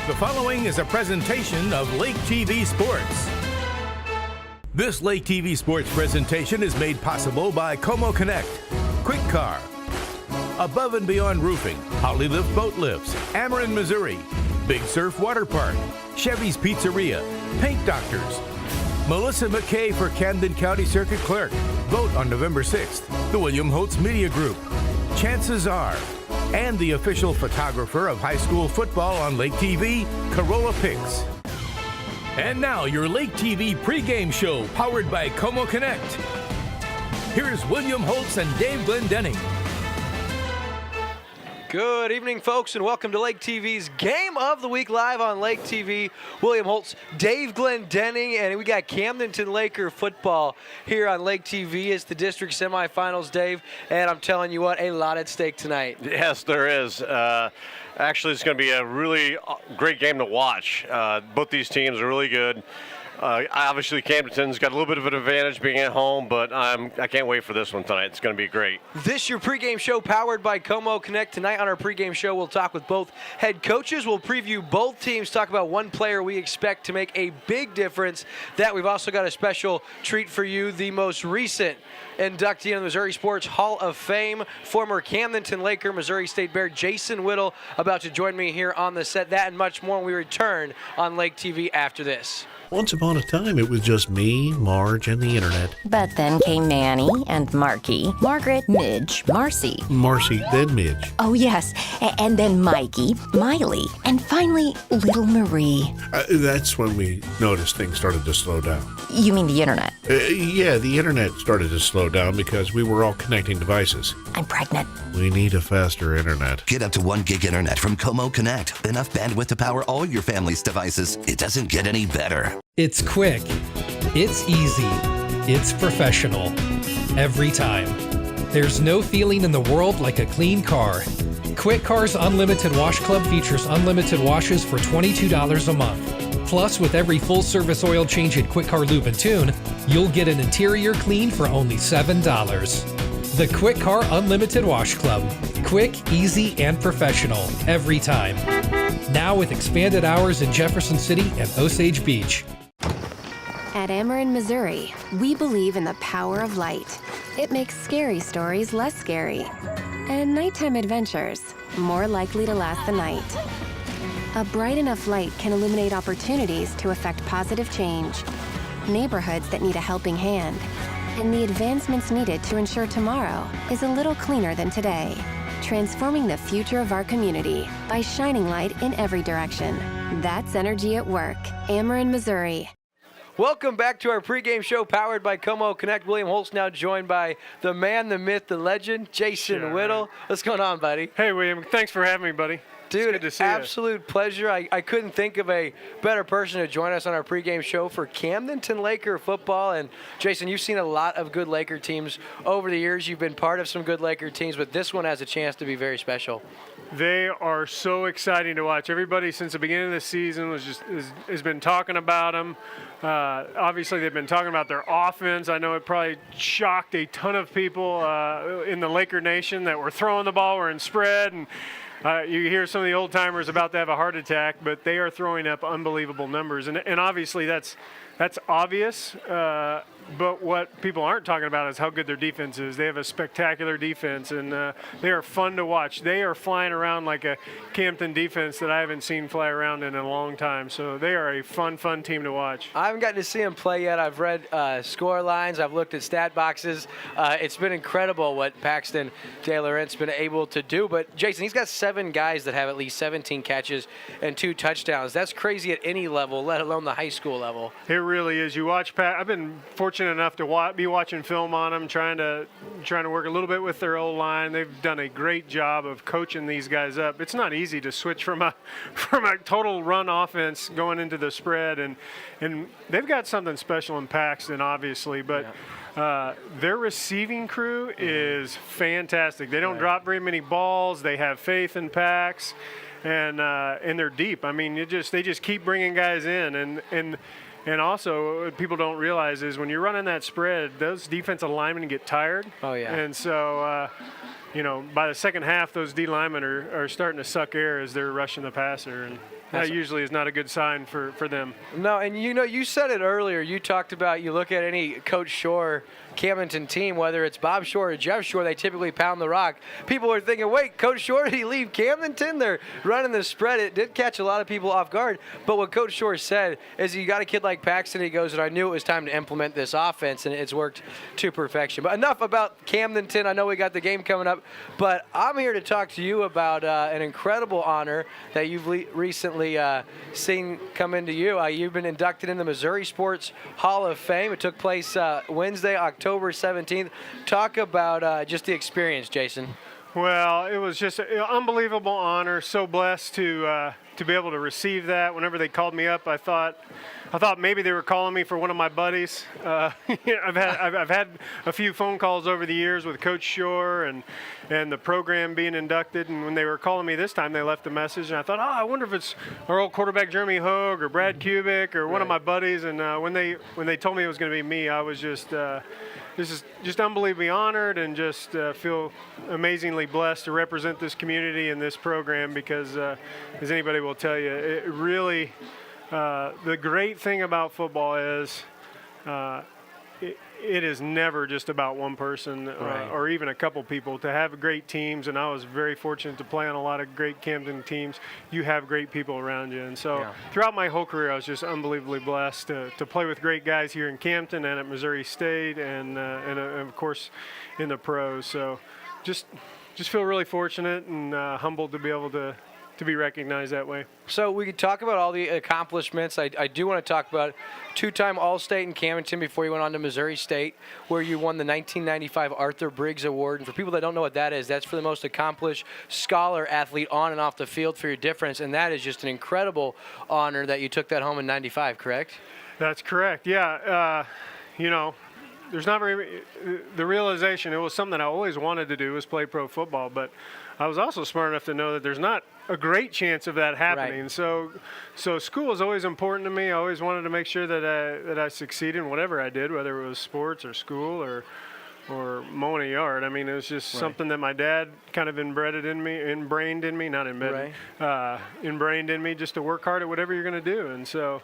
The following is a presentation of Lake TV Sports. This Lake TV Sports presentation is made possible by Como Connect, Quick Car, Above and Beyond Roofing, Holly Lift Boat Lifts, Ameren, Missouri, Big Surf Water Park, Chevy's Pizzeria, Paint Doctors, Melissa McKay for Camden County Circuit Clerk. Vote on November 6th. The William Holtz Media Group, Chances Are, and the official photographer of high school football on Lake TV, Corolla Pics. And now your Lake TV pregame show powered by Como Connect. Here's William Holtz and Dave Glendenning. Good evening, folks, and welcome to Lake TV's Game of the Week live on Lake TV. William Holtz, Dave Glendenning, and we got Camdenton Laker football here on Lake TV. It's the district semifinals, Dave, and I'm telling you what, a lot at stake tonight. Yes, there is. Actually, it's going to be a really great game to watch. Both these teams are really good. Obviously, Camdenton's got a little bit of an advantage being at home, but I can't wait for this one tonight. It's going to be great. This your pregame show powered by Como Connect. Tonight on our pregame show, we'll talk with both head coaches. We'll preview both teams, talk about one player we expect to make a big difference. That we've also got a special treat for you, the most recent inductee in the Missouri Sports Hall of Fame, former Camdenton Laker, Missouri State Bear, Jason Whittle, about to join me here on the set. That and much more when we return on Lake TV after this. Once upon a time, it was just me, Marge, and the internet. But then came Manny and Marky, Margaret, Midge, Marcy. Marcy, then Midge. Oh, yes. And then Mikey, Miley, and finally, little Marie. That's when we noticed things started to slow down. You mean the internet? Yeah, the internet started to slow down because we were all connecting devices. I'm pregnant. We need a faster internet. Get up to 1 gig internet from Como Connect. Enough bandwidth to power all your family's devices. It doesn't get any better. It's quick, it's easy, it's professional. Every time. There's no feeling in the world like a clean car. Quick Car's Unlimited Wash Club features unlimited washes for $22 a month. Plus, with every full-service oil change at Quick Car Lube and Tune, you'll get an interior clean for only $7. The Quick Car Unlimited Wash Club. Quick, easy, and professional. Every time. Now with expanded hours in Jefferson City and Osage Beach. At Ameren, Missouri, we believe in the power of light. It makes scary stories less scary, and nighttime adventures more likely to last the night. A bright enough light can illuminate opportunities to affect positive change, neighborhoods that need a helping hand, and the advancements needed to ensure tomorrow is a little cleaner than today. Transforming the future of our community by shining light in every direction. That's energy at work. Ameren, Missouri. Welcome back to our pregame show powered by Como Connect. William Holtz now joined by the man, the myth, the legend, Jason Whittle. What's going on, buddy? Hey, William. Thanks for having me, buddy. Dude, it's good to see absolute pleasure. I couldn't think of a better person to join us on our pregame show for Camdenton Laker football. And Jason, you've seen a lot of good Laker teams over the years. You've been part of some good Laker teams, but this one has a chance to be very special. They are so exciting to watch. Everybody since the beginning of the season has been talking about them. Obviously, they've been talking about their offense. I know it probably shocked a ton of people in the Laker Nation that were throwing the ball, were in spread, and you hear some of the old-timers about to have a heart attack, but they are throwing up unbelievable numbers. And obviously that's obvious, but what people aren't talking about is how good their defense is. They have a spectacular defense, and they are fun to watch. They are flying around like a Campton defense that I haven't seen fly around in a long time. So they are a fun team to watch. I haven't gotten to see them play yet. I've read score lines. I've looked at stat boxes. It's been incredible what Paxton Taylor's been able to do. But, Jason, he's got 7 guys that have at least 17 catches and 2 touchdowns. That's crazy at any level, let alone the high school level. It really is. You watch Pat. I've been fortunate enough to be watching film on them, trying to work a little bit with their O-line. They've done a great job of coaching these guys up. It's not easy to switch from a total run offense going into the spread, and they've got something special in Paxton, obviously, but. Yeah. Their receiving crew is fantastic. They don't drop very many balls. They have faith in Pax, and they're deep. I mean, they just keep bringing guys in, and also what people don't realize is when you're running that spread, those defensive linemen get tired. Oh yeah. And so by the second half, those D linemen are starting to suck air as they're rushing the passer, and that usually is not a good sign for them. No, and you said it earlier. You talked about, you look at any Coach Shore Camdenton team, whether it's Bob Shore or Jeff Shore, they typically pound the rock. People are thinking, wait, Coach Shore, did he leave Camdenton? They're running the spread. It did catch a lot of people off guard. But what Coach Shore said is, you got a kid like Paxton, he goes, and I knew it was time to implement this offense, and it's worked to perfection. But enough about Camdenton. I know we got the game coming up, but I'm here to talk to you about an incredible honor that you've recently seen come into you. You've been inducted in the Missouri Sports Hall of Fame. It took place Wednesday, October 17th. Talk about just the experience, Jason. Well, it was just an unbelievable honor. So blessed to be able to receive that. Whenever they called me up, I thought maybe they were calling me for one of my buddies. I've had a few phone calls over the years with Coach Shore and the program being inducted. And when they were calling me this time, they left a message, and I thought, I wonder if it's our old quarterback Jeremy Hogue or Brad Kubik or one of my buddies. And when they told me it was going to be me, I was just unbelievably honored, and just feel amazingly blessed to represent this community and this program, because as anybody will tell you, it really, the great thing about football is it is never just about one person or even a couple people. To have great teams, and I was very fortunate to play on a lot of great Camden teams, you have great people around you. And so throughout my whole career, I was just unbelievably blessed to play with great guys here in Camden and at Missouri State, and of course in the pros. So just feel really fortunate and humbled to be able to be recognized that way. So we could talk about all the accomplishments. I do want to talk about two-time All-State in Camdenton before you went on to Missouri State, where you won the 1995 Arthur Briggs Award. And for people that don't know what that is, that's for the most accomplished scholar athlete on and off the field for your difference. And that is just an incredible honor that you took that home in 95, correct? That's correct. Yeah. There's not the realization, it was something I always wanted to do, was play pro football, but I was also smart enough to know that there's not a great chance of that happening. Right. So school is always important to me. I always wanted to make sure that I succeeded in whatever I did, whether it was sports or school or mowing a yard. I mean, it was just something that my dad kind of inbrained in me, just to work hard at whatever you're going to do. And so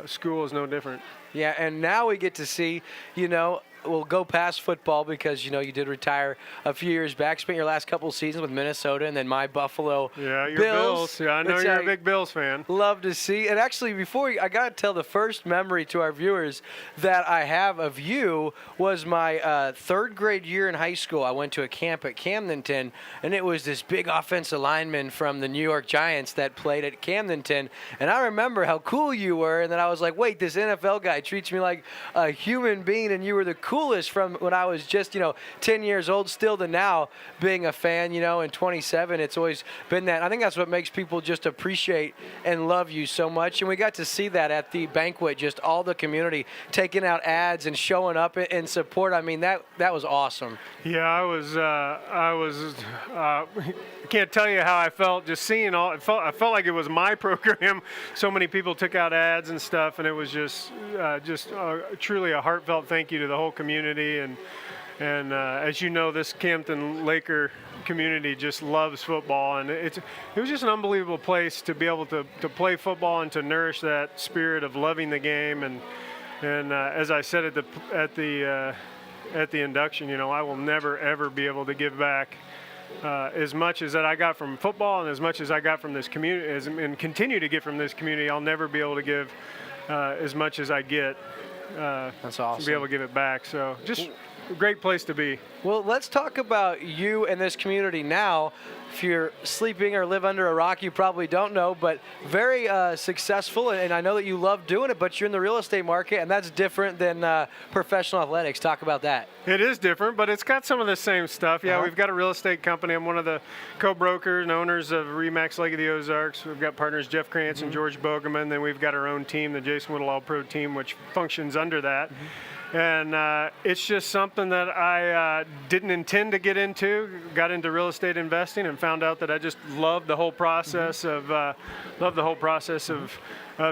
school is no different. Yeah, and now we get to see, we'll go past football, because you did retire a few years back. Spent your last couple of seasons with Minnesota, and then my Buffalo Bills. Yeah, I know you're a big Bills fan. Love to see. And actually, I got to tell the first memory to our viewers that I have of you was my third grade year in high school. I went to a camp at Camdenton, and it was this big offensive lineman from the New York Giants that played at Camdenton. And I remember how cool you were, and then I was like, wait, this NFL guy treats me like a human being, and you were the coolest from when I was just 10 years old still to now being a fan, and 27. It's always been that. I think that's what makes people just appreciate and love you so much. And we got to see that at the banquet, just all the community taking out ads and showing up in support. I mean, that was awesome. Yeah, I was can't tell you how I felt just seeing all. I felt like it was my program. So many people took out ads and stuff, and it was just truly a heartfelt thank you to the whole community. And as you know, this Camden Laker community just loves football, and it was just an unbelievable place to be able to play football and to nourish that spirit of loving the game. And as I said at the induction, I will never ever be able to give back as much as that I got from football, and as much as I got from this community, and continue to get from this community. I'll never be able to give as much as I get. That's awesome. To be able to give it back. So just a great place to be. Well, let's talk about you and this community now. If you're sleeping or live under a rock, you probably don't know, but very successful, and I know that you love doing it, but you're in the real estate market, and that's different than professional athletics. Talk about that. It is different, but it's got some of the same stuff. Yeah, We've got a real estate company. I'm one of the co-brokers and owners of Remax Lake of the Ozarks. We've got partners Jeff Krantz and George Bogeman. Then we've got our own team, the Jason Whittle All-Pro team, which functions under that. And it's just something that I didn't intend to get into. Got into real estate investing and found out that I just loved the whole process of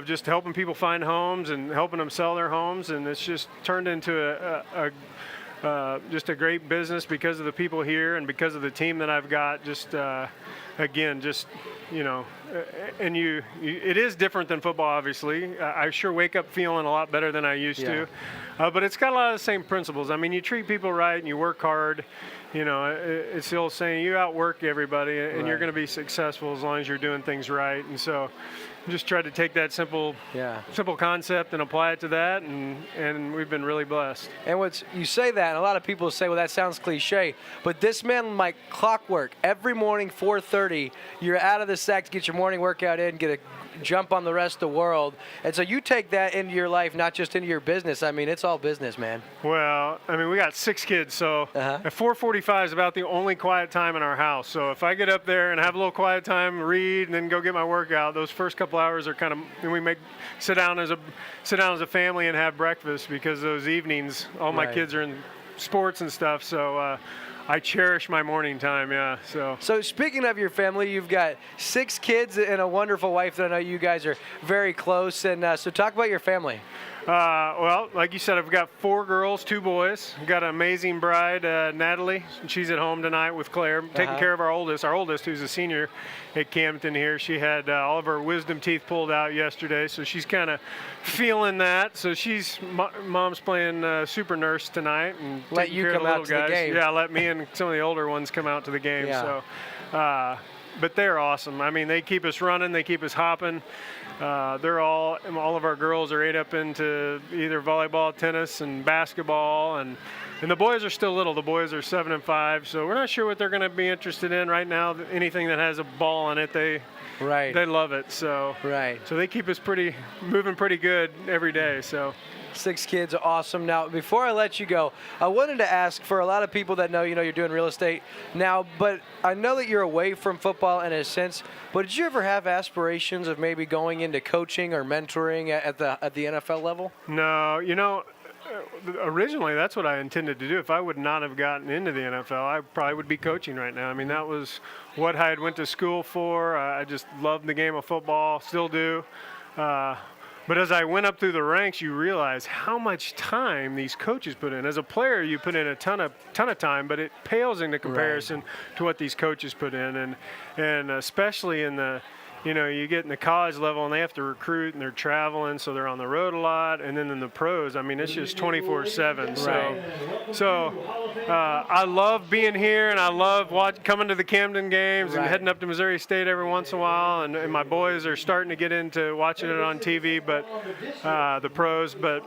just helping people find homes and helping them sell their homes. And it's just turned into just a great business because of the people here and because of the team that I've got. Just again, just, and it is different than football, obviously. I sure wake up feeling a lot better than I used to. But it's got a lot of the same principles. I mean, you treat people right and you work hard. It's the old saying, you outwork everybody, and you're going to be successful as long as you're doing things right. And so just try to take that simple concept and apply it to that, and we've been really blessed. And you say that, and a lot of people say, well, that sounds cliche, but this man, like clockwork, every morning, 4:30, you're out of the sack to get your morning workout in, get a jump on the rest of the world. And so you take that into your life, not just into your business. I mean, it's all business, man. Well, I mean, we got 6 kids, so at 4:45 is about the only quiet time in our house. So if I get up there and have a little quiet time, read, and then go get my workout, those first couple hours are kind of, and we sit down as a family and have breakfast, because those evenings, all my kids are in sports and stuff. So I cherish my morning time, So speaking of your family, you've got 6 kids and a wonderful wife that I know you guys are very close. And so talk about your family. Well, like you said, I've got 4 girls, 2 boys. I've got an amazing bride, Natalie. She's at home tonight with Claire, taking care of our oldest, who's a senior at Camdenton here. She had all of her wisdom teeth pulled out yesterday, so she's kind of feeling that. So mom's playing super nurse tonight and let you come out to the game. Yeah, let me and some of the older ones come out to the game. Yeah. So, but they're awesome. I mean, they keep us running, they keep us hopping. All of our girls are 8 up into either volleyball, tennis, and basketball, and the boys are still little. The boys are 7 and 5, so we're not sure what they're going to be interested in right now. Anything that has a ball on it, they love it. So so they keep us moving pretty good every day. So 6 kids, awesome. Now, before I let you go, I wanted to ask, for a lot of people that know, you're doing real estate now, but I know that you're away from football in a sense, but did you ever have aspirations of maybe going into coaching or mentoring at the NFL level? No, originally that's what I intended to do. If I would not have gotten into the NFL, I probably would be coaching right now. I mean, that was what I had went to school for. I just loved the game of football, still do. But as I went up through the ranks, you realize how much time these coaches put in. As a player, you put in a ton of time, but it pales into comparison to what these coaches put in, and especially in the, you get in the college level and they have to recruit and they're traveling, so they're on the road a lot. And then in the pros, I mean, it's just 24/7. So I love being here, and I love coming to the Camden games and heading up to Missouri State every once in a while. And my boys are starting to get into watching it on TV, but the pros. But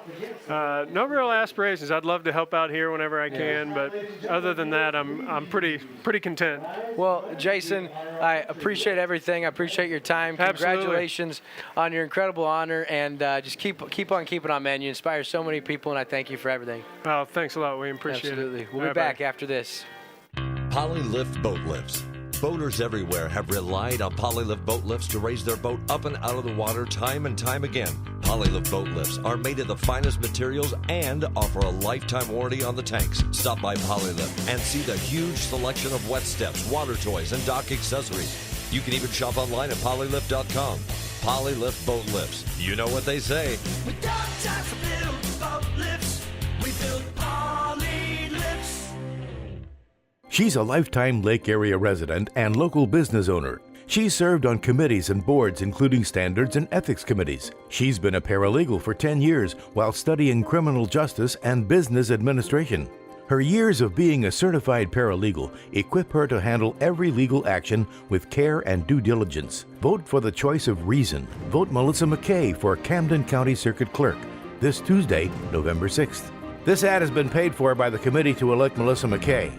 no real aspirations. I'd love to help out here whenever I can, but other than that, I'm pretty content. Well, Jason, I appreciate everything. I appreciate your time. Congratulations on your incredible honor, and just keep on keeping on, man. You inspire so many people, and I thank you for everything. Oh, thanks a lot, William. Appreciate it. We'll be back after this. Polylift boat lifts. Boaters everywhere have relied on Polylift boat lifts to raise their boat up and out of the water time and time again. Polylift boat lifts are made of the finest materials and offer a lifetime warranty on the tanks. Stop by Polylift and see the huge selection of wet steps, water toys, and dock accessories. You can even shop online at polylift.com. Polylift boat lifts. You know what they say. We don't just build boat lifts, we build Polylifts. She's a lifetime Lake Area resident and local business owner. She's served on committees and boards, including standards and ethics committees. She's been a paralegal for 10 years while studying criminal justice and business administration. Her years of being a certified paralegal equip her to handle every legal action with care and due diligence. Vote for the choice of reason. Vote Melissa McKay for Camden County Circuit Clerk this Tuesday, November 6th. This ad has been paid for by the committee to elect Melissa McKay.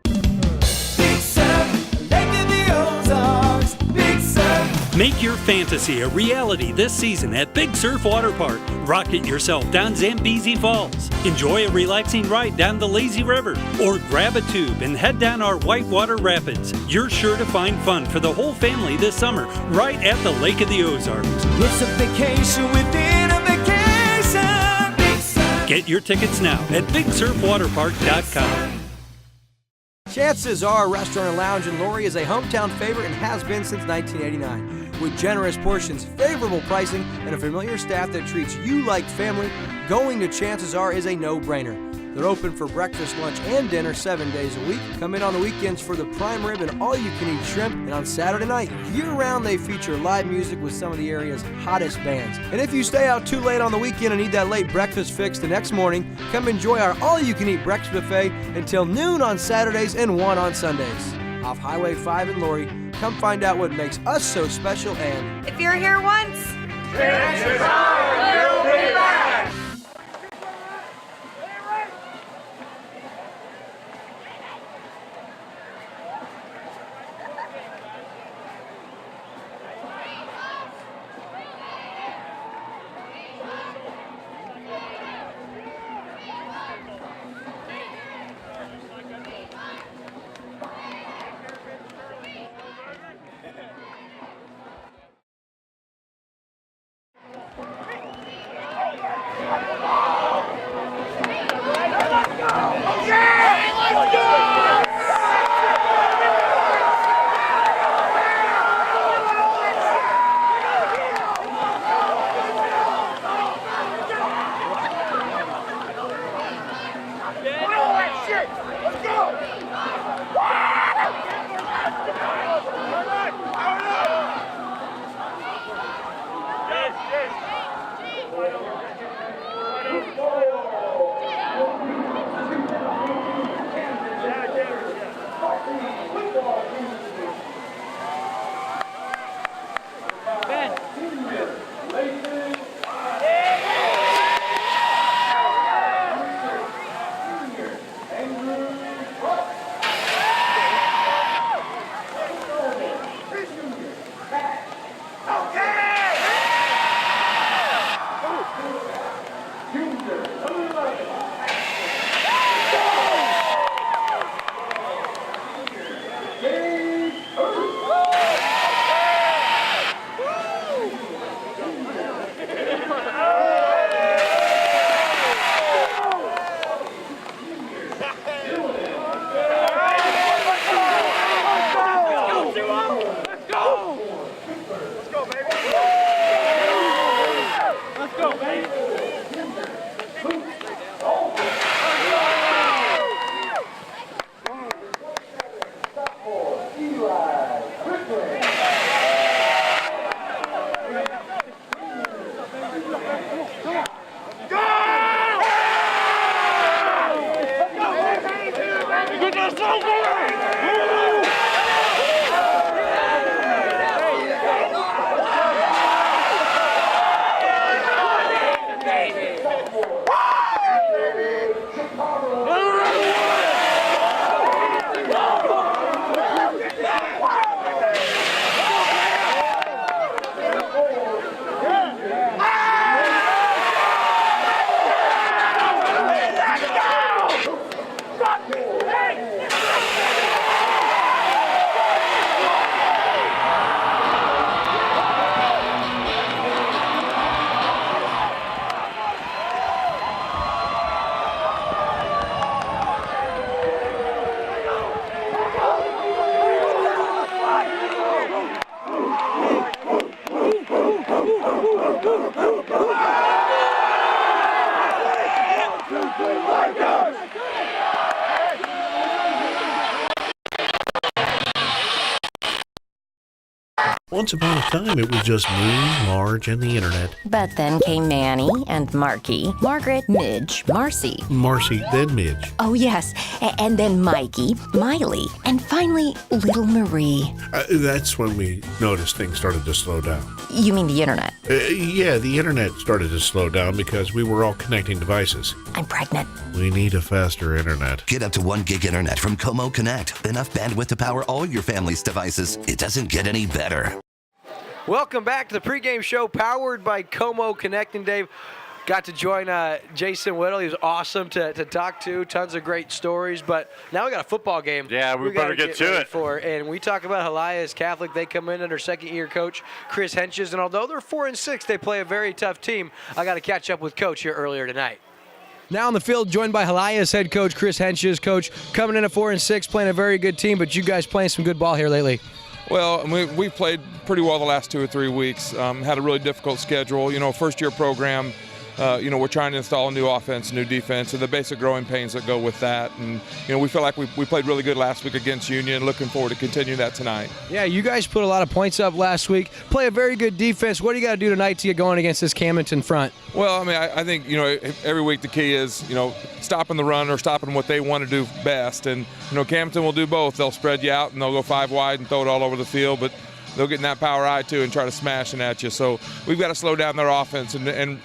Big Surf, Lake of the Ozarks, Big Surf. Make your fantasy a reality this season at Big Surf Water Park. Rocket yourself down Zambezi Falls. Enjoy a relaxing ride down the Lazy River. Or grab a tube and head down our Whitewater Rapids. You're sure to find fun for the whole family this summer right at the Lake of the Ozarks. It's a vacation within a vacation. Big Surf. Get your tickets now at BigSurfWaterPark.com. Chances Are Restaurant and Lounge in Laurie is a hometown favorite and has been since 1989. With generous portions, favorable pricing, and a familiar staff that treats you like family, going to Chances Are is a no-brainer. They're open for breakfast, lunch, and dinner 7 days a week. Come in on the weekends for the prime rib and all-you-can-eat shrimp. And on Saturday night, year-round, they feature live music with some of the area's hottest bands. And if you stay out too late on the weekend and need that late breakfast fix the next morning, come enjoy our all-you-can-eat breakfast buffet until noon on Saturdays and 1 on Sundays. Off Highway 5 in Laurie, come find out what makes us so special and... If you're here once, chances are you'll be back. Once upon a time, it was just me, Marge, and the internet. But then came Manny and Marky, Margaret, Midge, Marcy. Marcy, then Midge. Oh, yes. And then Mikey, Miley, and finally, little Marie. That's when we noticed things started to slow down. You mean the internet? Yeah, the internet started to slow down because we were all connecting devices. I'm pregnant. We need a faster internet. Get up to 1 gig internet from Como Connect. Enough bandwidth to power all your family's devices. It doesn't get any better. Welcome back to the pregame show powered by Como Connect. And Dave, got to join Jason Whittle. He was awesome to talk to. Tons of great stories. But now we got a football game. Yeah, we better get to it. And we talk about Helias Catholic. They come in under second-year coach Chris Henches. And although they're 4-6, they play a very tough team. I got to catch up with Coach here earlier tonight. Now on the field, joined by Helias head coach Chris Henches. Coach, coming in at 4-6, playing a very good team, but you guys playing some good ball here lately. Well, we played pretty well the last 2 or 3 weeks. Had a really difficult schedule. You know, first-year program, we're trying to install a new offense, new defense, and the basic growing pains that go with that. And, we feel like we played really good last week against Union. Looking forward to continuing that tonight. Yeah, you guys put a lot of points up last week. Play a very good defense. What do you got to do tonight to get going against this Camdenton front? Well, I mean, I think, every week the key is, stopping the run or stopping what they want to do best. And, Camdenton will do both. They'll spread you out and they'll go 5 wide and throw it all over the field, but they'll get in that power eye too and try to smash it at you. So we've got to slow down their offense and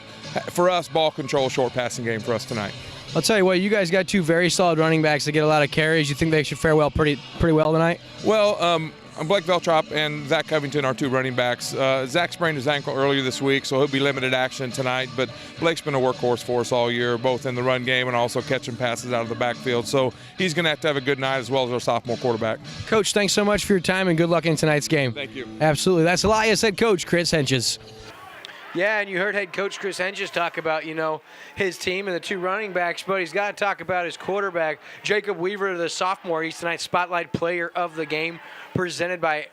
for us, ball control, short passing game for us tonight. I'll tell you what, you guys got 2 very solid running backs that get a lot of carries. You think they should fare well pretty well tonight? Well, Blake Veltrop and Zach Covington are 2 running backs. Zach sprained his ankle earlier this week, so he'll be limited action tonight. But Blake's been a workhorse for us all year, both in the run game and also catching passes out of the backfield. So he's going to have a good night as well as our sophomore quarterback. Coach, thanks so much for your time and good luck in tonight's game. Thank you. Absolutely. That's Helias head coach Chris Henches. Yeah, and you heard head coach Chris Henges talk about, his team and the 2 running backs, but he's got to talk about his quarterback, Jacob Weaver, the sophomore. He's tonight's spotlight player of the game, presented by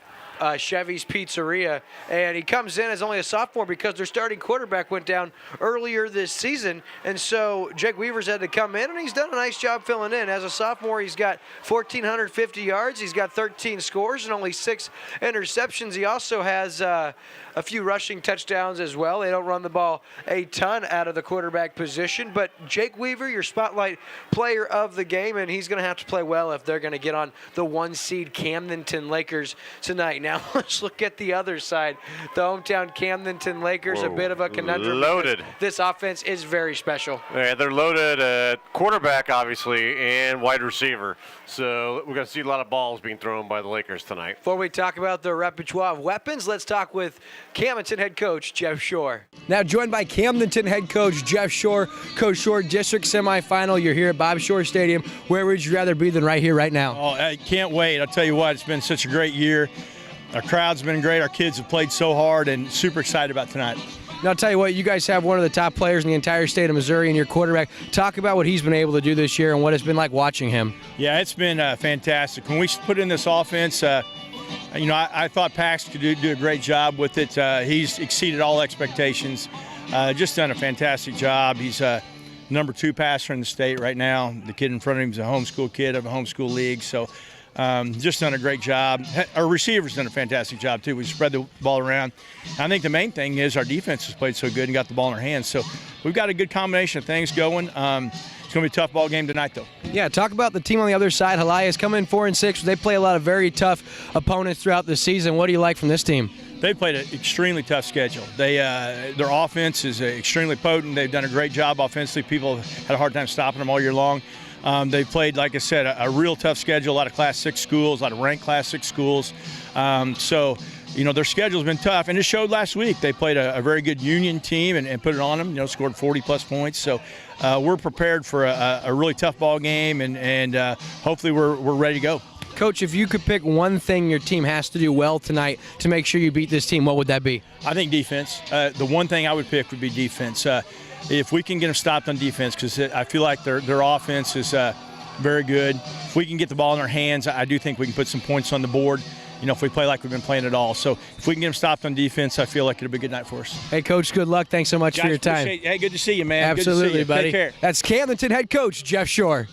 Chevy's Pizzeria, and he comes in as only a sophomore because their starting quarterback went down earlier this season, and so Jake Weaver's had to come in, and he's done a nice job filling in. As a sophomore, he's got 1,450 yards, he's got 13 scores and only 6 interceptions. He also has a few rushing touchdowns as well. They don't run the ball a ton out of the quarterback position, but Jake Weaver, your spotlight player of the game, and he's going to have to play well if they're going to get on the 1-seed Camdenton Lakers tonight. Now let's look at the other side. The hometown Camdenton Lakers, a bit of a conundrum. Loaded. This offense is very special. Yeah, they're loaded at quarterback, obviously, and wide receiver. So we're going to see a lot of balls being thrown by the Lakers tonight. Before we talk about the repertoire of weapons, let's talk with Camdenton head coach Jeff Shore. Now joined by Camdenton head coach Jeff Shore. Coach Shore, district semifinal. You're here at Bob Shore Stadium. Where would you rather be than right here, right now? Oh, I can't wait. I'll tell you what, it's been such a great year. Our crowd's been great. Our kids have played so hard, and super excited about tonight. Now, I'll tell you what, you guys have one of the top players in the entire state of Missouri in your quarterback. Talk about what he's been able to do this year and what it's been like watching him. Yeah, it's been fantastic. When we put in this offense, I thought Pax could do a great job with it. He's exceeded all expectations. Just done a fantastic job. He's number 2 passer in the state right now. The kid in front of him is a homeschool kid of a homeschool league. So just done a great job. Our receivers done a fantastic job too. We spread the ball around. I think the main thing is our defense has played so good and got the ball in our hands. So we've got a good combination of things going. It's going to be a tough ball game tonight, though. Yeah, talk about the team on the other side. Helias come in 4-6. They play a lot of very tough opponents throughout the season. What do you like from this team? They've played an extremely tough schedule. Their offense is extremely potent. They've done a great job offensively. People have had a hard time stopping them all year long. They've played, like I said, a real tough schedule, a lot of Class 6 schools, a lot of ranked Class 6 schools. Their schedule's been tough, and it showed last week. They played a very good Union team and put it on them, scored 40-plus points. So we're prepared for a really tough ball game, and hopefully we're ready to go. Coach, if you could pick one thing your team has to do well tonight to make sure you beat this team, what would that be? I think defense. The one thing I would pick would be defense. If we can get them stopped on defense, because I feel like their offense is very good. If we can get the ball in their hands, I do think we can put some points on the board, if we play like we've been playing it all. So if we can get them stopped on defense, I feel like it'll be a good night for us. Hey, Coach, good luck. Thanks so much for your time. Hey, good to see you, man. Absolutely, good to see you. buddy. Take care. That's Camdenton head coach Jeff Shore.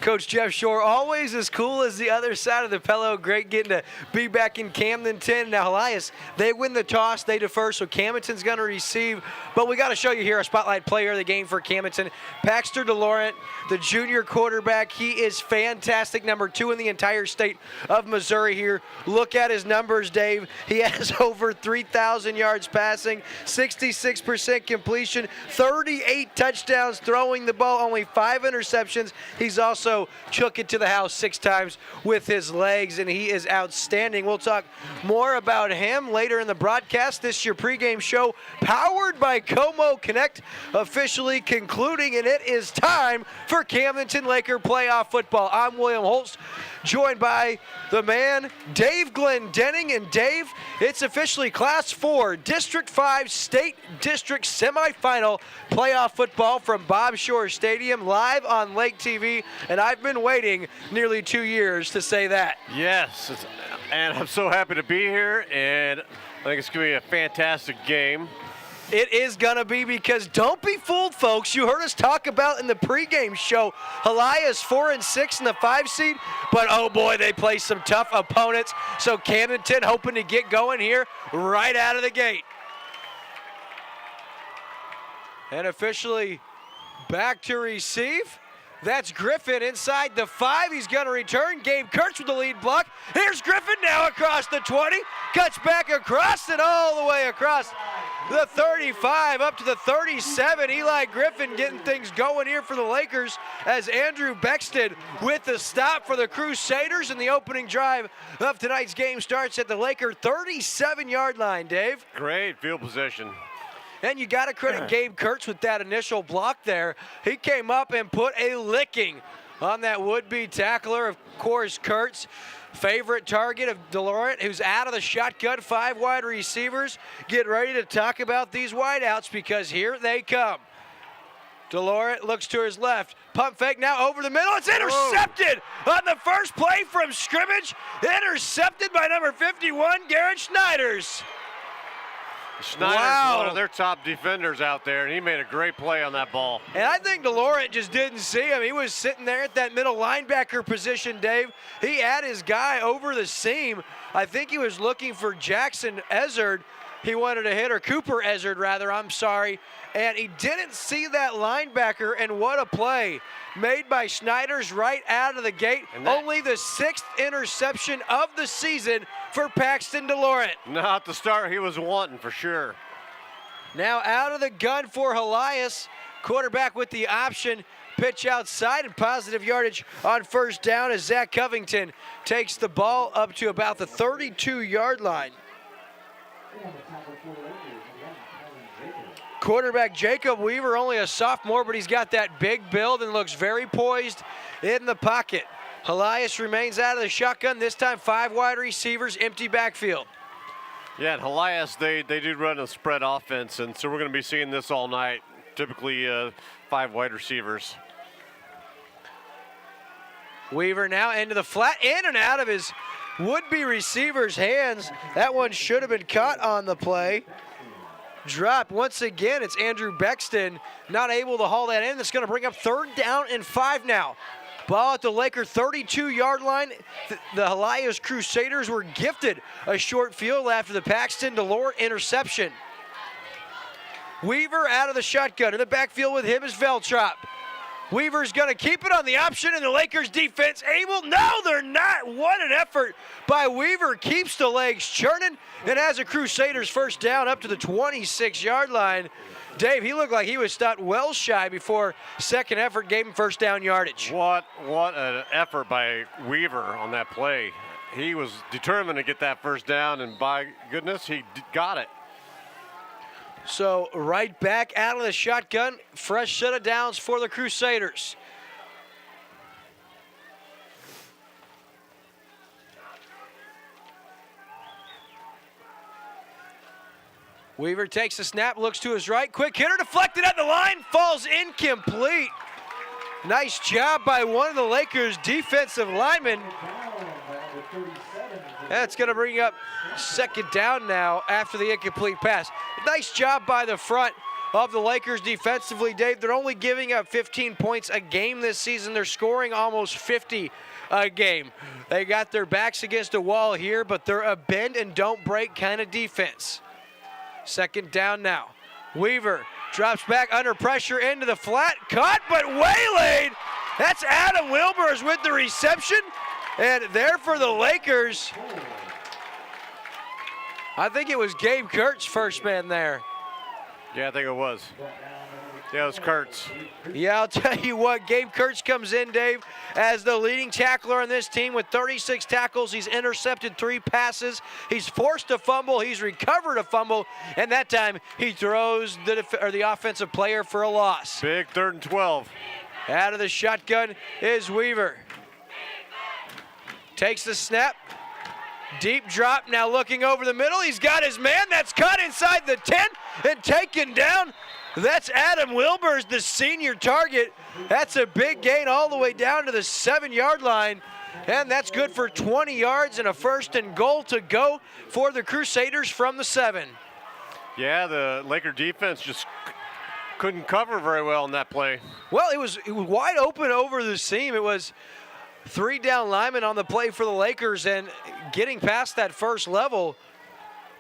Coach Jeff Shore, always as cool as the other side of the pillow. Great getting to be back in Camdenton. Now, Helias, they win the toss, they defer, so Camdenton's going to receive. But we got to show you here a spotlight player of the game for Camdenton, Paxter DeLaurent, the junior quarterback. He is fantastic, number 2 in the entire state of Missouri here. Look at his numbers, Dave. He has over 3,000 yards passing, 66% completion, 38 touchdowns throwing the ball, only 5 interceptions. He's also took it to the house 6 times with his legs, and he is outstanding. We'll talk more about him later in the broadcast. This is your pregame show powered by Como Connect, officially concluding, and it is time for Camdenton Laker playoff football. I'm William Holtz, joined by the man, Dave Glendenning. And Dave, it's officially Class 4, District 5 State District semifinal playoff football from Bob Shore Stadium, live on Lake TV, and I've been waiting nearly 2 years to say that. Yes, and I'm so happy to be here, and I think it's going to be a fantastic game. It is going to be, because don't be fooled, folks. You heard us talk about in the pregame show, Helias 4-6 in the 5 seed, but oh boy, they play some tough opponents. So Camdenton hoping to get going here right out of the gate. And officially back to receive. That's Griffin inside the 5. He's going to return. Gabe Kurtz with the lead block. Here's Griffin now across the 20. Cuts back across and all the way across the 35 up to the 37. Eli Griffin getting things going here for the Lakers as Andrew Bexton with the stop for the Crusaders, and the opening drive of tonight's game starts at the Laker 37-yard line, Dave. Great field position. And you got to credit Gabe Kurtz with that initial block there. He came up and put a licking on that would-be tackler. Of course, Kurtz, favorite target of DeLaurent, who's out of the shotgun. 5 wide receivers. Get ready to talk about these wideouts, because here they come. DeLaurent looks to his left. Pump fake now over the middle. It's intercepted on the first play from scrimmage. Intercepted by number 51, Garrett Schneiders. Schneider's one of their top defenders out there, and he made a great play on that ball. And I think DeLaurent just didn't see him. He was sitting there at that middle linebacker position, Dave. He had his guy over the seam. I think he was looking for Jackson Ezzard. He wanted to hit, or Cooper Ezzard, rather, I'm sorry. And he didn't see that linebacker, and what a play made by Schneiders right out of the gate. Only the 6th interception of the season for Paxton DeLaurent. Not the start he was wanting, for sure. Now out of the gun for Helias. Quarterback with the option. Pitch outside, and positive yardage on first down as Zach Covington takes the ball up to about the 32-yard line. Quarterback Jacob Weaver, only a sophomore, but he's got that big build and looks very poised in the pocket. Helias remains out of the shotgun, this time 5 wide receivers, empty backfield. Yeah, at Helias, they do run a spread offense, and so we're going to be seeing this all night. Typically 5 wide receivers. Weaver now into the flat, in and out of his would-be receiver's hands. That one should have been caught on the play. Dropped once again. It's Andrew Bexton not able to haul that in. That's going to bring up 3rd down and 5 now. Ball at the Laker 32-yard line. The Helias Crusaders were gifted a short field after the Paxton DeLaurent interception. Weaver out of the shotgun. In the backfield with him is Veltrop. Weaver's going to keep it on the option, and the Lakers defense able. No, they're not. What an effort by Weaver. Keeps the legs churning and has a Crusaders first down up to the 26-yard line. Dave, he looked like he was stopped well shy before second effort gave him first down yardage. What an effort by Weaver on that play. He was determined to get that first down, and by goodness, he got it. So right back out of the shotgun, fresh set of downs for the Crusaders. Weaver takes the snap, looks to his right, quick hitter deflected at the line, falls incomplete. Nice job by one of the Lakers' defensive linemen. That's going to bring up second down now after the incomplete pass. Nice job by the front of the Lakers defensively, Dave. They're only giving up 15 points a game this season. They're scoring almost 50 a game. They got their backs against a wall here, but they're a bend and don't break kind of defense. Second down now. Weaver drops back under pressure into the flat. Caught, but waylaid. That's Adam Wilbers with the reception. And there for the Lakers, I think it was Gabe Kurtz, first man there. Yeah, I think it was. Yeah, it was Kurtz. Yeah, I'll tell you what, Gabe Kurtz comes in, Dave, as the leading tackler on this team with 36 tackles. He's intercepted 3 passes. He's forced a fumble. He's recovered a fumble. And that time, he throws the offensive player for a loss. Big 3rd and 12. Out of the shotgun is Weaver. Takes the snap. Deep drop, now looking over the middle. He's got his man. That's caught inside the 10 and taken down. That's Adam Wilbers, the senior target. That's a big gain all the way down to the 7-yard line. And that's good for 20 yards and a 1st and goal to go for the Crusaders from the 7. Yeah, the Laker defense just couldn't cover very well in that play. Well, it was wide open over the seam. It was 3 down linemen on the play for the Lakers, and getting past that first level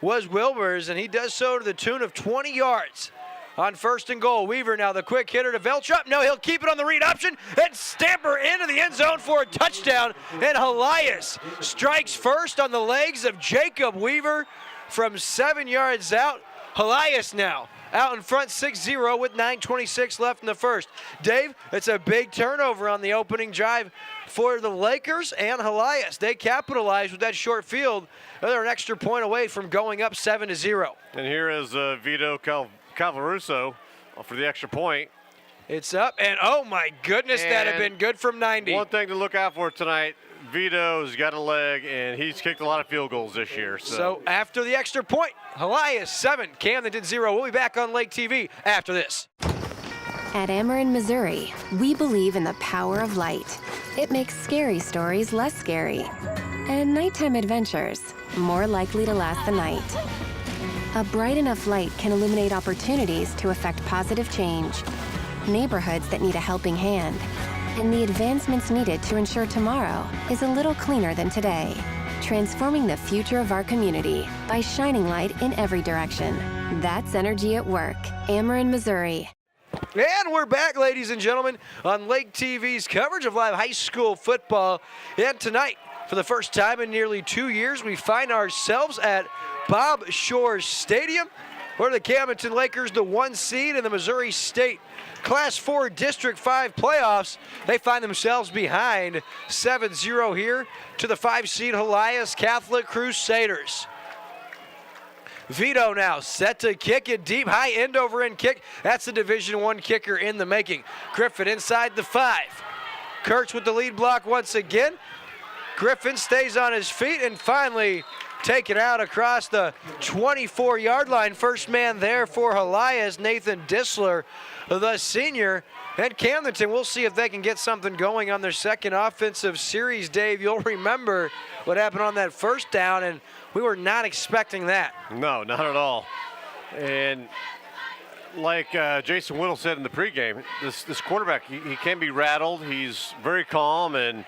was Wilbers, and he does so to the tune of 20 yards on 1st and goal. Weaver now the quick hitter to Veltrup. No, he'll keep it on the read option and stamper into the end zone for a touchdown. And Helias strikes first on the legs of Jacob Weaver from 7 yards out. Helias now out in front 6-0 with 9:26 left in the first. Dave, it's a big turnover on the opening drive for the Lakers and Helias. They capitalized with that short field. They're an extra point away from going up 7-0. And here is Vito Calvaruso for the extra point. It's up, and oh my goodness, that had been good from 90. One thing to look out for tonight, Vito's got a leg, and he's kicked a lot of field goals this year. So after the extra point, Helias 7, Camdenton 0. We'll be back on Lake TV after this. At Ameren, Missouri, we believe in the power of light. It makes scary stories less scary, and nighttime adventures more likely to last the night. A bright enough light can illuminate opportunities to affect positive change, neighborhoods that need a helping hand, and the advancements needed to ensure tomorrow is a little cleaner than today. Transforming the future of our community by shining light in every direction. That's energy at work. Ameren, Missouri. And we're back, ladies and gentlemen, on Lake TV's coverage of live high school football. And tonight, for the first time in nearly 2 years, we find ourselves at Bob Shore Stadium, where the Camdenton Lakers, the 1 seed in the Missouri State Class 4 District 5 playoffs, they find themselves behind 7-0 here to the 5 seed Helias Catholic Crusaders. Vito now set to kick it deep, high end over end kick. That's the Division I kicker in the making. Griffin inside the 5. Kurtz with the lead block once again. Griffin stays on his feet and finally taken out across the 24-yard line. First man there for Helias, Nathan Disler, the senior. And Camdenton, we'll see if they can get something going on their second offensive series. Dave, you'll remember what happened on that first down, and we were not expecting that. No, not at all. And like Jason Whittle said in the pregame, this quarterback, he can be rattled. He's very calm, and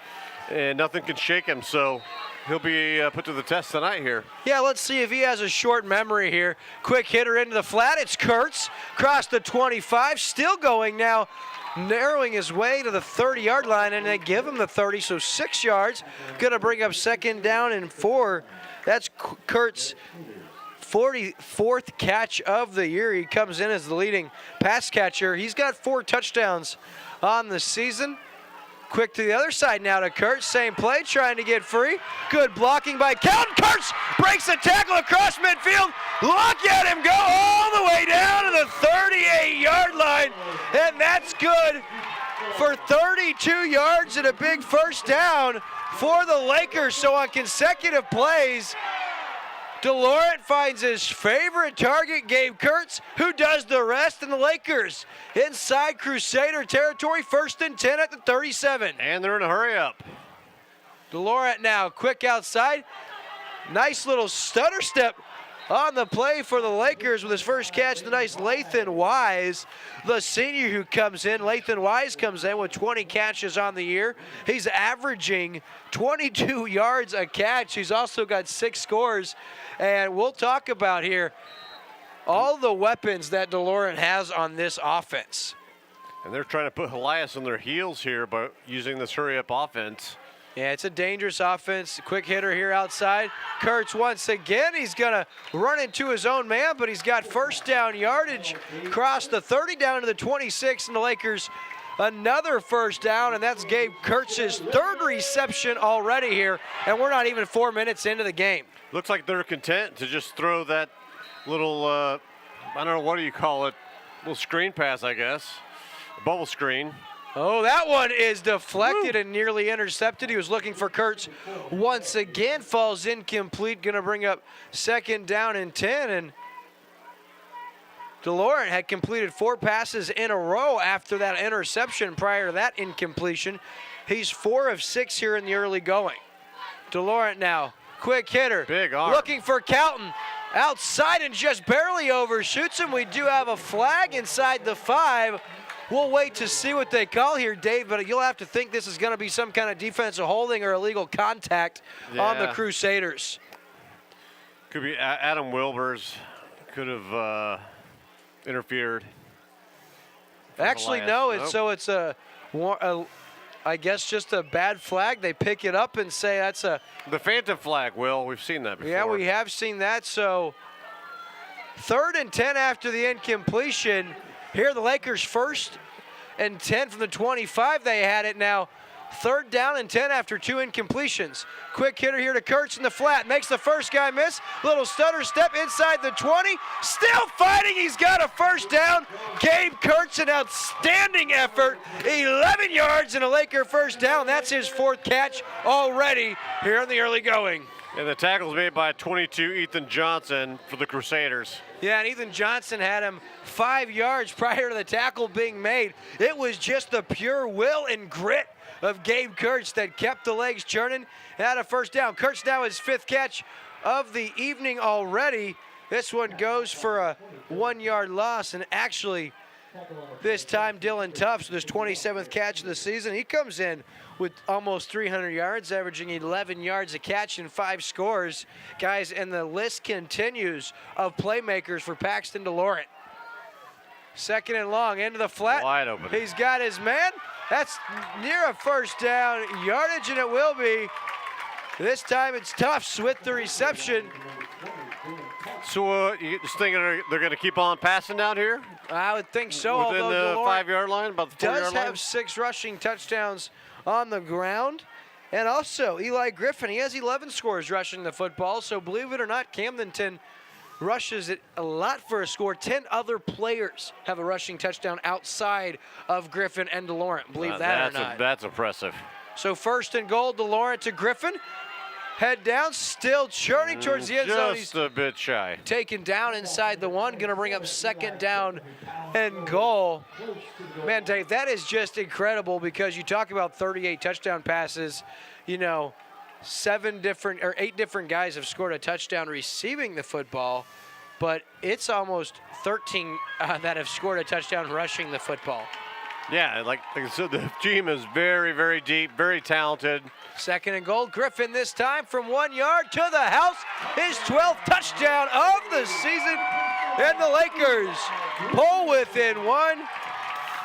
nothing can shake him. So he'll be put to the test tonight here. Yeah, let's see if he has a short memory here. Quick hitter into the flat. It's Kurtz. Across the 25. Still going now. Narrowing his way to the 30-yard line, and they give him the 30, so 6 yards. Going to bring up 2nd down and 4. That's Kurt's 44th catch of the year. He comes in as the leading pass catcher. He's got 4 touchdowns on the season. Quick to the other side now to Kurtz. Same play, trying to get free. Good blocking by Kelton. Kurtz breaks the tackle across midfield. Look at him go all the way down to the 38-yard line. And that's good for 32 yards and a big first down for the Lakers. So on consecutive plays, DeLaurent finds his favorite target, Gabe Kurtz, who does the rest, and the Lakers inside Crusader territory, 1st and 10 at the 37. And they're in a hurry up. DeLaurent now quick outside. Nice little stutter step on the play for the Lakers with his first catch, the nice Lathan Wise, the senior who comes in. Lathan Wise comes in with 20 catches on the year. He's averaging 22 yards a catch. He's also got 6 scores. And we'll talk about here all the weapons that DeLaurent has on this offense. And they're trying to put Helias on their heels here by using this hurry-up offense. Yeah, it's a dangerous offense. Quick hitter here outside. Kurtz once again. He's going to run into his own man, but he's got first down yardage. Cross the 30 down to the 26, and the Lakers another first down, and that's Gabe Kurtz's 3rd reception already here, and we're not even 4 minutes into the game. Looks like they're content to just throw that little, I don't know, what do you call it? Little screen pass, I guess. A bubble screen. Oh, that one is deflected and nearly intercepted. He was looking for Kurtz once again. Falls incomplete. Going to bring up 2nd down and 10. And DeLaurent had completed 4 passes in a row after that interception prior to that incompletion. He's 4 of 6 here in the early going. DeLaurent now. Quick hitter. Big arm. Looking for Calton. outside and just barely overshoots him. We do have a flag inside the 5. We'll wait to see what they call here, Dave, but you'll have to think this is going to be some kind of defensive holding or illegal contact on the Crusaders. Could be Adam Wilbers could have interfered. Actually, no. It's I guess just a bad flag. They pick it up and say that's a the phantom flag. Will, we've seen that before. Yeah, we have seen that. So 3rd and 10 after the incompletion. Here the Lakers 1st and 10 from the 25. They had it now. 3rd down and 10 after 2 incompletions. Quick hitter here to Kurtz in the flat. Makes the first guy miss. Little stutter step inside the 20. Still fighting. He's got a first down. Gabe Kurtz, an outstanding effort. 11 yards and a Laker first down. That's his 4th catch already here in the early going. And the tackle's made by 22 Ethan Johnson for the Crusaders. Yeah, and Ethan Johnson had him 5 yards prior to the tackle being made. It was just the pure will and grit of Gabe Kurtz that kept the legs churning and had a first down. Kurtz now his 5th catch of the evening already. This one goes for a 1-yard loss, and actually this time Dylan Tufts, his 27th catch of the season, he comes in with almost 300 yards, averaging 11 yards a catch and 5 scores. Guys, and the list continues of playmakers for Paxton DeLaurent. 2nd and long, into the flat. Wide open. He's got his man. That's near a first down yardage, and it will be. This time it's Tufts with the reception. So you just thinking they're going to keep on passing down here? I would think so. Within the 5-yard line, about the 4-yard line? Does have 6 rushing touchdowns on the ground. And also, Eli Griffin, he has 11 scores rushing the football. So believe it or not, Camdenton rushes it a lot for a score. 10 other players have a rushing touchdown outside of Griffin and DeLaurent. Believe that or not. That's impressive. So 1st and goal, DeLaurent to Griffin. Head down, still churning towards the end zone. Just a bit shy. Taken down inside the 1, going to bring up 2nd down and goal. Man, Dave, that is just incredible because you talk about 38 touchdown passes. You know, 8 different guys have scored a touchdown receiving the football, but it's almost 13 that have scored a touchdown rushing the football. Yeah, like I said, the team is very, very deep, very talented. 2nd and goal, Griffin this time from 1 yard to the house. His 12th touchdown of the season. And the Lakers pull within 1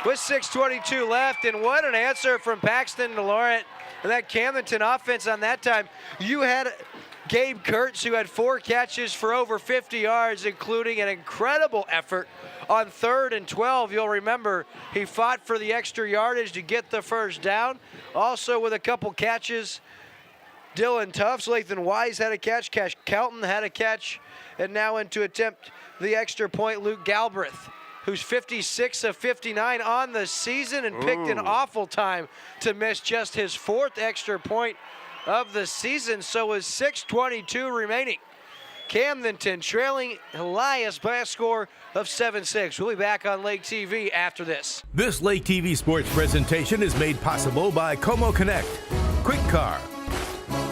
with 6:22 left. And what an answer from Paxton DeLaurent. And that Camdenton offense on that time. You had Gabe Kurtz, who had 4 catches for over 50 yards, including an incredible effort on 3rd and 12. You'll remember he fought for the extra yardage to get the first down. Also with a couple catches, Dylan Tufts, Lathan Wise had a catch, Cash Calton had a catch, and now in to attempt the extra point, Luke Galbraith, who's 56 of 59 on the season and picked an awful time to miss just his 4th extra point of the season. So with 6:22 remaining, Camdenton trailing Helias by a score of 7-6. We'll be back on Lake TV after this. This Lake TV Sports presentation is made possible by Como Connect, Quick Car,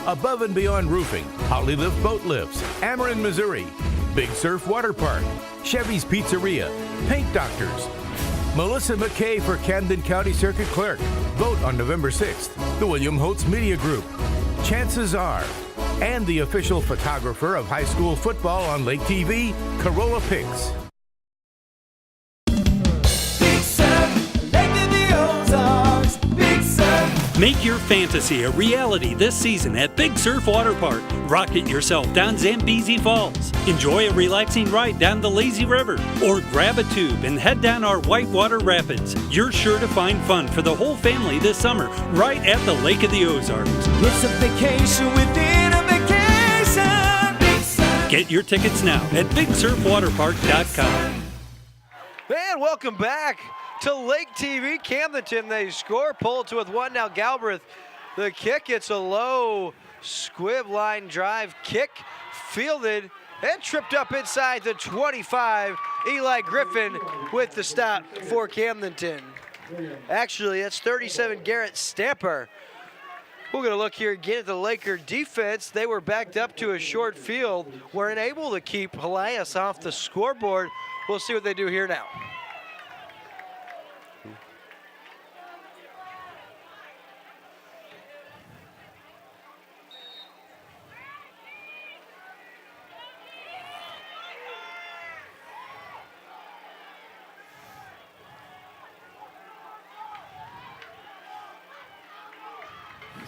Above and Beyond Roofing, Holly Lift Boat Lifts, Ameren, Missouri, Big Surf Water Park, Chevy's Pizzeria, Paint Doctors, Melissa McKay for Camden County Circuit Clerk. Vote on November 6th. The William Holtz Media Group, Chances Are, and the official photographer of high school football on Lake TV, Corolla Pics. Big Surf, Lake of the Ozarks, Big Surf. Make your fantasy a reality this season at Big Surf Water Park. Rocket yourself down Zambezi Falls. Enjoy a relaxing ride down the Lazy River. Or grab a tube and head down our whitewater rapids. You're sure to find fun for the whole family this summer right at the Lake of the Ozarks. It's a vacation within a vacation. Big Surf. Get your tickets now at BigSurfWaterPark.com. And welcome back to Lake TV. Camdenton, they score. Pull to with 1 now. Galbraith, the kick. It's a low squib line drive kick. Fielded and tripped up inside the 25. Eli Griffin with the stop for Camdenton. Actually, that's 37 Garrett Stamper We're going to look here again at the Laker defense. They were backed up to a short field, weren't able to keep Helias off the scoreboard. We'll see what they do here now.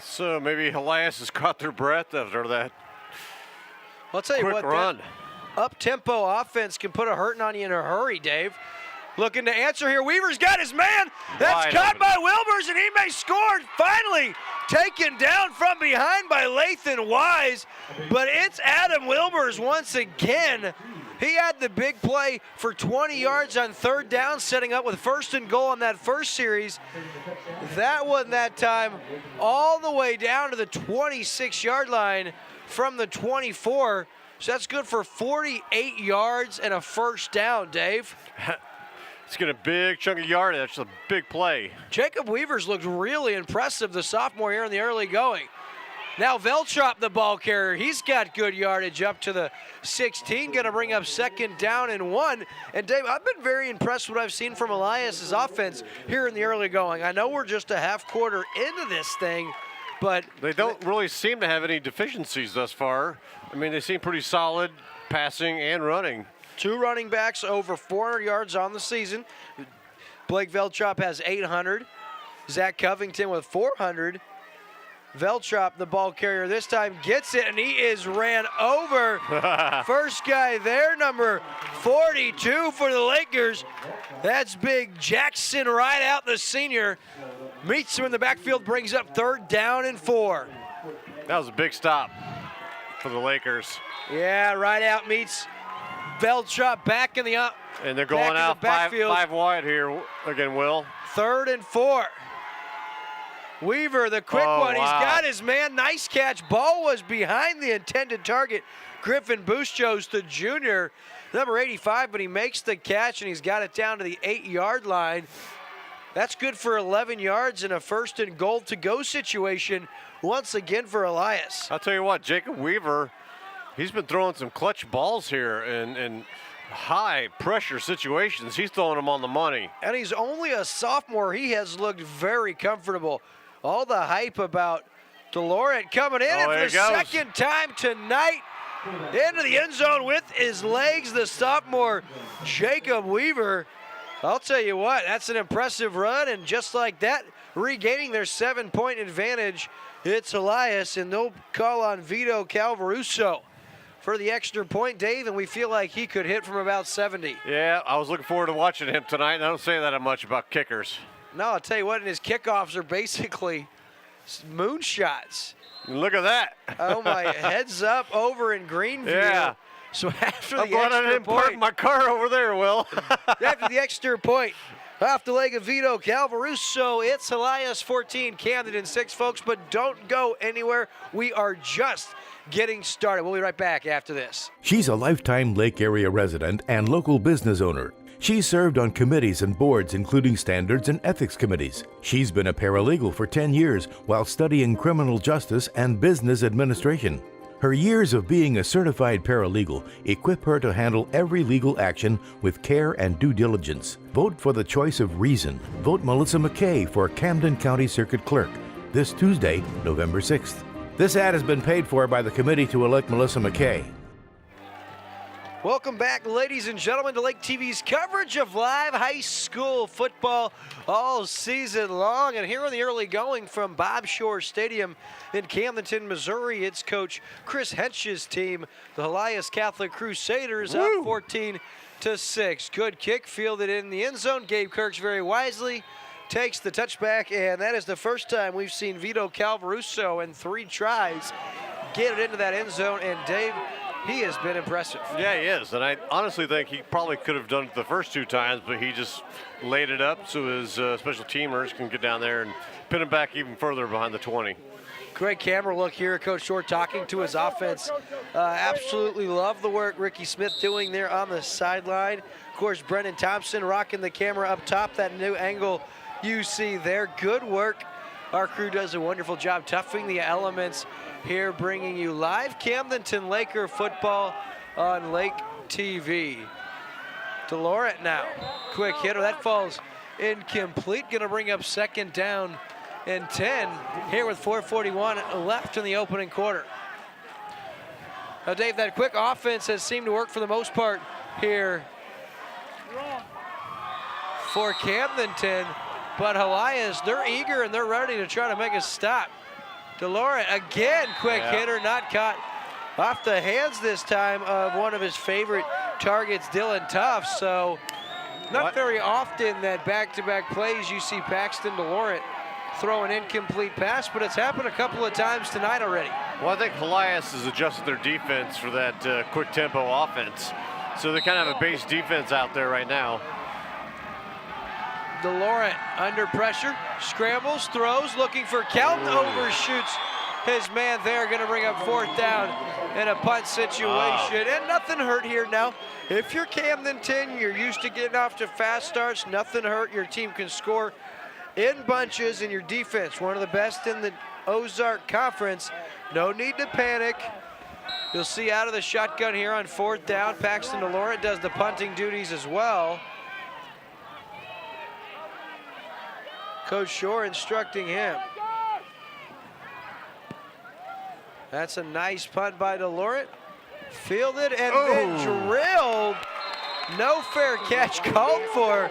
So maybe Helias has caught their breath after that. I'll tell you quick what, run. Up-tempo offense can put a hurting on you in a hurry, Dave. Looking to answer here. Weaver's got his man. That's Wide caught open. by Wilbers, and he may score. Finally taken down from behind by Lathan Wise. But it's Adam Wilbers once again. He had the big play for 20 yards on third down, setting up with first and goal on that first series. That one that time all the way down to the 26-yard line from the 24. So that's good for 48 yards and a first down, Dave. It's getting a big chunk of yardage. That's a big play. Jacob Weaver's looked really impressive, the sophomore here in the early going. Now Veltrop, the ball carrier, he's got good yardage up to the 16, going to bring up second down and 1. And Dave, I've been very impressed with what I've seen from Helias' offense here in the early going. I know we're just a half quarter into this thing, but they don't really seem to have any deficiencies thus far. I mean, they seem pretty solid passing and running. 2 running backs over 400 yards on the season. Blake Veltrop has 800. Zach Covington with 400. Veltrop, the ball carrier, this time gets it, and he is ran over. First guy there, number 42 for the Lakers. That's big Jackson Rideout, the senior. Meets him in the backfield, brings up third down and 4. That was a big stop for the Lakers. Yeah, Rideout meets Veltrop back in the and they're going out five wide here again, Will. Third and 4. Weaver, the quick one. Wow. He's got his man. Nice catch. Ball was behind the intended target. Griffin Bustos, the junior, number 85, but he makes the catch, and he's got it down to the 8-yard line. That's good for 11 yards in a first and goal to go situation once again for Helias. I'll tell you what, Jacob Weaver, he's been throwing some clutch balls here in high pressure situations. He's throwing them on the money. And he's only a sophomore. He has looked very comfortable. All the hype about DeLorean coming in and for the second time tonight into the end zone with his legs, the sophomore Jacob Weaver. I'll tell you what, that's an impressive run, and just like that, regaining their 7-point advantage, it's Helias, and they'll call on Vito Calvaruso for the extra point, Dave, and we feel like he could hit from about 70. Yeah, I was looking forward to watching him tonight, and I don't say that much about kickers. No, I'll tell you what, and his kickoffs are basically moonshots. Look at that. Oh, my, heads up over in Greenview. Yeah. So after I'm the glad I extra didn't park point, my car over there, Will. after the extra point, off the leg of Vito Calvaruso, it's Helias 14, Camdenton 6, folks, but don't go anywhere. We are just getting started. We'll be right back after this. She's a lifetime Lake Area resident and local business owner. She's served on committees and boards, including standards and ethics committees. She's been a paralegal for 10 years while studying criminal justice and business administration. Her years of being a certified paralegal equip her to handle every legal action with care and due diligence. Vote for the choice of reason. Vote Melissa McKay for Camden County Circuit Clerk this Tuesday, November 6th. This ad has been paid for by the committee to elect Melissa McKay. Welcome back, ladies and gentlemen, to Lake TV's coverage of live high school football all season long. And here in the early going from Bob Shore Stadium in Camdenton, Missouri, it's Coach Chris Hensch's team, the Helias Catholic Crusaders, up 14-6. Good kick, fielded in the end zone. Gabe Kirks very wisely takes the touchback, and that is the first time we've seen Vito Calvaruso in 3 tries get it into that end zone. And Dave, he has been impressive. Yeah, he is, and I honestly think he probably could have done it the first 2 times, but he just laid it up so his special teamers can get down there and pin him back even further behind the 20. Great camera look here, Coach Shore talking to his offense. Absolutely love the work Ricky Smith doing there on the sideline. Of course, Brendan Thompson rocking the camera up top, that new angle you see there. Good work Our crew does a wonderful job toughing the elements here, bringing you live Camdenton Laker football on Lake TV. DeLaurent now, quick hitter, that falls incomplete. Gonna bring up 2nd down and 10 here with 4:41 left in the opening quarter. Now, Dave, that quick offense has seemed to work for the most part here for Camdenton, but Helias, they're eager and they're ready to try to make a stop. DeLaurent again, quick hitter, not caught off the hands this time of one of his favorite targets, Dylan Tufts. So not very often that back-to-back plays you see Paxton DeLaurent throw an incomplete pass, but it's happened a couple of times tonight already. Well, I think Helias has adjusted their defense for that quick tempo offense. So they kind of have a base defense out there right now. DeLaurent under pressure, scrambles, throws, looking for Kelton, overshoots his man there, gonna bring up 4th down in a punt situation. And nothing hurt here now. If you're Camdenton, you're used to getting off to fast starts, nothing hurt. Your team can score in bunches, and your defense, one of the best in the Ozark Conference. No need to panic. You'll see out of the shotgun here on 4th down. Paxton DeLaurent does the punting duties as well. Coach Shore instructing him. That's a nice punt by DeLaurent. Fielded and then drilled. No fair catch called for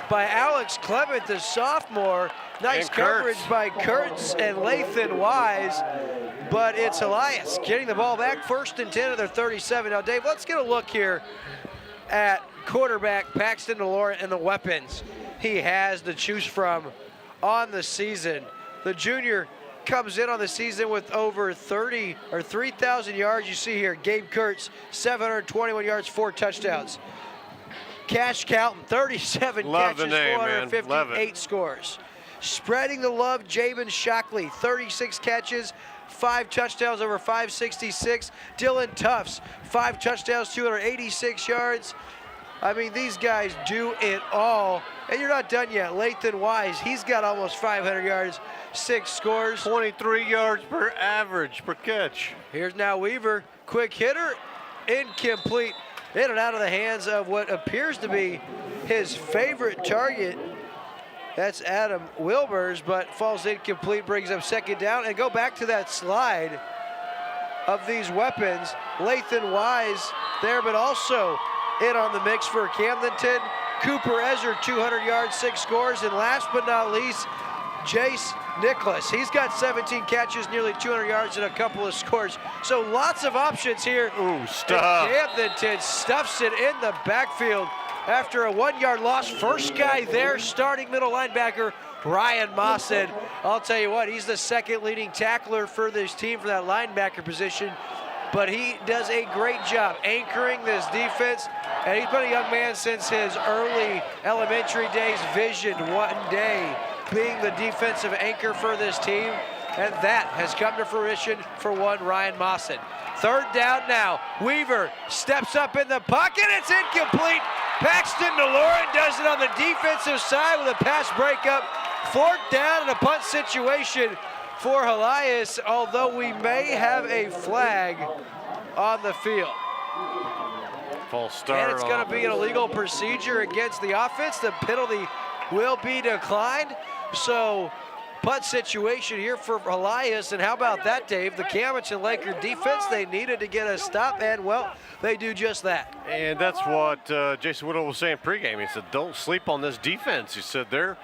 by Alex Clement, the sophomore. Nice coverage by Kurtz and Lathan Wise, but it's Helias getting the ball back, 1st and 10 of their 37. Now, Dave, let's get a look here at quarterback Paxton DeLaurent and the weapons he has to choose from on the season. The junior comes in on the season with over 3,000 yards. You see here, Gabe Kurtz, 721 yards, 4 touchdowns. Cash Calton, 37 catches, 458 scores. Spreading the love, Jabin Shockley, 36 catches, 5 touchdowns, over 566. Dylan Tufts, 5 touchdowns, 286 yards. I mean, these guys do it all. And you're not done yet. Lathan Wise, he's got almost 500 yards, 6 scores. 23 yards per average per catch. Here's now Weaver, quick hitter, incomplete. In and out of the hands of what appears to be his favorite target. That's Adam Wilbers, but falls incomplete, brings up 2nd down. And go back to that slide of these weapons. Lathan Wise there, but also in on the mix for Camdenton. Cooper Ezer, 200 yards, 6 scores. And last but not least, Jace Nicholas. He's got 17 catches, nearly 200 yards, and a couple of scores. So lots of options here. Ooh, stuff. Camdenton stuffs it in the backfield after a 1-yard loss. First guy there, starting middle linebacker, Ryan Mawson. I'll tell you what, he's the 2nd leading tackler for this team for that linebacker position. But he does a great job anchoring this defense. And he's been a young man since his early elementary days, visioned one day being the defensive anchor for this team. And that has come to fruition for one Ryan Mawson. 3rd down now. Weaver steps up in the pocket. It's incomplete. Paxton DeLaurent does it on the defensive side with a pass breakup. 4th down in a punt situation for Helias, although we may have a flag on the field. False start. And it's going to be an illegal procedure against the offense. The penalty will be declined. So, punt situation here for Helias. And how about that, Dave? The Camdenton Laker defense, they needed to get a stop, and, well, they do just that. And that's what Jason Whittle was saying pregame. He said, don't sleep on this defense. He said they're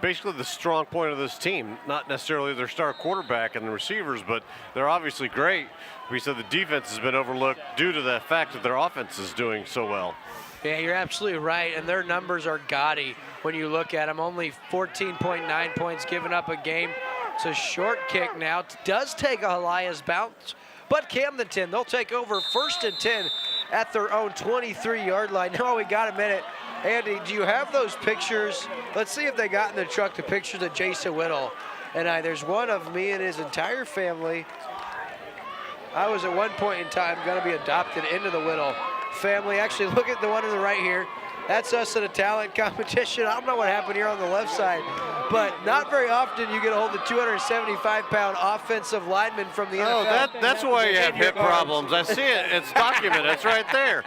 basically the strong point of this team, not necessarily their star quarterback and the receivers, but they're obviously great. He said the defense has been overlooked due to the fact that their offense is doing so well. Yeah, you're absolutely right, and their numbers are gaudy when you look at them. Only 14.9 points given up a game. It's a short kick now. It does take a Helias bounce, but Camdenton, they'll take over 1st and 10 at their own 23-yard line. Now we got a minute. Andy, do you have those pictures? Let's see if they got in the truck the pictures of Jason Whittle and I. There's one of me and his entire family. I was at one point in time going to be adopted into the Whittle family. Actually, look at the one on the right here. That's us at a talent competition. I don't know what happened here on the left side, but not very often you get a hold of 275-pound offensive lineman from the NFL. Oh, that's why you have hip problems. I see it. It's documented. It's right there.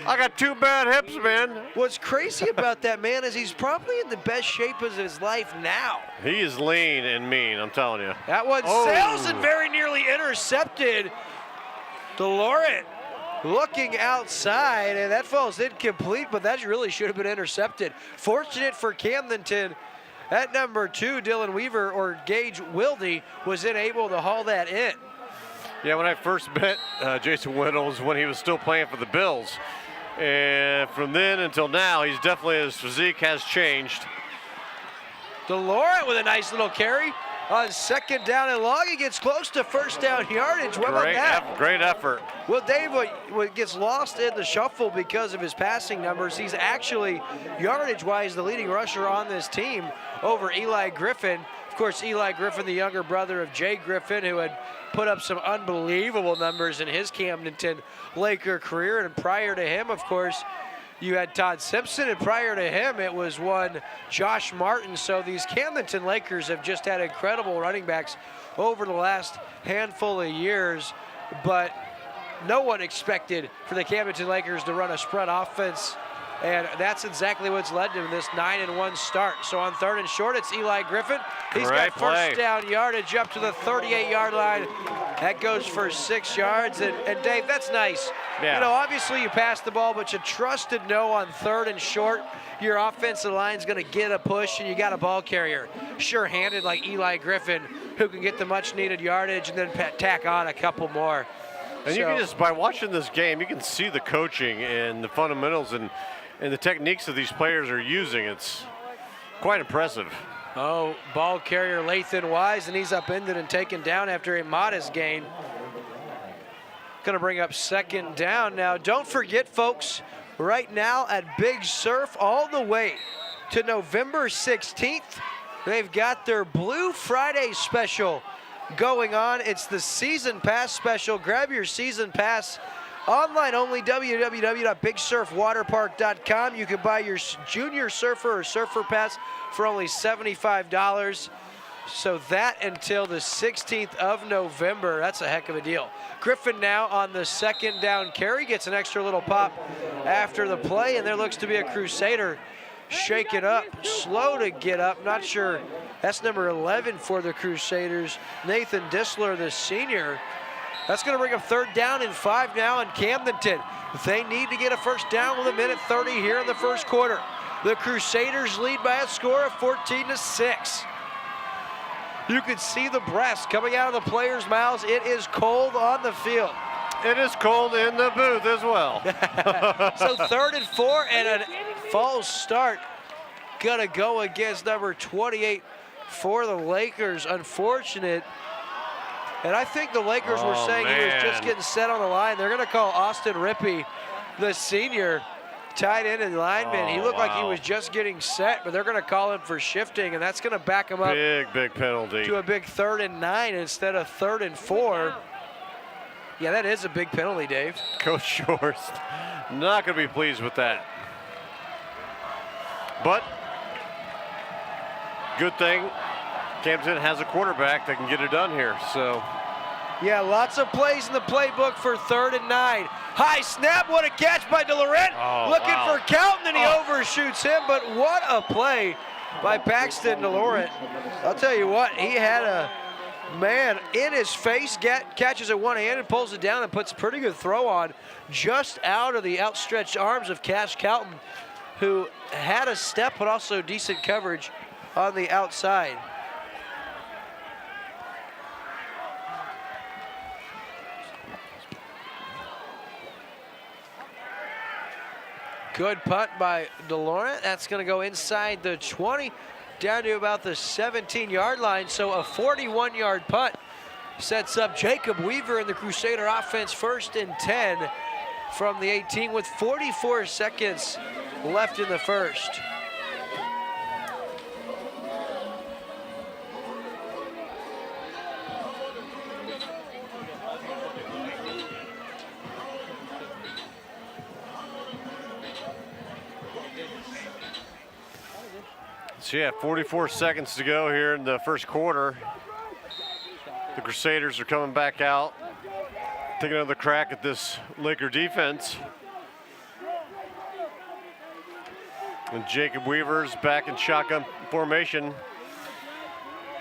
I got 2 bad hips, man. What's crazy about that man is he's probably in the best shape of his life now. He is lean and mean, I'm telling you. That one sails and very nearly intercepted. DeLaurent looking outside, and that falls incomplete, but that really should have been intercepted. Fortunate for Camdenton, at number 2, Dylan Weaver, or Gage Wilde, was unable to haul that in. Yeah, when I first met Jason Whittle was when he was still playing for the Bills. And from then until now, his physique has changed. DeLaurent with a nice little carry on 2nd down and long. He gets close to 1st down yardage. What about that? Great effort. Well, Dave, what gets lost in the shuffle because of his passing numbers, he's actually, yardage-wise, the leading rusher on this team over Eli Griffin. Of course, Eli Griffin, the younger brother of Jay Griffin, who had put up some unbelievable numbers in his Camdenton Laker career. And prior to him, of course, you had Todd Simpson, and prior to him, it was one Josh Martin. So these Camdenton Lakers have just had incredible running backs over the last handful of years, but no one expected for the Camdenton Lakers to run a spread offense, and that's exactly what's led to this 9-1 start. So on 3rd and short, it's Eli Griffin. He's got 1st down yardage up to the 38-yard line. That goes for 6 yards, and Dave, that's nice. Yeah. You know, obviously you pass the ball, but you trust to know on 3rd and short, your offensive line's gonna get a push, and you got a ball carrier, sure-handed like Eli Griffin, who can get the much-needed yardage and then tack on a couple more. And you can just, by watching this game, you can see the coaching and the fundamentals and the techniques that these players are using. It's quite impressive. Oh, ball carrier Lathan Wise, and he's upended and taken down after a modest gain. Gonna bring up 2nd down now. Don't forget, folks, right now at Big Surf, all the way to November 16th, they've got their Blue Friday special going on. It's the season pass special. Grab your season pass. Online only, www.bigsurfwaterpark.com. You can buy your junior surfer or surfer pass for only $75. So that until the 16th of November. That's a heck of a deal. Griffin now on the 2nd down carry, gets an extra little pop after the play, and there looks to be a Crusader shaken up, slow to get up. Not sure. That's number 11 for the Crusaders, Nathan Disler, the senior. That's going to bring up 3rd down and 5 now in Camdenton. They need to get a 1st down with 1:30 here in the 1st quarter. The Crusaders lead by a score of 14-6. You can see the breath coming out of the players' mouths. It is cold on the field. It is cold in the booth as well. So 3rd and 4 and a false start. Gonna go against number 28 for the Lakers. Unfortunate. And I think the Lakers were saying he was just getting set on the line. They're going to call Austin Rippey, the senior tight end and lineman. He looked like he was just getting set, but they're going to call him for shifting, and that's going to back him up. Big penalty. To a big 3rd and 9 instead of 3rd and 4. Yeah, that is a big penalty, Dave. Coach Shores not going to be pleased with that. But good thing Camdenton has a quarterback that can get it done here, so. Yeah, lots of plays in the playbook for 3rd and 9. High snap, what a catch by DeLaurent. Looking for Calton, and he overshoots him, but what a play by Paxton DeLaurent. I'll tell you what, he had a man in his face, catches it one-handed, pulls it down, and puts a pretty good throw on just out of the outstretched arms of Cash Calton, who had a step, but also decent coverage on the outside. Good punt by DeLaurent. That's going to go inside the 20, down to about the 17-yard line. So a 41-yard punt sets up Jacob Weaver and the Crusader offense 1st and 10 from the 18 with 44 seconds left in the 1st. So yeah, 44 seconds to go here in the first quarter. The Crusaders are coming back out, taking another crack at this Laker defense. And Jacob Weaver's back in shotgun formation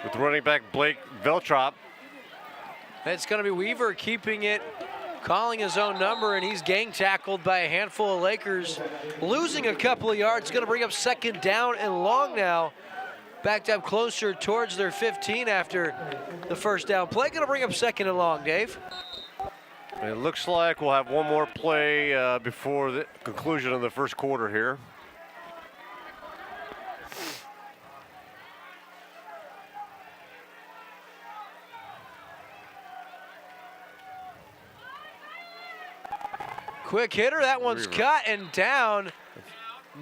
with running back Blake Veltrop. It's going to be Weaver keeping it, calling his own number, and he's gang tackled by a handful of Lakers, losing a couple of yards. Going to bring up second down and long now. Backed up closer towards their 15 after the first down play. Going to bring up second and long, Dave. And it looks like we'll have one more play before the conclusion of the first quarter here. Quick hitter, that one's cut and down.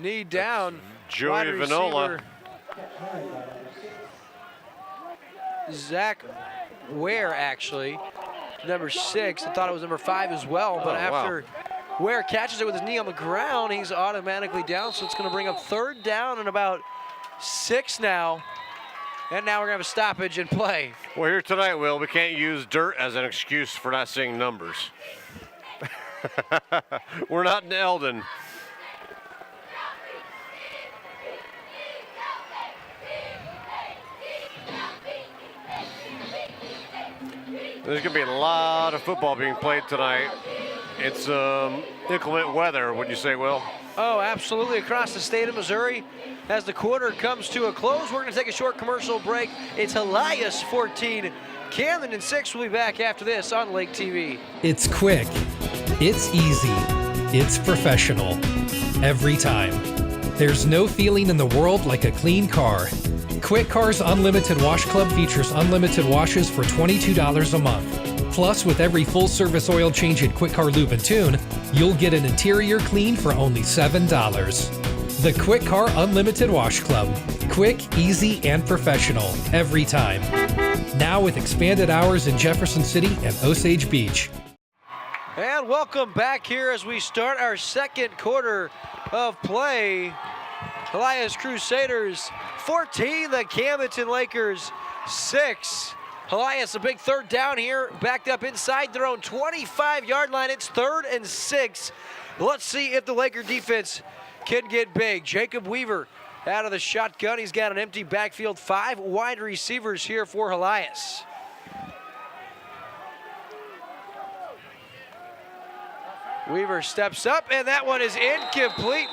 Knee down. Joey Vanola. Zach Ware, actually, number 6. I thought it was number 5 as well, but after Ware catches it with his knee on the ground, he's automatically down, so it's going to bring up third down and about 6 now. And now we're going to have a stoppage and play. Well, here tonight, Will, we can't use dirt as an excuse for not seeing numbers. We're not in Eldon. There's going to be a lot of football being played tonight. It's inclement weather, wouldn't you say, Will? Oh, absolutely. Across the state of Missouri, as the quarter comes to a close, we're going to take a short commercial break. It's Helias 14, Camdenton 6. We'll be back after this on Lake TV. It's quick. It's easy. It's professional. Every time. There's no feeling in the world like a clean car. Quick Car's Unlimited Wash Club features unlimited washes for $22 a month. Plus, with every full-service oil change at Quick Car Lube and Tune, you'll get an interior clean for only $7. The Quick Car Unlimited Wash Club. Quick, easy, and professional. Every time. Now with expanded hours in Jefferson City and Osage Beach. And welcome back here as we start our second quarter of play. Helias Crusaders 14, the Camdenton Lakers 6. Helias a big third down here, backed up inside their own 25-yard line. It's 3rd and 6. Let's see if the Laker defense can get big. Jacob Weaver out of the shotgun. He's got an empty backfield. 5 wide receivers here for Helias. Weaver steps up, and that one is incomplete.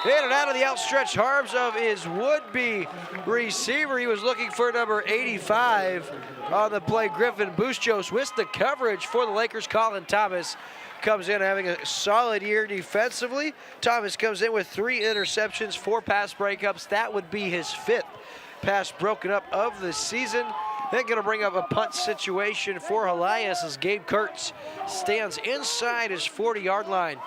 In and out of the outstretched arms of his would-be receiver. He was looking for number 85 on the play. Griffin Bustos with the coverage for the Lakers. Colin Thomas comes in having a solid year defensively. Thomas comes in with 3 interceptions, 4 pass breakups. That would be his 5th pass broken up of the season. Then going to bring up a punt situation for Helias as Gabe Kurtz stands inside his 40-yard line,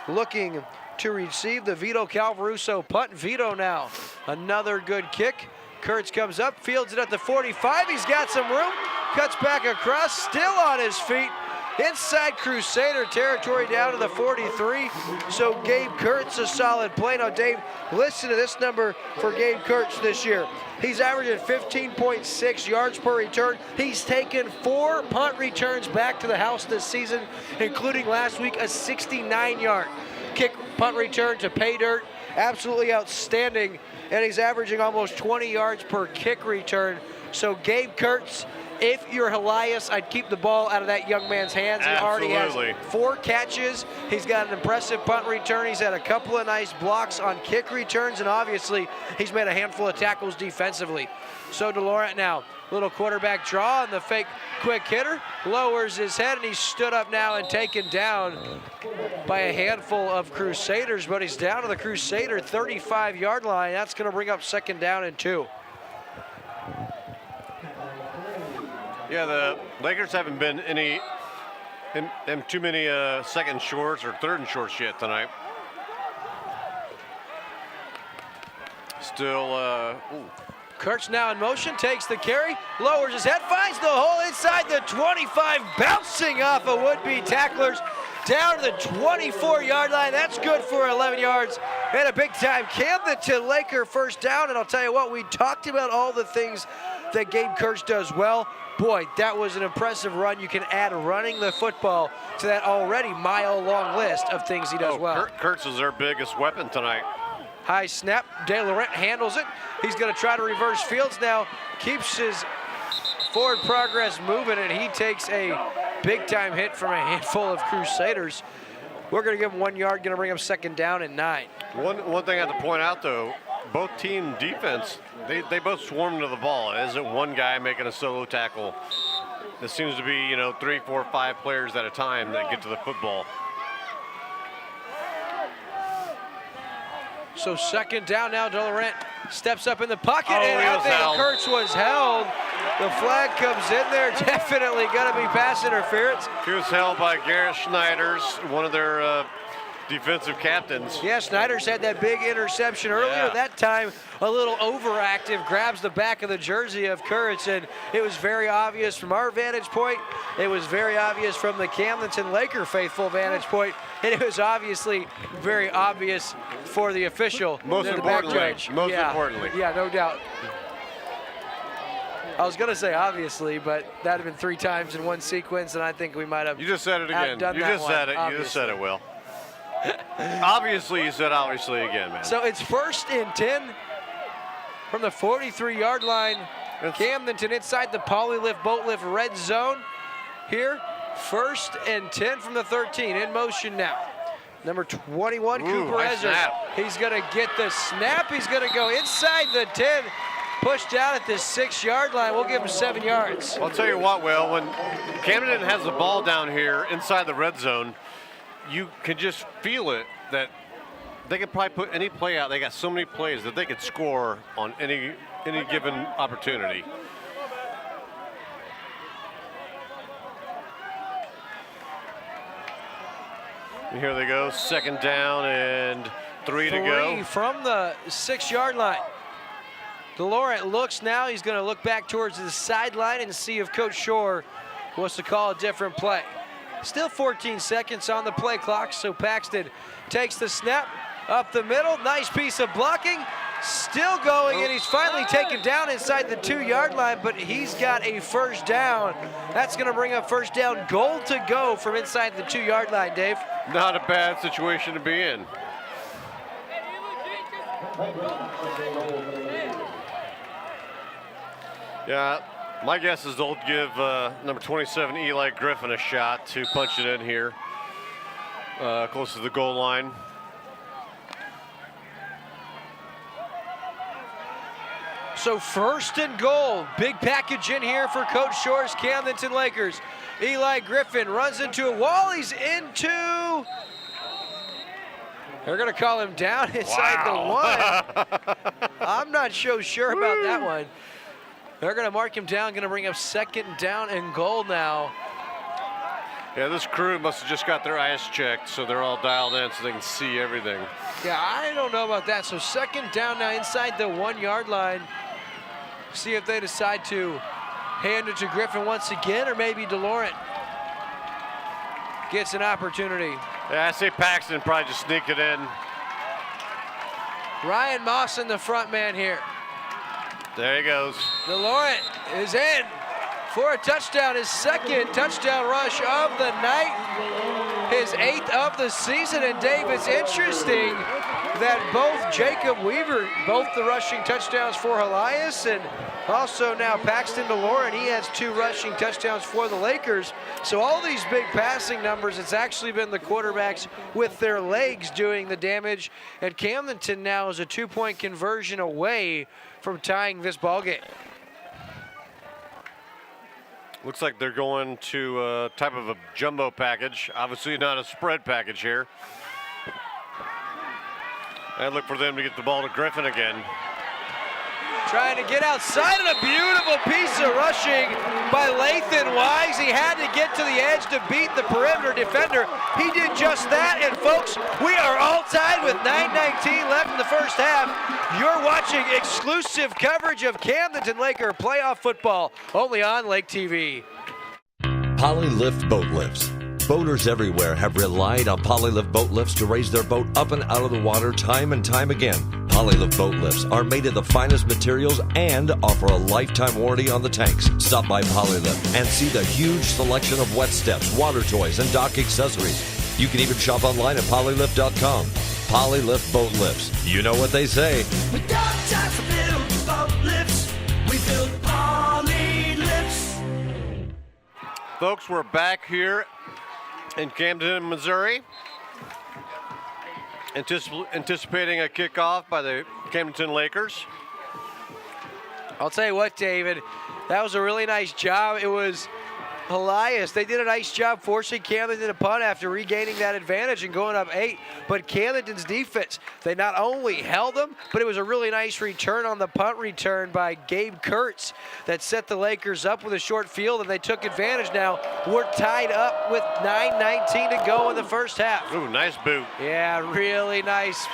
looking to receive the Vito Calvaruso punt. Vito now, another good kick. Kurtz comes up, fields it at the 45. He's got some room, cuts back across, still on his feet. Inside Crusader territory down to the 43. So Gabe Kurtz, a solid play. Now, Dave, listen to this number for Gabe Kurtz this year. He's averaging 15.6 yards per return. He's taken 4 punt returns back to the house this season, including last week a 69-yard kick punt return to pay dirt. Absolutely outstanding. And he's averaging almost 20 yards per kick return. So Gabe Kurtz, if you're Helias, I'd keep the ball out of that young man's hands. He already has 4 catches. He's got an impressive punt return. He's had a couple of nice blocks on kick returns, and obviously he's made a handful of tackles defensively. So DeLaurent now, little quarterback draw, and the fake quick hitter lowers his head, and he's stood up now and taken down by a handful of Crusaders, but he's down to the Crusader 35-yard line. That's going to bring up second down and 2. Yeah, the Lakers haven't been in too many second shorts or third and shorts yet tonight. Still, Kurtz now in motion, takes the carry, lowers his head, finds the hole inside the 25, bouncing off of would-be tacklers. down to the 24-yard line. That's good for 11 yards and a big-time Camdenton Laker first down. And I'll tell you what, we talked about all the things that Gabe Kurtz does well. Boy, that was an impressive run. You can add running the football to that already mile-long list of things he does well. Kurtz is their biggest weapon tonight. High snap. De Laurent handles it. He's going to try to reverse fields now. Keeps his forward progress moving, and he takes a big-time hit from a handful of Crusaders. We're going to give him 1 yard, going to bring up second down and 9. One thing I have to point out, though, both team defense, they both swarm to the ball. It isn't one guy making a solo tackle. It seems to be, 3, 4, 5 players at a time that get to the football. So second down now, De Laurent steps up in the pocket, and he I was think held. Kurtz was held. The flag comes in there, definitely going to be pass interference. He was held by Garrett Schneiders, one of their defensive captains. Yeah, Snyder's had that big interception earlier. Yeah. That time, a little overactive, grabs the back of the jersey of Kurtz, and it was very obvious from our vantage point. It was very obvious from the Camdenton Laker faithful vantage point, and it was obviously very obvious for the official. Most importantly. Yeah, no doubt. I was going to say obviously, but that had been 3 times in one sequence, and I think we might have. You just said it again. outdone You that just one, said it. obviously. You just said it, Will. Obviously, you said obviously again, man. So it's 1st and 10 from the 43-yard line. Camdenton inside the Polylift Boatlift red zone here. 1st and 10 from the 13, in motion now. Number 21, Cooper nice Ezer. snap. He's going to get the snap. He's going to go inside the 10, pushed down at the 6-yard line. We'll give him 7 yards. I'll tell you what, Will, when Camden has the ball down here inside the red zone, you can just feel it that they could probably put any play out. They got so many plays that they could score on any given opportunity. And here they go, second down and 3 to go. 3 from the 6-yard line. De Laurent looks now. He's going to look back towards the sideline and see if Coach Shore wants to call a different play. Still 14 seconds on the play clock, so Paxton takes the snap up the middle. Nice piece of blocking. Still going, and he's finally taken down inside the 2-yard line, but he's got a first down. That's going to bring up first down. Goal to go from inside the 2-yard line, Dave. Not a bad situation to be in. Yeah, my guess is they'll give number 27, Eli Griffin, a shot to punch it in here, close to the goal line. So 1st and goal. Big package in here for Coach Shore's Camdenton Lakers. Eli Griffin runs into a wall. He's into... They're going to call him down inside the 1. I'm not so sure about that one. They're going to mark him down, going to bring up second down and goal now. Yeah, this crew must have just got their eyes checked, so they're all dialed in so they can see everything. Yeah, I don't know about that. So second down now inside the 1-yard line. See if they decide to hand it to Griffin once again, or maybe De Laurent gets an opportunity. Yeah, I say Paxton probably just sneak it in. Ryan Mawson, the front man here. There he goes. De Laurent is in for a touchdown, his 2nd touchdown rush of the night, his 8th of the season. And Dave, it's interesting that both Jacob Weaver, both the rushing touchdowns for Helias, and also now Paxton De Laurent, he has 2 rushing touchdowns for the Lakers. So all these big passing numbers, it's actually been the quarterbacks with their legs doing the damage. And Camdenton now is a 2-point conversion away from tying this ball game. Looks like they're going to a type of a jumbo package. Obviously not a spread package here. And look for them to get the ball to Griffin again. Trying to get outside, and a beautiful piece of rushing by Lathan Wise. He had to get to the edge to beat the perimeter defender. He did just that, and folks, we are all tied with 9:19 left in the first half. You're watching exclusive coverage of Camdenton Laker playoff football, only on Lake TV. Polylift Boat Lifts. Boaters everywhere have relied on Polylift boat lifts to raise their boat up and out of the water time and time again. Polylift boat lifts are made of the finest materials and offer a lifetime warranty on the tanks. Stop by Polylift and see the huge selection of wet steps, water toys, and dock accessories. You can even shop online at polylift.com. Polylift boat lifts. You know what they say. We got time to build boat lifts. We build Poly lifts. Folks, we're back here in Camdenton, Missouri. Anticipating a kickoff by the Camdenton Lakers. I'll tell you what, David, that was a really nice job. It was Helias. They did a nice job forcing Camdenton to punt after regaining that advantage and going up 8. But Camdenton's defense, they not only held them, but it was a really nice return on the punt return by Gabe Kurtz that set the Lakers up with a short field, and they took advantage now. We're tied up with 9:19 to go in the first half. Ooh, nice boot. Yeah, really nice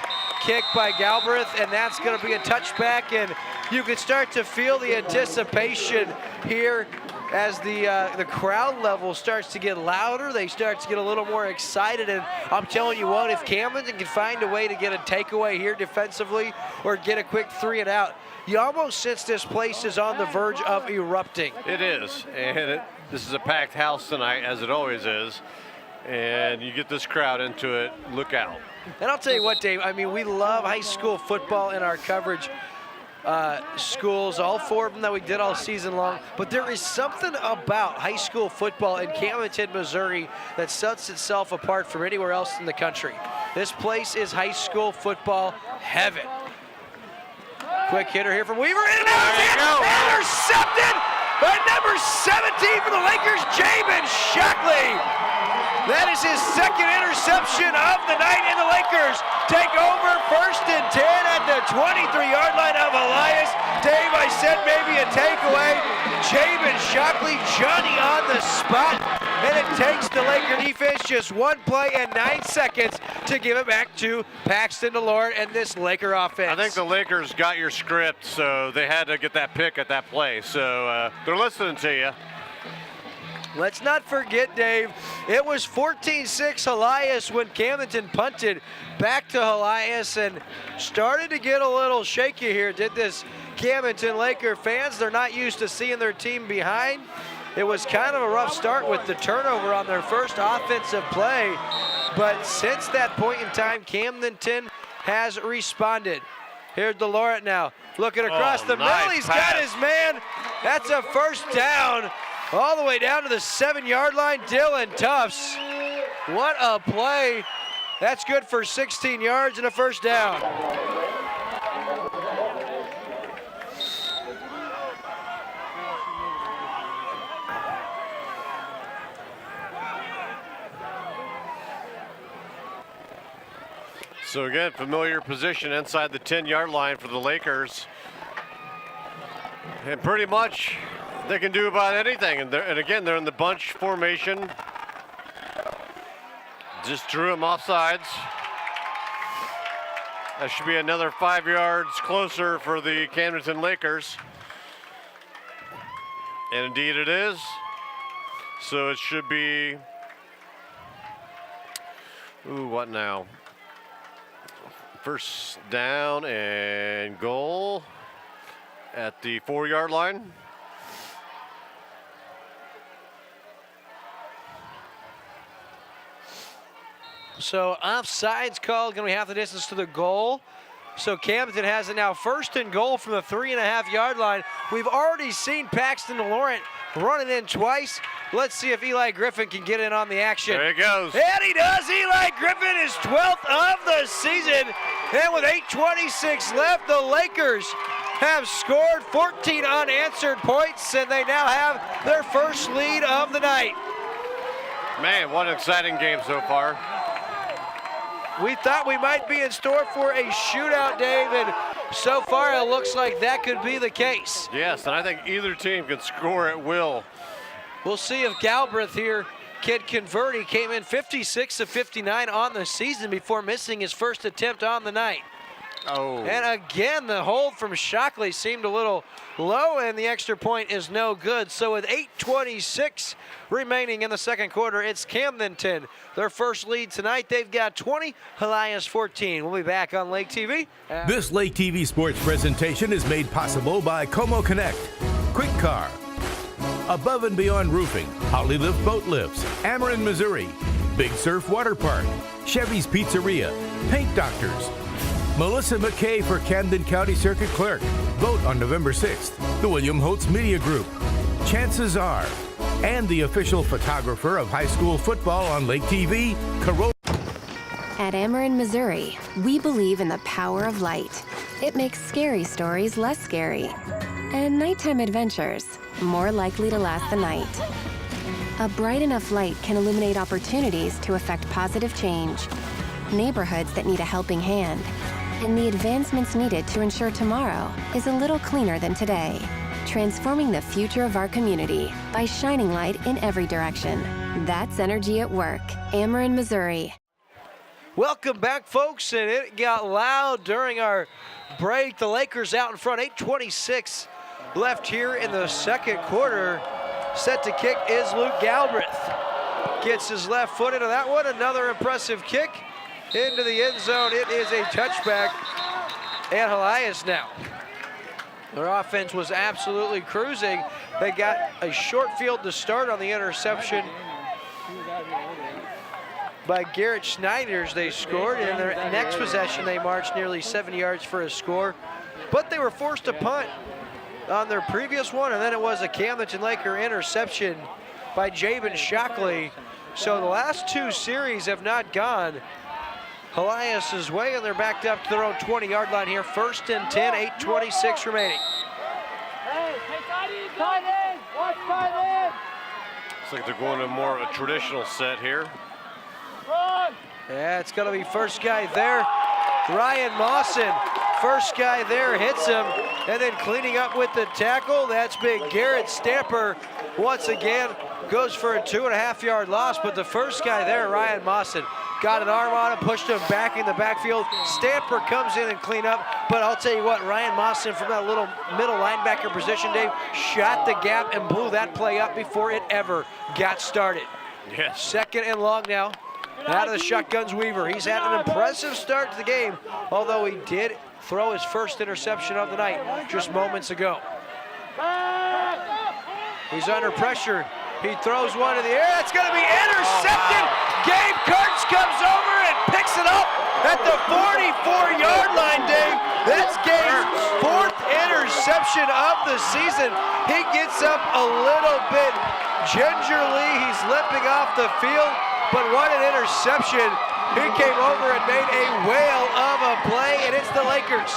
kick by Galbraith, and that's going to be a touchback, and you can start to feel the anticipation here as the crowd level starts to get louder. They start to get a little more excited, and I'm telling you what, if Camdenton can find a way to get a takeaway here defensively or get a quick 3 and out, you almost sense this place is on the verge of erupting. It is, and this is a packed house tonight, as it always is, and you get this crowd into it, look out. And I'll tell you what, Dave, I mean, we love high school football in our coverage schools, all 4 of them that we did all season long, but there is something about high school football in Camdenton, Missouri that sets itself apart from anywhere else in the country. This place is high school football heaven. Quick hitter here from Weaver, and intercepted by number 17 for the Lakers, Jamin Shockley. That is his second interception of the night, and the Lakers take over 1st and 10 at the 23-yard line of Helias. Dave, I said maybe a takeaway. Jamin Shockley, Johnny on the spot, and it takes the Laker defense just 1 play and 9 seconds to give it back to Paxton DeLore and this Laker offense. I think the Lakers got your script, so they had to get that pick at that play. So they're listening to you. Let's not forget, Dave, it was 14-6 Helias when Camdenton punted back to Helias and started to get a little shaky here. Did this Camdenton Laker fans? They're not used to seeing their team behind. It was kind of a rough start with the turnover on their first offensive play. But since that point in time, Camdenton has responded. Here's DeLore now, looking across the middle. He's got his man. That's a first down. All the way down to the 7-yard line, Dylan Tufts. What a play. That's good for 16 yards and a first down. So again, familiar position inside the 10-yard line for the Lakers. And pretty much they can do about anything, and again, they're in the bunch formation. Just drew him off sides. That should be another 5 yards closer for the Camdenton Lakers. And indeed it is. So it should be, what now? First down and goal at the 4-yard line. So offsides called, going to be half the distance to the goal. So Camdenton has it now 1st and goal from the 3.5-yard line. We've already seen Paxton Laurent run it in twice. Let's see if Eli Griffin can get in on the action. There he goes. And he does. Eli Griffin is 12th of the season. And with 8:26 left, the Lakers have scored 14 unanswered points, and they now have their first lead of the night. Man, what an exciting game so far. We thought we might be in store for a shootout, Dave, and so far it looks like that could be the case. Yes, and I think either team can score at will. We'll see if Galbraith here can convert. He came in 56 of 59 on the season before missing his first attempt on the night. Oh. And again, the hold from Shockley seemed a little low, and the extra point is no good. So with 8:26 remaining in the second quarter, it's Camdenton. Their first lead tonight. They've got 20, Helias 14. We'll be back on Lake TV. This Lake TV sports presentation is made possible by Como Connect, Quick Car, Above and Beyond Roofing, Holly Lift Boat Lifts, Ameren, Missouri, Big Surf Water Park, Chevy's Pizzeria, Paint Doctors, Melissa McKay for Camden County Circuit Clerk. Vote on November 6th. The William Holtz Media Group, Chances Are, and the official photographer of high school football on Lake TV, Corolla. At Ameren, Missouri, we believe in the power of light. It makes scary stories less scary, and nighttime adventures more likely to last the night. A bright enough light can illuminate opportunities to affect positive change, neighborhoods that need a helping hand, and the advancements needed to ensure tomorrow is a little cleaner than today. Transforming the future of our community by shining light in every direction. That's energy at work. Ameren, Missouri. Welcome back, folks, and it got loud during our break. The Lakers out in front, 8:26 left here in the second quarter. Set to kick is Luke Galbraith. Gets his left foot into that one. Another impressive kick into the end zone. It is a touchback. And Helias now. Their offense was absolutely cruising. They got a short field to start on the interception by Garrett Schneiders. They scored. In their next possession, they marched nearly 70 yards for a score. But they were forced to punt on their previous one, and then it was a Camdenton Laker interception by Jabin Shockley. So the last two series have not gone Helias' way, and they're backed up to their own 20-yard line here. 1st and 10, 8:26 remaining. Looks like they're going to more of a traditional set here. Yeah, it's going to be first guy there. Ryan Mawson, first guy there, hits him, and then cleaning up with the tackle. That's big Garrett Stamper once again goes for a 2.5-yard loss, but the first guy there, Ryan Mawson, got an arm on him, pushed him back in the backfield. Stamper comes in and clean up, but I'll tell you what, Ryan Mawson from that little middle linebacker position, Dave, shot the gap and blew that play up before it ever got started. Yes. 2nd and long now. Out of the shotguns, Weaver. He's had an impressive start to the game, although he did throw his first interception of the night just moments ago. He's under pressure. He throws one in the air. It's going to be intercepted. Gabe Kurtz comes over and picks it up at the 44-yard line, Dave. That's Gabe's 4th interception of the season. He gets up a little bit gingerly. He's limping off the field. But what an interception. He came over and made a whale of a play, and it's the Lakers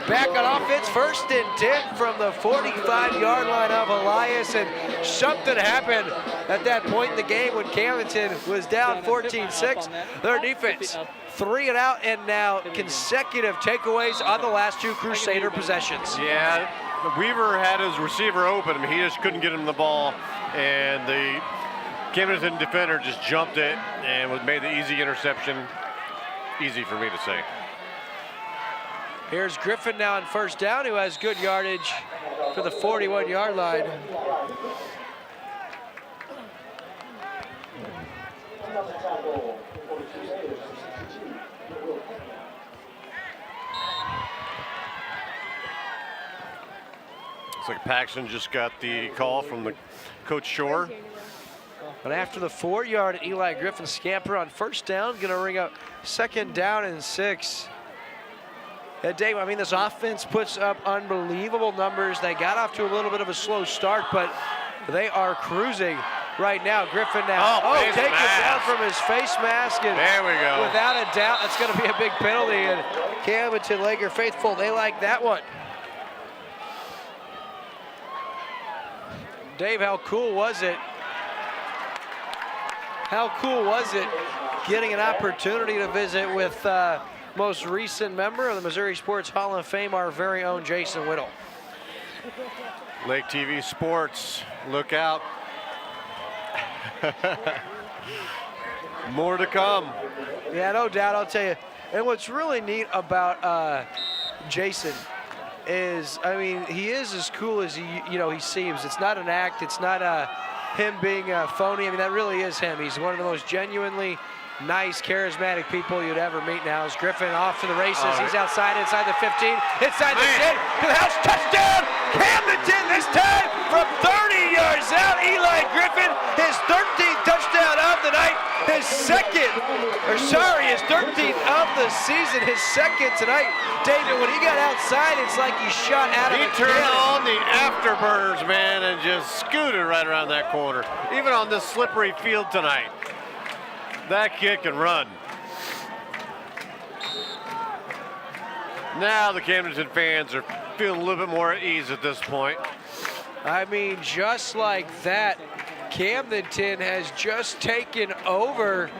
back on offense, 1st and 10 from the 45-yard line of Helias, and something happened at that point in the game when Camdenton was down 14-6. Their defense 3 and out, and now consecutive takeaways on the last 2 Crusader possessions. Yeah, Weaver had his receiver open. He just couldn't get him the ball, and the Camdenton defender just jumped it and made the easy interception. Easy for me to say. Here's Griffin now on 1st down, who has good yardage for the 41-yard line. Looks like Paxton just got the call from the Coach Shore. But after the 4-yard, Eli Griffin scamper on 1st down, going to ring up 2nd down and 6. Yeah, Dave, I mean, this offense puts up unbelievable numbers. They got off to a little bit of a slow start, but they are cruising right now. Griffin now, taking it down from his face mask. And there we go. Without a doubt, that's going to be a big penalty. And Camdenton Laker faithful, they like that one. Dave, how cool was it? How cool was it getting an opportunity to visit with most recent member of the Missouri Sports Hall of Fame, our very own Jason Whittle. Lake TV Sports, look out. More to come. Yeah, no doubt, I'll tell you. And what's really neat about Jason is, I mean, he is as cool as he seems. It's not an act. It's not him being phony. I mean, that really is him. He's one of the most genuinely nice, charismatic people you'd ever meet now. Is Griffin off to the races. He's inside the 15, inside the 10, to the house, touchdown! Camdenton this time from 30 yards out. Eli Griffin, his 13th touchdown of the night, his 13th of the season, his second tonight. David, when he got outside, it's like he shot out of a He turned cannon. on the afterburners, man, and just scooted right around that corner. Even on this slippery field tonight. That kid can run. Now the Camdenton fans are feeling a little bit more at ease at this point. I mean, just like that, Camdenton has just taken over.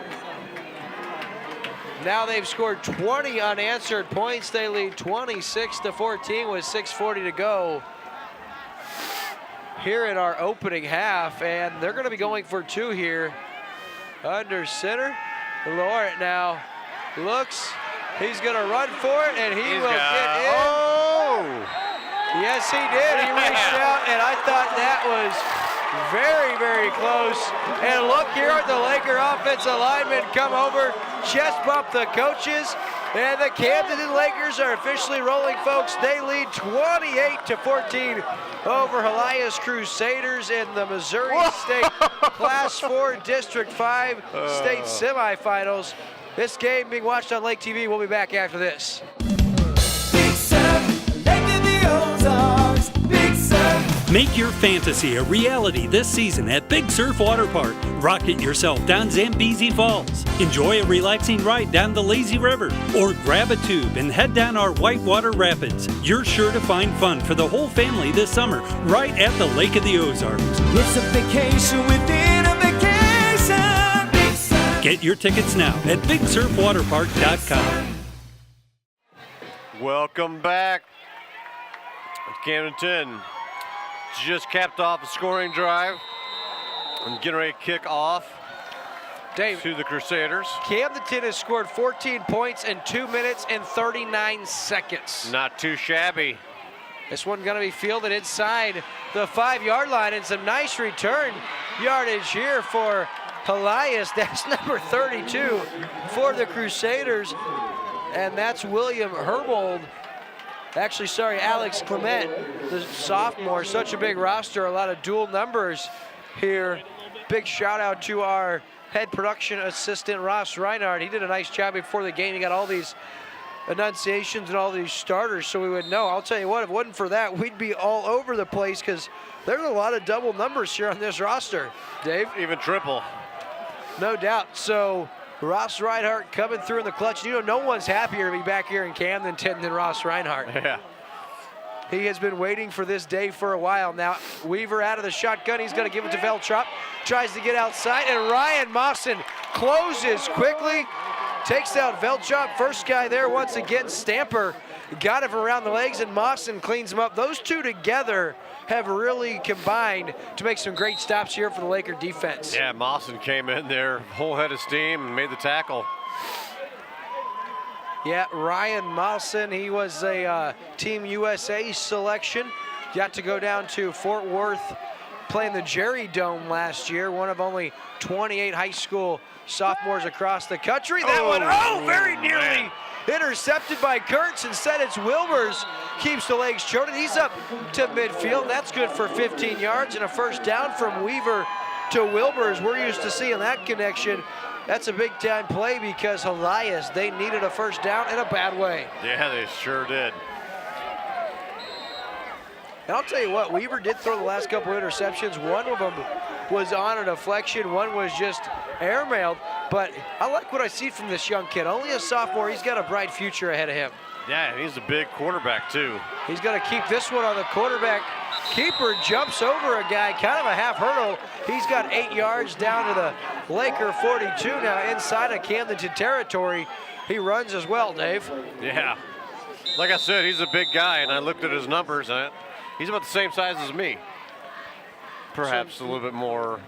Now they've scored 20 unanswered points. They lead 26-14 with 6:40 to go here in our opening half, and they're going to be going for 2 here. Under center, Laurent now looks. He's going to run for it, and he will get in. Oh! Yes, he did. He reached out, and I thought that was very, very close. And look here at the Laker offensive linemen come over, chest bump the coaches, and the Camdenton Lakers are officially rolling, folks. They lead 28-14 over Helias Crusaders in the Missouri State Class 4 District 5 state semifinals. This game being watched on Lake TV. We'll be back after this. Big Surf, Lake of the Ozarks, Big Surf. Make your fantasy a reality this season at Big Surf Water Park. Rocket yourself down Zambezi Falls. Enjoy a relaxing ride down the Lazy River. Or grab a tube and head down our whitewater rapids. You're sure to find fun for the whole family this summer right at the Lake of the Ozarks. It's a vacation within a vacation. Big Surf. Get your tickets now at BigSurfWaterPark.com. Welcome back. Camdenton just capped off a scoring drive and getting ready to kick off Dave, to the Crusaders. Camdenton has scored 14 points in 2 minutes and 39 seconds. Not too shabby. This one going to be fielded inside the 5-yard line, and some nice return yardage here for Helias. That's number 32 for the Crusaders, and that's William Herbold. Actually, sorry, Alex Clement, the sophomore. Such a big roster, a lot of dual numbers here. Big shout out to our head production assistant, Ross Reinhardt. He did a nice job before the game. He got all these enunciations and all these starters so we would know. I'll tell you what, if it wasn't for that, we'd be all over the place because there's a lot of double numbers here on this roster. Dave? Even triple. No doubt. So Ross Reinhardt coming through in the clutch. You know, no one's happier to be back here in Camdenton than Ross Reinhardt. Yeah. He has been waiting for this day for a while now. Weaver out of the shotgun. He's going to give it to Veltrop. Tries to get outside, and Ryan Mawson closes quickly. Takes out Veltrop. First guy there once again. Stamper got him around the legs, and Mawson cleans him up. Those two together have really combined to make some great stops here for the Laker defense. Yeah, Mawson came in there, whole head of steam, and made the tackle. Yeah, Ryan Mawson, he was a Team USA selection. Got to go down to Fort Worth playing the Jerry Dome last year, one of only 28 high school sophomores across the country. That one, very nearly intercepted by Kurtz. Instead, it's Wilbers. Keeps the legs short, and he's up to midfield. That's good for 15 yards and a first down from Weaver to Wilbers. We're used to seeing that connection. That's a big-time play because Helias, they needed a first down in a bad way. Yeah, they sure did. And I'll tell you what, Weaver did throw the last couple of interceptions. One of them was on a deflection. One was just airmailed. But I like what I see from this young kid. Only a sophomore. He's got a bright future ahead of him. Yeah, he's a big quarterback, too. He's going to keep this one on the quarterback. Keeper jumps over a guy, kind of a half hurdle. He's got 8 yards down to the Laker 42 now inside of Camdenton territory. He runs as well, Dave. Yeah. Like I said, he's a big guy, and I looked at his numbers, and he's about the same size as me. Perhaps a little bit more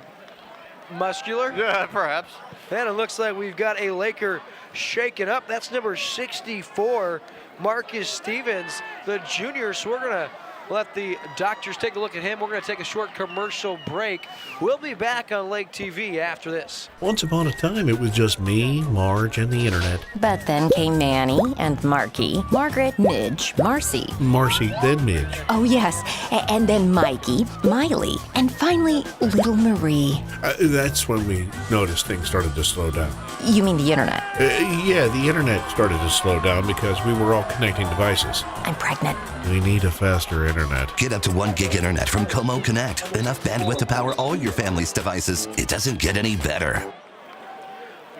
muscular? Yeah, perhaps. And it looks like we've got a Laker shaken up. That's number 64, Marcus Stevens, the junior. So we're going to let the doctors take a look at him. We're going to take a short commercial break. We'll be back on Lake TV after this. Once upon a time, it was just me, Marge, and the internet. But then came Manny and Marky, Margaret, Midge, Marcy. Marcy, then Midge. Oh, yes. And then Mikey, Miley, and finally, little Marie. That's when we noticed things started to slow down. You mean the internet? Yeah, the internet started to slow down because we were all connecting devices. I'm pregnant. We need a faster internet. Get up to 1 gig internet from Como Connect. Enough bandwidth to power all your family's devices. It doesn't get any better.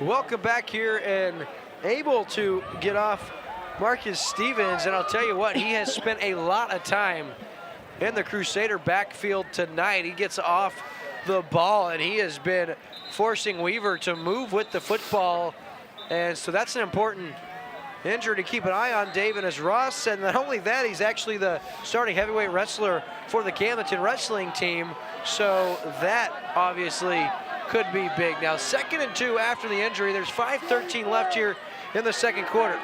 Welcome back here, and able to get off Marcus Stevens. And I'll tell you what, he has spent a lot of time in the Crusader backfield tonight. He gets off the ball, and he has been forcing Weaver to move with the football. And so that's an important injury to keep an eye on. Dave, and as Ross said, not only that, he's actually the starting heavyweight wrestler for the Camdenton wrestling team. So that obviously could be big. Now 2nd and 2 after the injury. There's 5:13 left here in the second quarter.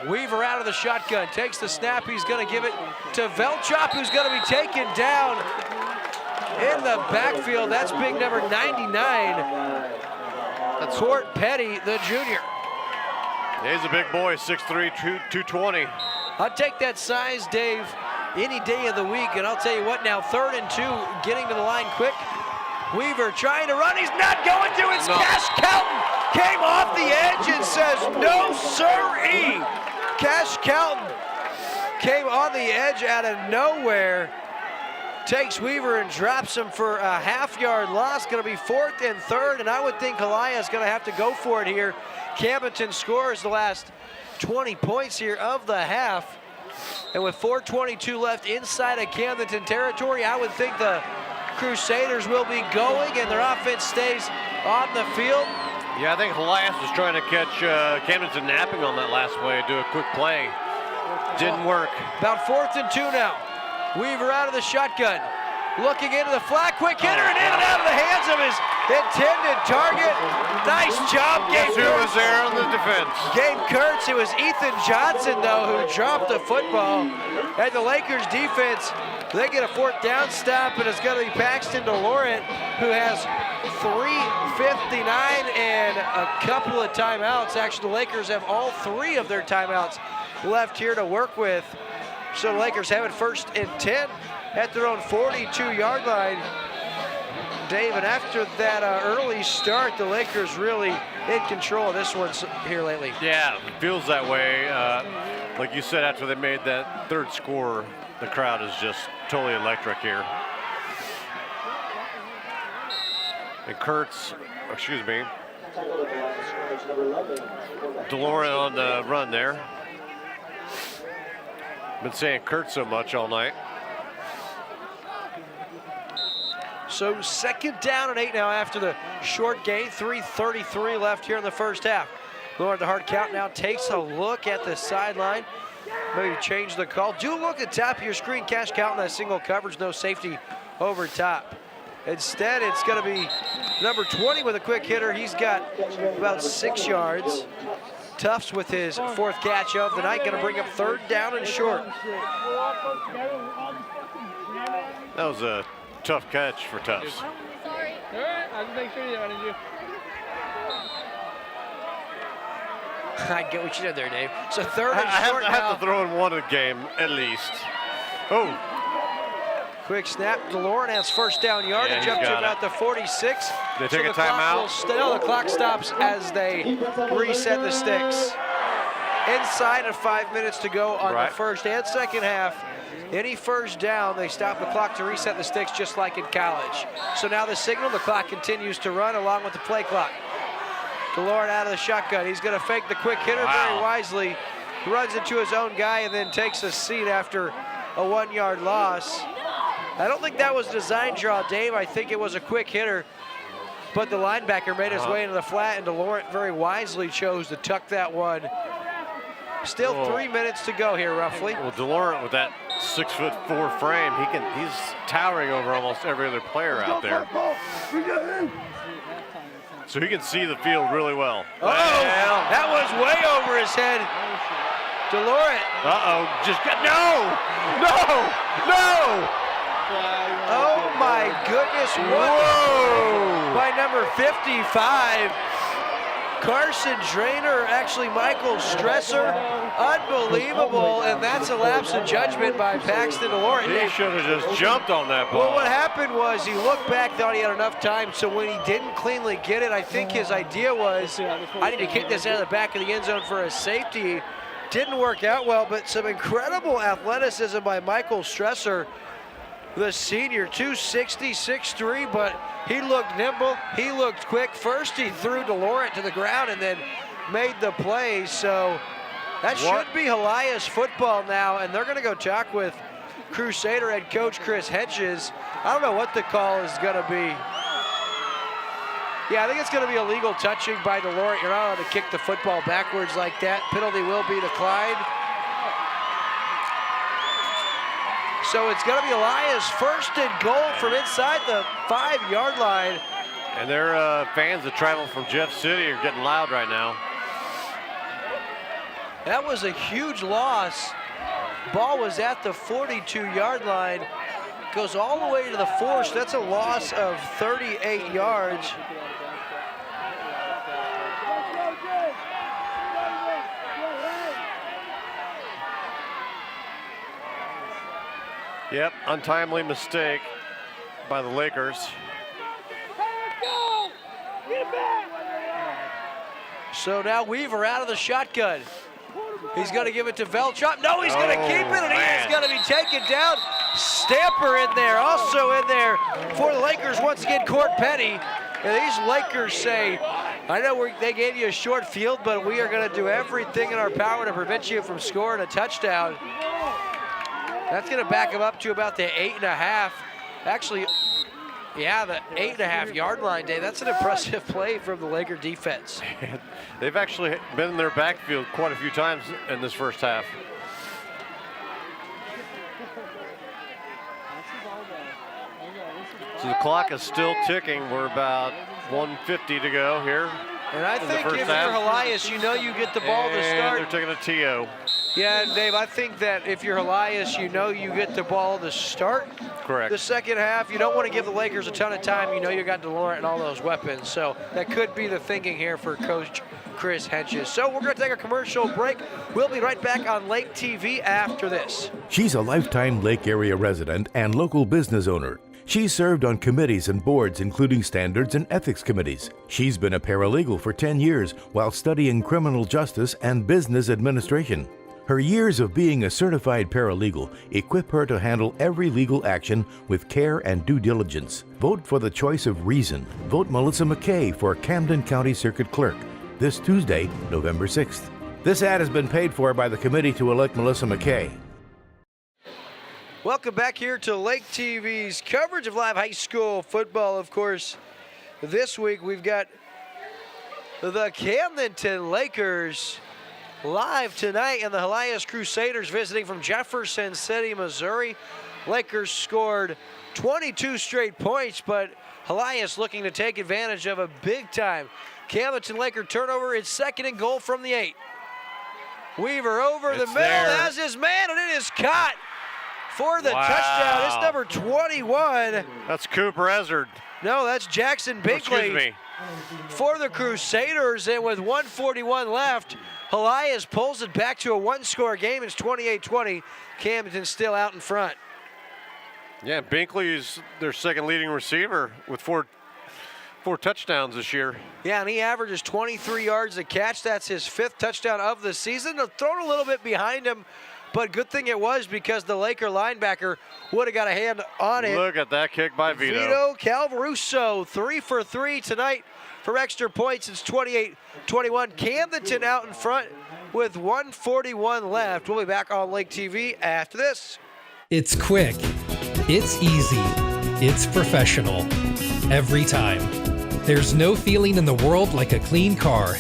Weaver out of the shotgun, takes the snap. He's going to give it to Velchop, who's going to be taken down in the backfield. That's big number 99. That's Court Petty, the junior. He's a big boy, 6'3", 220. I'll take that size, Dave, any day of the week. And I'll tell you what now, 3rd and 2, getting to the line quick. Weaver trying to run. He's not going to. It's Cash Calton. Came off the edge and says, no, sir-ee. Cash Calton came on the edge out of nowhere. Takes Weaver and drops him for a half-yard loss. Going to be 4th and 3rd, and I would think Helias is going to have to go for it here. Camdenton scores the last 20 points here of the half. And with 4:22 left inside of Camdenton territory, I would think the Crusaders will be going and their offense stays on the field. Yeah, I think Helias was trying to catch Camdenton napping on that last play, do a quick play. Didn't work. About 4th and 2 now. Weaver out of the shotgun. Looking into the flat, quick hitter, and in and out of the hands of his intended target. Nice job, Gabe Kurtz. Who was there on the defense? Gabe Kurtz. It was Ethan Johnson, though, who dropped the football. And the Lakers defense, they get a 4th down stop, and it's going to be Paxton DeLaurent, who has 3:59 and a couple of timeouts. Actually, the Lakers have all 3 of their timeouts left here to work with. So the Lakers have it 1st and 10 at their own 42-yard line. Dave, and after that early start, the Lakers really in control of this one here lately. Yeah, it feels that way. Like you said, after they made that 3rd score, the crowd is just totally electric here. And Kurtz, excuse me, DeLaurent on the run there. Been saying Kurtz so much all night. So 2nd down and 8 now after the short gain. 3:33 left here in the first half. Lord, the hard count now takes a look at the sideline. Maybe change the call. Do look at the top of your screen. Cash Calton, that single coverage, no safety over top. Instead, it's going to be number 20 with a quick hitter. He's got about 6 yards. Tufts with his 4th catch of the night. Going to bring up 3rd down and short. That was a tough catch for Tufts. Sorry. All right, I'll just make sure you wanted you. I get what you did there, Dave. So 3rd and short I have to throw in one a game at least. Oh. Quick snap. DeLaurent has 1st down yardage up to about the 46. They take a timeout. No, the clock stops as they reset the sticks. Inside of 5 minutes to go on the first and second half. Any 1st down, they stop the clock to reset the sticks just like in college. So now the signal, the clock continues to run along with the play clock. DeLaurent out of the shotgun. He's going to fake the quick hitter very wisely. Runs into his own guy and then takes a seat after a 1-yard loss. I don't think that was a design draw, Dave. I think it was a quick hitter. But the linebacker made his way into the flat, and DeLaurent very wisely chose to tuck that one. Still 3 minutes to go here, roughly. Well, DeLaurent with that 6'4" frame, he's towering over almost every other player out there. So he can see the field really well. Oh, that was way over his head. DeLaurent. Just no! Oh my goodness, what? Whoa! By number 55, Carson Drainer, actually Michael Stresser. Unbelievable, and that's a lapse of judgment by Paxton DeLaurent. He should have just jumped on that ball. Well, what happened was he looked back, thought he had enough time, so when he didn't cleanly get it, I think his idea was, I need to kick this out of the back of the end zone for a safety. Didn't work out well, but some incredible athleticism by Michael Stresser, the senior, 260, 6'3", but he looked nimble, he looked quick. First he threw DeLaurent to the ground and then made the play, so that should be Helias football now, and they're going to go talk with Crusader head coach Chris Hedges. I don't know what the call is going to be. Yeah, I think it's going to be illegal touching by DeLaurent. You're not allowed to kick the football backwards like that. Penalty will be declined. So it's going to be Helias first and goal from inside the 5-yard line. And their fans that travel from Jeff City are getting loud right now. That was a huge loss. Ball was at the 42-yard line. Goes all the way to the 4, so that's a loss of 38 yards. Yep, untimely mistake by the Lakers. So now Weaver out of the shotgun. He's going to give it to Veltrop. No, he's going to keep it, and he is going to be taken down. Stamper in there, also in there for the Lakers once again, Court Petty. And these Lakers say, I know they gave you a short field, but we are going to do everything in our power to prevent you from scoring a touchdown. That's going to back him up to about the 8.5. Actually, yeah, the 8.5-yard line, Dave. That's an impressive play from the Laker defense. They've actually been in their backfield quite a few times in this first half. So the clock is still ticking. We're about 1:50 to go here. And I think if you're Helias, you know you get the ball to start. They're taking a TO. Yeah, and Dave, I think that if you're Helias, you know you get the ball to start. Correct. The second half, you don't want to give the Lakers a ton of time. You know you got DeLaurent and all those weapons. So that could be the thinking here for Coach Chris Hedges. So we're going to take a commercial break. We'll be right back on Lake TV after this. She's a lifetime Lake area resident and local business owner. She's served on committees and boards, including standards and ethics committees. She's been a paralegal for 10 years while studying criminal justice and business administration. Her years of being a certified paralegal equip her to handle every legal action with care and due diligence. Vote for the choice of reason. Vote Melissa McKay for Camden County Circuit Clerk this Tuesday, November 6th. This ad has been paid for by the committee to elect Melissa McKay. Welcome back here to Lake TV's coverage of live high school football. Of course, this week we've got the Camdenton Lakers live tonight, and the Helias Crusaders visiting from Jefferson City, Missouri. Lakers scored 22 straight points, but Helias looking to take advantage of a big-time Camdenton Laker turnover. It's second and goal from the 8. Weaver over the middle, has his man, and it is caught for the touchdown. It's number 21. That's Cooper Ezard. No, that's Jackson Binkley. Excuse me. For the Crusaders, and with 1:41 left, Helias pulls it back to a one-score game. It's 28-20. Camdenton still out in front. Yeah, Binkley's their second leading receiver with four touchdowns this year. Yeah, and he averages 23 yards a catch. That's his 5th touchdown of the season. Thrown a little bit behind him, but good thing it was because the Laker linebacker would have got a hand on it. Look at that kick by Vito. Vito Calvaruso, 3 for 3 tonight for extra points. It's 28-21. Camdenton out in front with 1:41 left. We'll be back on Lake TV after this. It's quick. It's easy. It's professional. Every time. There's no feeling in the world like a clean car.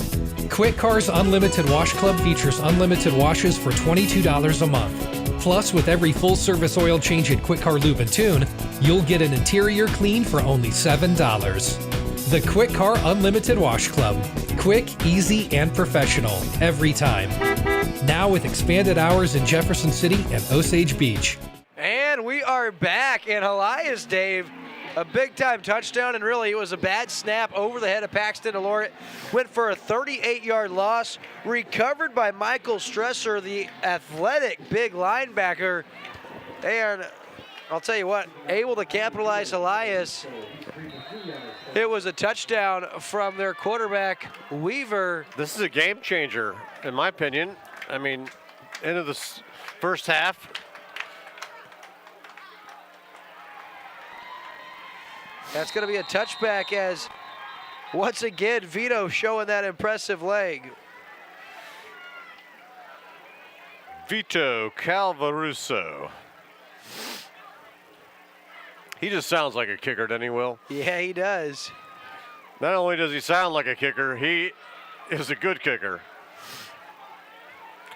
Quick Car's Unlimited Wash Club features unlimited washes for $22 a month. Plus, with every full-service oil change at Quick Car Lube and Tune, you'll get an interior clean for only $7. The Quick Car Unlimited Wash Club. Quick, easy, and professional. Every time. Now with expanded hours in Jefferson City and Osage Beach. And we are back, and Helias, Dave, a big-time touchdown, and really it was a bad snap over the head of Paxton DeLorent. Went for a 38-yard loss, recovered by Michael Stresser, the athletic big linebacker. And I'll tell you what, able to capitalize Helias. It was a touchdown from their quarterback, Weaver. This is a game changer, in my opinion. I mean, into the first half. That's going to be a touchback as, once again, Vito showing that impressive leg. Vito Calvaruso. He just sounds like a kicker, doesn't he, Will? Yeah, he does. Not only does he sound like a kicker, he is a good kicker.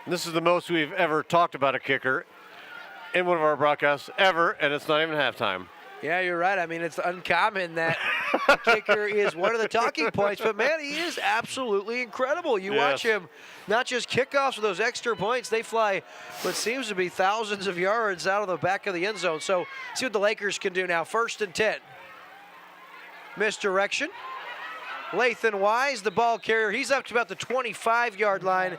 And this is the most we've ever talked about a kicker in one of our broadcasts ever, and it's not even halftime. Yeah, you're right. I mean, it's uncommon that the kicker is one of the talking points, but man, he is absolutely incredible. You watch him, not just kickoffs with those extra points, they fly what seems to be thousands of yards out of the back of the end zone. So see what the Lakers can do now. 1st and 10. Misdirection. Lathan Wise, the ball carrier. He's up to about the 25-yard line.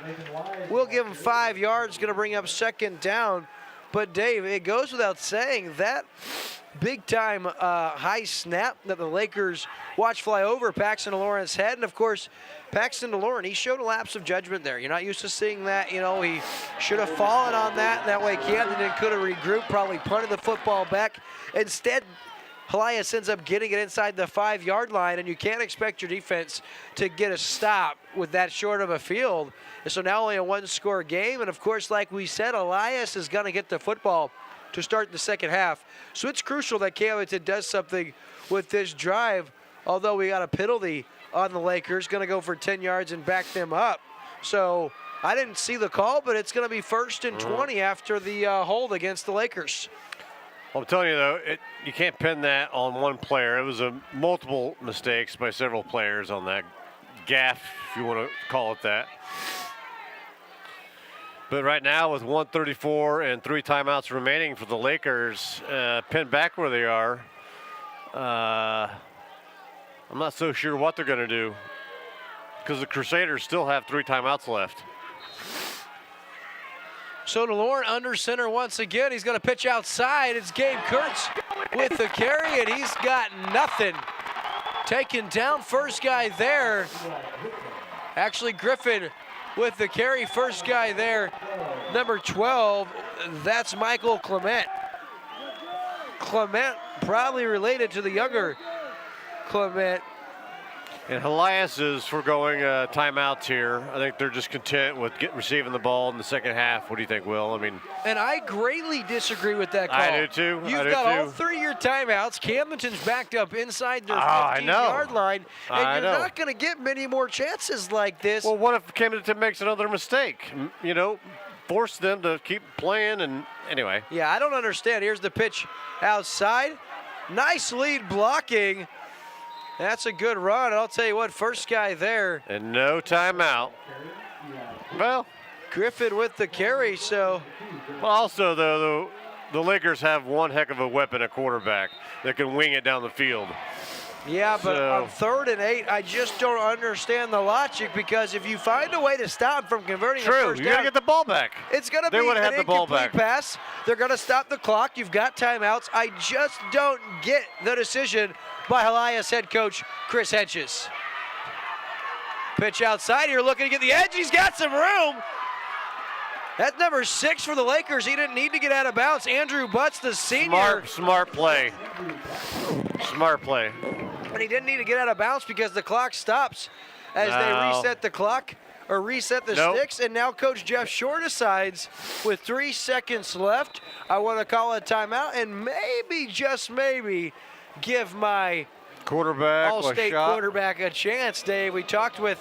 We'll give him 5 yards, going to bring up 2nd down. But Dave, it goes without saying that big-time high snap that the Lakers watch fly over Paxton DeLorent's head. And, of course, Paxton DeLorent, he showed a lapse of judgment there. You're not used to seeing that. You know, he should have fallen on that. That way Camdenton could have regrouped, probably punted the football back. Instead, Helias ends up getting it inside the 5-yard line, and you can't expect your defense to get a stop with that short of a field. And so now only a 1-score game. And, of course, like we said, Helias is going to get the football to start the second half. So it's crucial that Camdenton does something with this drive, although we got a penalty on the Lakers, going to go for 10 yards and back them up. So I didn't see the call, but it's going to be 1st and 20 after the hold against the Lakers. Well, I'm telling you, though, you can't pin that on one player. It was multiple mistakes by several players on that gaffe, if you want to call it that. But right now, with 1:34 and 3 timeouts remaining for the Lakers, pinned back where they are, I'm not so sure what they're going to do because the Crusaders still have 3 timeouts left. So DeLorent under center once again. He's going to pitch outside. It's Gabe Kurtz with the carry, and he's got nothing. Taken down, first guy there. Actually, Griffin with the carry, first guy there. Number 12, that's Michael Clement. Clement, probably related to the younger Clement. And Helias is foregoing timeouts here. I think they're just content with receiving the ball in the second half. What do you think, Will? I mean, and I greatly disagree with that call. I do too. You've got all 3 of your timeouts. Camdenton's backed up inside their 15-yard line, and you're not going to get many more chances like this. Well, what if Camdenton makes another mistake? You know, force them to keep playing, and anyway. Yeah, I don't understand. Here's the pitch outside. Nice lead blocking. That's a good run. And I'll tell you what, first guy there. And no timeout. Well, Griffin with the carry, so. Well, also, though, the Lakers have one heck of a weapon at quarterback that can wing it down the field. Yeah, but on 3rd and 8, I just don't understand the logic, because if you find a way to stop from converting a first down, you got to get the ball back. It's going to be an incomplete pass. They're going to stop the clock. You've got timeouts. I just don't get the decision by Helias head coach Chris Henches. Pitch outside here, looking to get the edge. He's got some room. That's number 6 for the Lakers. He didn't need to get out of bounds. Andrew Butts, the senior. Smart play. Smart play. And he didn't need to get out of bounds because the clock stops as they reset the clock or reset the sticks. And now Coach Jeff Shore decides with 3 seconds left, I want to call a timeout and maybe, just maybe, give my All-State quarterback a chance, Dave. We talked with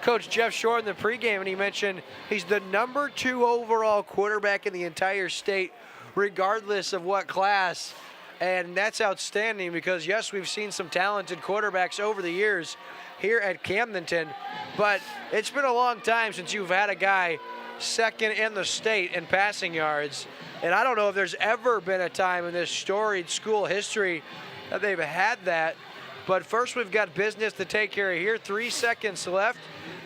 Coach Jeff Shore in the pregame, and he mentioned he's the number 2 overall quarterback in the entire state, regardless of what class. And that's outstanding because, yes, we've seen some talented quarterbacks over the years here at Camdenton, but it's been a long time since you've had a guy second in the state in passing yards. And I don't know if there's ever been a time in this storied school history that they've had that. But first, we've got business to take care of here. 3 seconds left.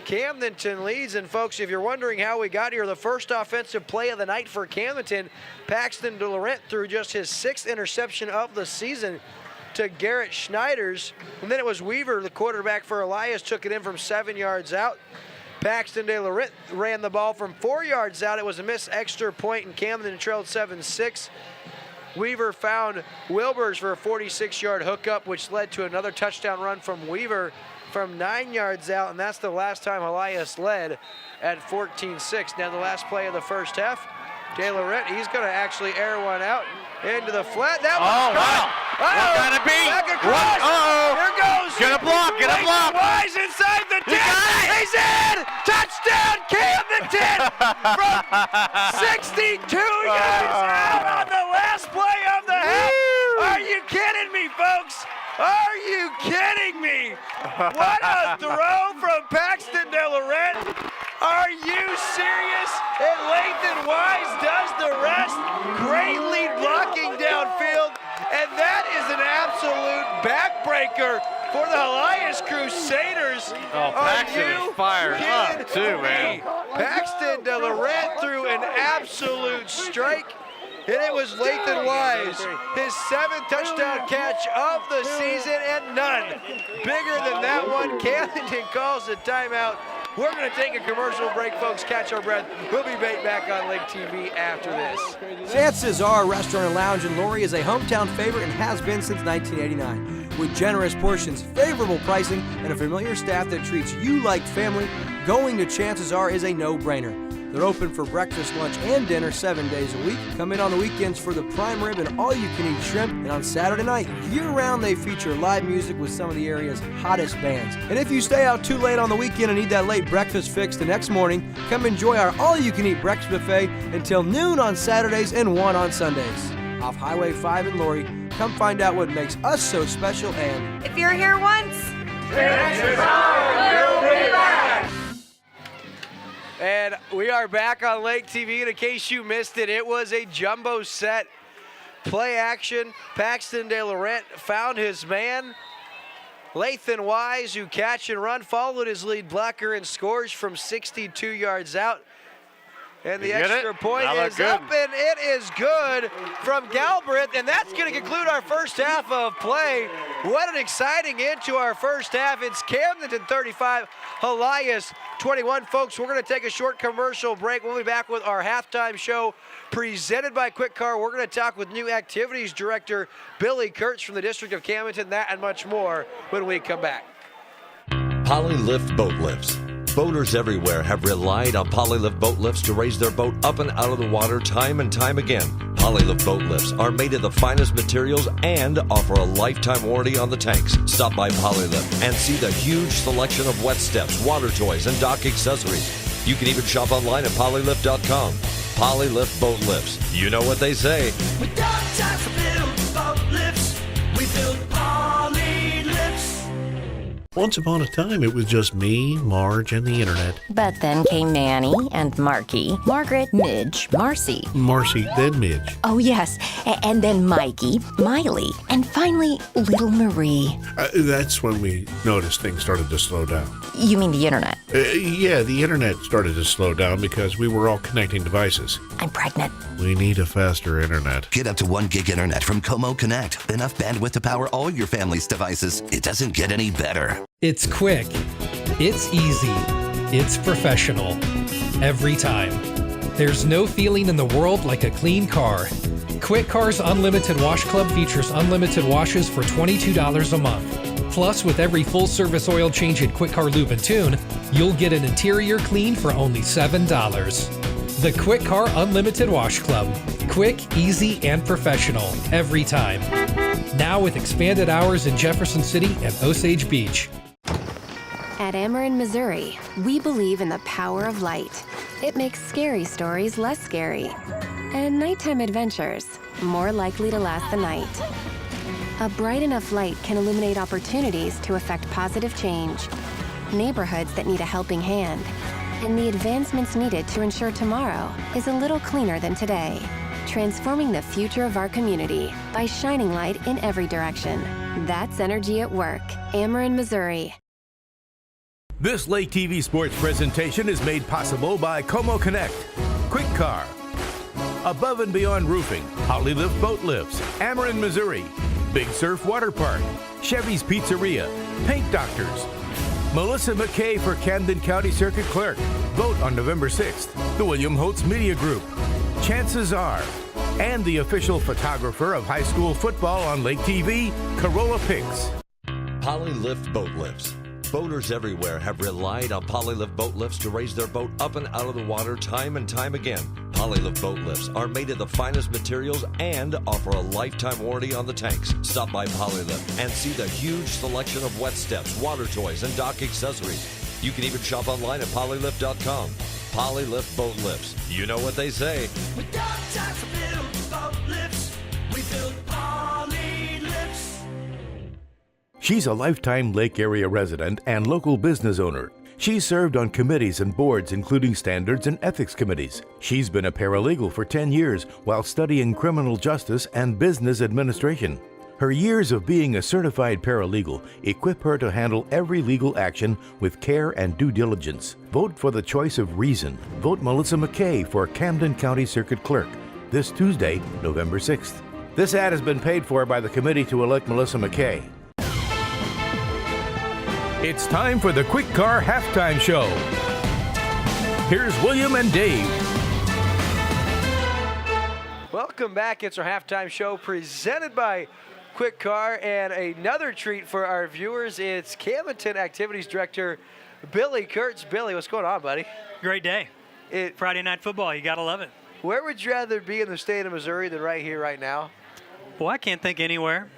Camdenton leads, and folks, if you're wondering how we got here, the first offensive play of the night for Camdenton, Paxton DeLaurent threw just his 6th interception of the season to Garrett Schneider's, and then it was Weaver, the quarterback for Helias, took it in from 7 yards out. Paxton DeLaurent ran the ball from 4 yards out. It was a missed extra point, and Camden trailed 7-6. Weaver found Wilbers for a 46-yard hookup, which led to another touchdown run from Weaver from 9 yards out, and that's the last time Helias led at 14-6. Now the last play of the first half, DeLaurent, he's going to actually air one out into the flat. That was wow. What kind of beat? Back across. Here goes. Get a block, get a block. Wise inside the 10. He's in. Touchdown, Camdenton from 62 yards out on the last play of the half. Are you kidding me, folks? Are you kidding me? What a throw from Paxton DeLaurent. Are you serious? And Lathan Wise does the rest. Great lead blocking downfield. And that is an absolute backbreaker for the Helias Crusaders. Oh, Paxton is fired up too, man. Paxton DeLaurent threw an absolute strike. And it was Lathan Wise, his 7th touchdown catch of the season, and none bigger than that one. Camdenton calls a timeout. We're going to take a commercial break, folks. Catch our breath. We'll be right back on Lake TV after this. Chances are Restaurant and Lounge in Laurie is a hometown favorite and has been since 1989. With generous portions, favorable pricing, and a familiar staff that treats you like family, going to Chances Are is a no-brainer. They're open for breakfast, lunch, and dinner 7 days a week. Come in on the weekends for the prime rib and all-you-can-eat shrimp. And on Saturday night, year-round, they feature live music with some of the area's hottest bands. And if you stay out too late on the weekend and need that late breakfast fix the next morning, come enjoy our all-you-can-eat breakfast buffet until noon on Saturdays and 1 on Sundays. Off Highway 5 in Laurie, come find out what makes us so special and... If you're here once, Chances are you'll be back! And we are back on Lake TV, and in case you missed it, it was a jumbo set play action. Paxton DeLaurent found his man, Lathan Wise, who catch and run, followed his lead blocker and scores from 62 yards out. And the extra point is up, and it is good from Galbraith, and that's going to conclude our first half of play. What an exciting end to our first half. It's Camdenton 35, Helias 21. Folks, we're going to take a short commercial break. We'll be back with our halftime show presented by Quick Car. We're going to talk with new activities director Billy Kurtz from the District of Camdenton, that and much more when we come back. Polylift boat lifts. Boaters everywhere have relied on Polylift boat lifts to raise their boat up and out of the water time and time again. Polylift boat lifts are made of the finest materials and offer a lifetime warranty on the tanks. Stop by Polylift and see the huge selection of wet steps, water toys, and dock accessories. You can even shop online at polylift.com. Polylift boat lifts. You know what they say. We don't have to build boat lifts. We build Polylifts. Once upon a time, it was just me, Marge, and the internet. But then came Nanny and Marky, Margaret, Midge, Marcy. Marcy, then Midge. Oh, yes. And then Mikey, Miley, and finally, little Marie. That's when we noticed things started to slow down. You mean the internet? Yeah, the internet started to slow down because we were all connecting devices. I'm pregnant. We need a faster internet. Get up to 1 gig internet from Como Connect. Enough bandwidth to power all your family's devices. It doesn't get any better. It's quick. It's easy. It's professional. Every time. There's no feeling in the world like a clean car. Quick Car's Unlimited Wash Club features unlimited washes for $22 a month. Plus, with every full-service oil change at Quick Car Lube and Tune, you'll get an interior clean for only $7. The Quick Car Unlimited Wash Club. Quick, easy, and professional. Every time. Now with expanded hours in Jefferson City and Osage Beach. At Ameren, Missouri, we believe in the power of light. It makes scary stories less scary, and nighttime adventures more likely to last the night. A bright enough light can illuminate opportunities to affect positive change, neighborhoods that need a helping hand, and the advancements needed to ensure tomorrow is a little cleaner than today. Transforming the future of our community by shining light in every direction. That's energy at work. Ameren, Missouri. This Lake TV Sports presentation is made possible by Como Connect, Quick Car, Above and Beyond Roofing, Holly Lift Boat Lifts, Ameren, Missouri, Big Surf Water Park, Chevy's Pizzeria, Paint Doctors, Melissa McKay for Camden County Circuit Clerk. Vote on November 6th. The William Holtz Media Group, Chances Are, and the official photographer of high school football on Lake TV, Corolla Pics. Polylift Boat Lifts. Boaters everywhere have relied on Polylift boat lifts to raise their boat up and out of the water time and time again. Polylift boat lifts are made of the finest materials and offer a lifetime warranty on the tanks. Stop by Polylift and see the huge selection of wet steps, water toys, and dock accessories. You can even shop online at polylift.com. Polylift boat lifts. You know what they say. We don't have to build boat lifts. We build Poly lifts. She's a lifetime Lake area resident and local business owner. She's served on committees and boards, including standards and ethics committees. She's been a paralegal for 10 years while studying criminal justice and business administration. Her years of being a certified paralegal equip her to handle every legal action with care and due diligence. Vote for the choice of reason. Vote Melissa McKay for Camden County Circuit Clerk this Tuesday, November 6th. This ad has been paid for by the committee to elect Melissa McKay. It's time for the Quick Car Halftime Show. Here's William and Dave. Welcome back. It's our halftime show presented by Quick Car, and another treat for our viewers. It's Camdenton Activities Director Billy Kurtz. Billy, what's going on, buddy? Great day. Friday night football. You got to love it. Where would you rather be in the state of Missouri than right here, right now? Well, I can't think anywhere.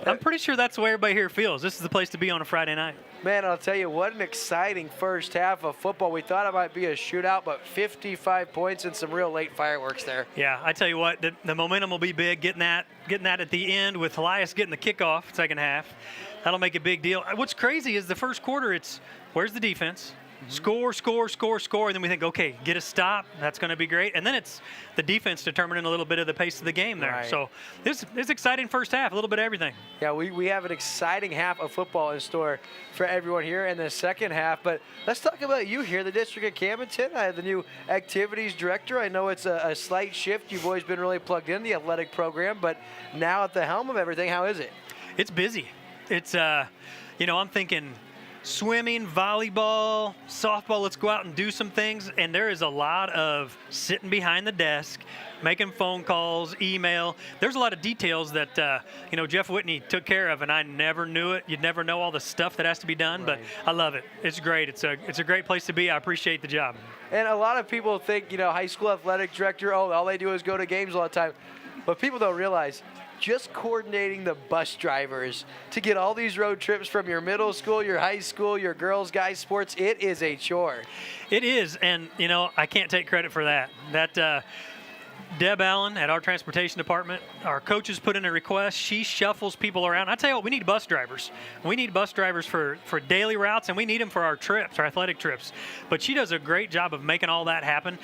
I'm pretty sure that's the way everybody here feels. This is the place to be on a Friday night. Man, I'll tell you, what an exciting first half of football. We thought it might be a shootout, but 55 points and some real late fireworks there. Yeah, I tell you what, the momentum will be big, getting that at the end with Helias getting the kickoff second half. That'll make a big deal. What's crazy is the first quarter, it's where's the defense? Score, score, score, score, and then we think, okay, get a stop. That's going to be great. And then it's the defense determining a little bit of the pace of the game there. Right. So it's exciting first half, a little bit of everything. Yeah, we have an exciting half of football in store for everyone here in the second half. But let's talk about you here, the district of Camdenton. I have the new activities director. I know it's a slight shift. You've always been really plugged in the athletic program, but now at the helm of everything, how is it? It's busy. It's, I'm thinking swimming, volleyball, softball, let's go out and do some things. And there is a lot of sitting behind the desk, making phone calls, email. There's a lot of details that, Jeff Whitney took care of, and I never knew it. You'd never know all the stuff that has to be done, right. But I love it. It's great. It's a great place to be. I appreciate the job. And a lot of people think, high school athletic director, all they do is go to games all the time. But people don't realize just coordinating the bus drivers to get all these road trips from your middle school, your high school, your girls, guys sports, it is a chore. It is, and, I can't take credit for that. Deb Allen at our transportation department, our coaches put in a request. She shuffles people around. I tell you what, we need bus drivers. We need bus drivers for daily routes, and we need them for our trips, our athletic trips. But she does a great job of making all that happen.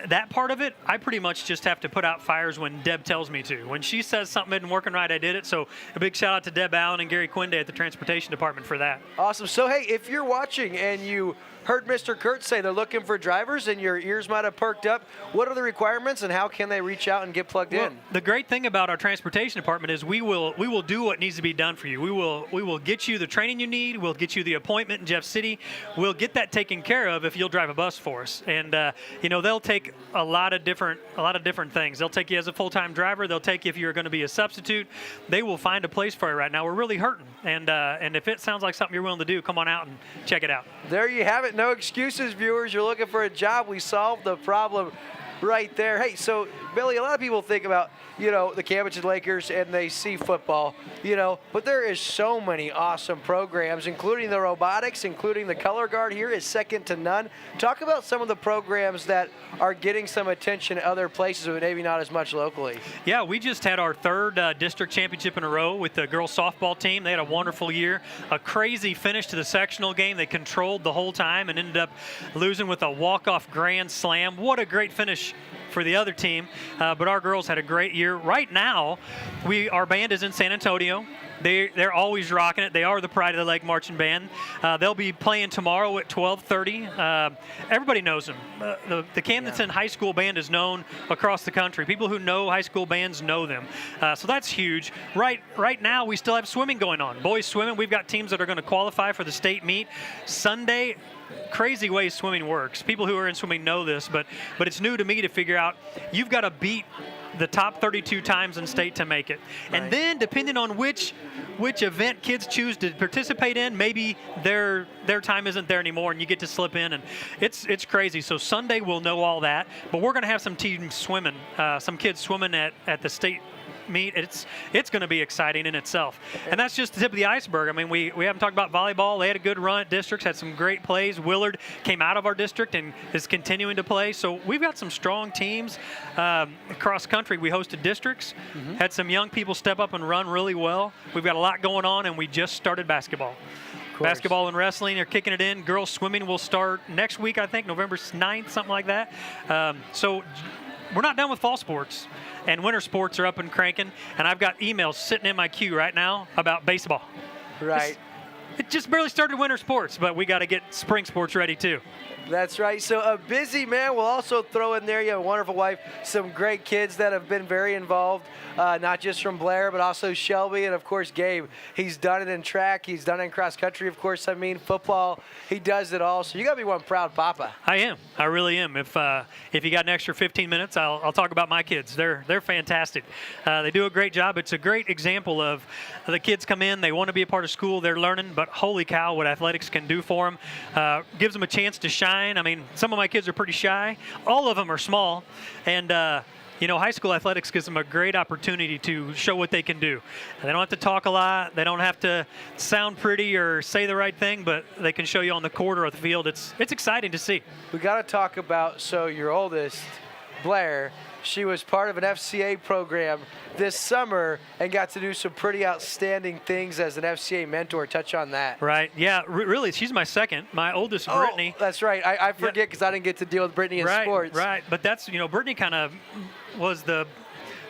That part of it, I pretty much just have to put out fires when Deb tells me to. When she says something isn't working right, I did it. So a big shout out to Deb Allen and Gary Quinde at the transportation department for that. Awesome. So, hey, if you're watching and you heard Mr. Kurtz say they're looking for drivers and your ears might have perked up, what are the requirements and how can they reach out and get plugged in? The great thing about our transportation department is we will do what needs to be done for you. We will get you the training you need. We'll get you the appointment in Jeff City. We'll get that taken care of if you'll drive a bus for us. And they'll take a lot of different things. They'll take you as a full-time driver. They'll take you if you're going to be a substitute. They will find a place for you right now. We're really hurting. And if it sounds like something you're willing to do, come on out and check it out. There you have it. No excuses, viewers. You're looking for a job. We solved the problem right there. Hey, so Billy, a lot of people think about, the Camdenton Lakers and they see football, but there is so many awesome programs, including the robotics, including the color guard here is second to none. Talk about some of the programs that are getting some attention at other places, but maybe not as much locally. Yeah, we just had our third district championship in a row with the girls softball team. They had a wonderful year, a crazy finish to the sectional game. They controlled the whole time and ended up losing with a walk-off grand slam. What a great finish for the other team, but our girls had a great year. Right now, our band is in San Antonio. They're always rocking it. They are the Pride of the Lake Marching Band. They'll be playing tomorrow at 12:30. Everybody knows them. The Camdenton High School Band is known across the country. People who know high school bands know them. So that's huge. Right now, we still have swimming going on. Boys swimming. We've got teams that are going to qualify for the state meet Sunday. Crazy way swimming works. People who are in swimming know this, but it's new to me to figure out. You've got to beat the top 32 times in state to make it. Right. And then depending on which event kids choose to participate in, maybe their time isn't there anymore and you get to slip in, and it's crazy. So Sunday we'll know all that, but we're going to have some teams swimming, some kids swimming at the state meet. It's going to be exciting in itself. And that's just the tip of the iceberg. I mean, we haven't talked about volleyball. They had a good run at districts, had some great plays. Willard came out of our district and is continuing to play. So we've got some strong teams across country. We hosted districts, had some young people step up and run really well. We've got a lot going on, and we just started basketball. Basketball and wrestling are kicking it in. Girls swimming will start next week, I think, November 9th, something like that. So we're not done with fall sports, and winter sports are up and cranking, and I've got emails sitting in my queue right now about baseball. Right. It just barely started winter sports, but we got to get spring sports ready too. That's right. So a busy man. We'll also throw in there, you have a wonderful wife, some great kids that have been very involved, not just from Blair, but also Shelby, and of course Gabe. He's done it in track. He's done it in cross country, of course. Football. He does it all. So you got to be one proud papa. I am. I really am. If you got an extra 15 minutes, I'll talk about my kids. They're fantastic. They do a great job. It's a great example of the kids come in. They want to be a part of school. They're learning, but holy cow, what athletics can do for them. Gives them a chance to shine. I mean, some of my kids are pretty shy. All of them are small. And, high school athletics gives them a great opportunity to show what they can do. And they don't have to talk a lot. They don't have to sound pretty or say the right thing, but they can show you on the court or the field. It's exciting to see. We got to talk about, your oldest, Blair, she was part of an FCA program this summer and got to do some pretty outstanding things as an FCA mentor. Touch on that. Right. Yeah, really, she's my second. My oldest, Brittany. That's right. I forget because I didn't get to deal with Brittany in sports. Right. But that's, Brittany kind of was the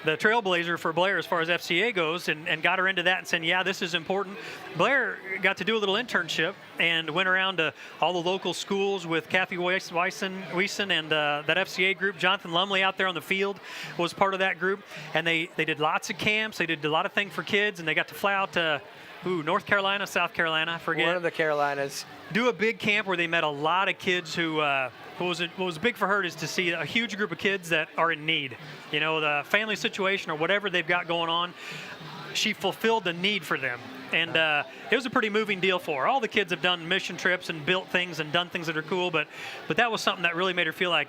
trailblazer for Blair as far as FCA goes, and got her into that and saying, yeah, this is important. Blair got to do a little internship and went around to all the local schools with Kathy Wiesen and that FCA group. Jonathan Lumley out there on the field was part of that group. And they did lots of camps. They did a lot of things for kids, and they got to fly out to North Carolina, South Carolina, I forget. One of the Carolinas. Do a big camp where they met a lot of kids who what was big for her is to see a huge group of kids that are in need. The family situation or whatever they've got going on, she fulfilled the need for them. And it was a pretty moving deal for her. All the kids have done mission trips and built things and done things that are cool, but that was something that really made her feel like,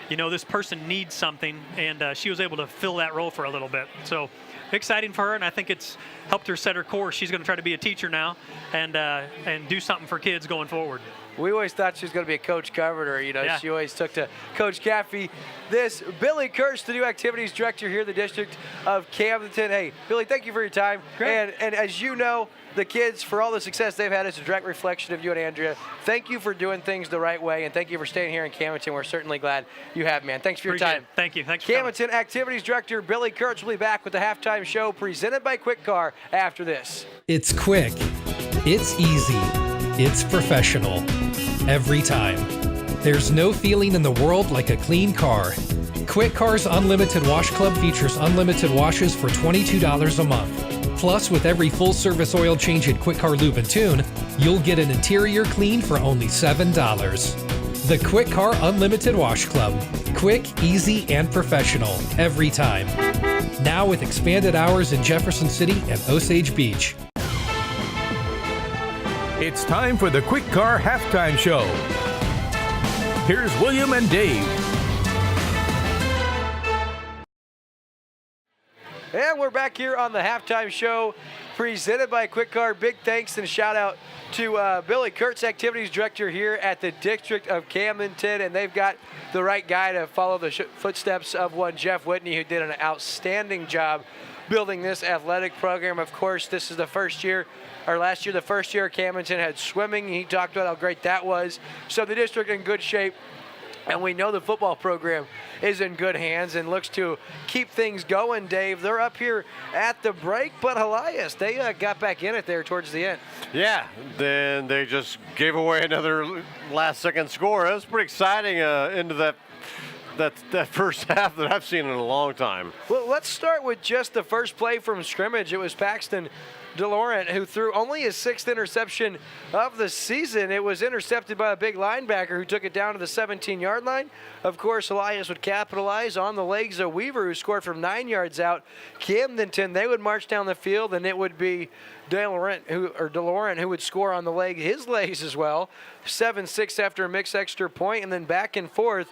this person needs something, and she was able to fill that role for a little bit. So exciting for her, and I think it's helped her set her course. She's going to try to be a teacher now and do something for kids going forward. We always thought she was going to be a Coach Covered, or, Yeah. She always took to Coach Caffey. This, Billy Kirsch, the new activities director here in the district of Camdenton. Hey, Billy, thank you for your time. Great. And as you know, the kids, for all the success they've had, it's a direct reflection of you and Andrea. Thank you for doing things the right way, and thank you for staying here in Camdenton. We're certainly glad you have, man. Thanks for your Appreciate time. it. Thank you. Thanks for coming. Camdenton Activities Director Billy Kirsch will be back with the halftime show presented by Quick Car after this. It's quick. It's easy. It's professional. Every time. There's no feeling in the world like a clean car. Quick Car's Unlimited Wash Club features unlimited washes for $22 a month. Plus, with every full-service oil change at Quick Car Lube and Tune, you'll get an interior clean for only $7. The Quick Car Unlimited Wash Club. Quick, easy, and professional. Every time. Now with expanded hours in Jefferson City and Osage Beach. It's time for the Quick Car Halftime Show. Here's William and Dave. And we're back here on the halftime show presented by Quick Car. Big thanks and shout out to Billy Kurtz, Activities Director here at the District of Camdenton. And they've got the right guy to follow the footsteps of one Jeff Whitney, who did an outstanding job building this athletic program. Of course, this is the first year, or last year, the first year Camdenton had swimming. He talked about how great that was. So the district in good shape. And we know the football program is in good hands and looks to keep things going, Dave. They're up here at the break, but Helias, they got back in it there towards the end. Yeah, then they just gave away another last-second score. It was pretty exciting into that first half that I've seen in a long time. Well, let's start with just the first play from scrimmage. It was Paxton DeLaurent, who threw only his 6th interception of the season. It was intercepted by a big linebacker who took it down to the 17-yard line. Of course, Helias would capitalize on the legs of Weaver, who scored from 9 yards out. Camdenton, they would march down the field, and it would be DeLaurent who would score on his legs as well. 7-6 after a mixed extra point, and then back and forth.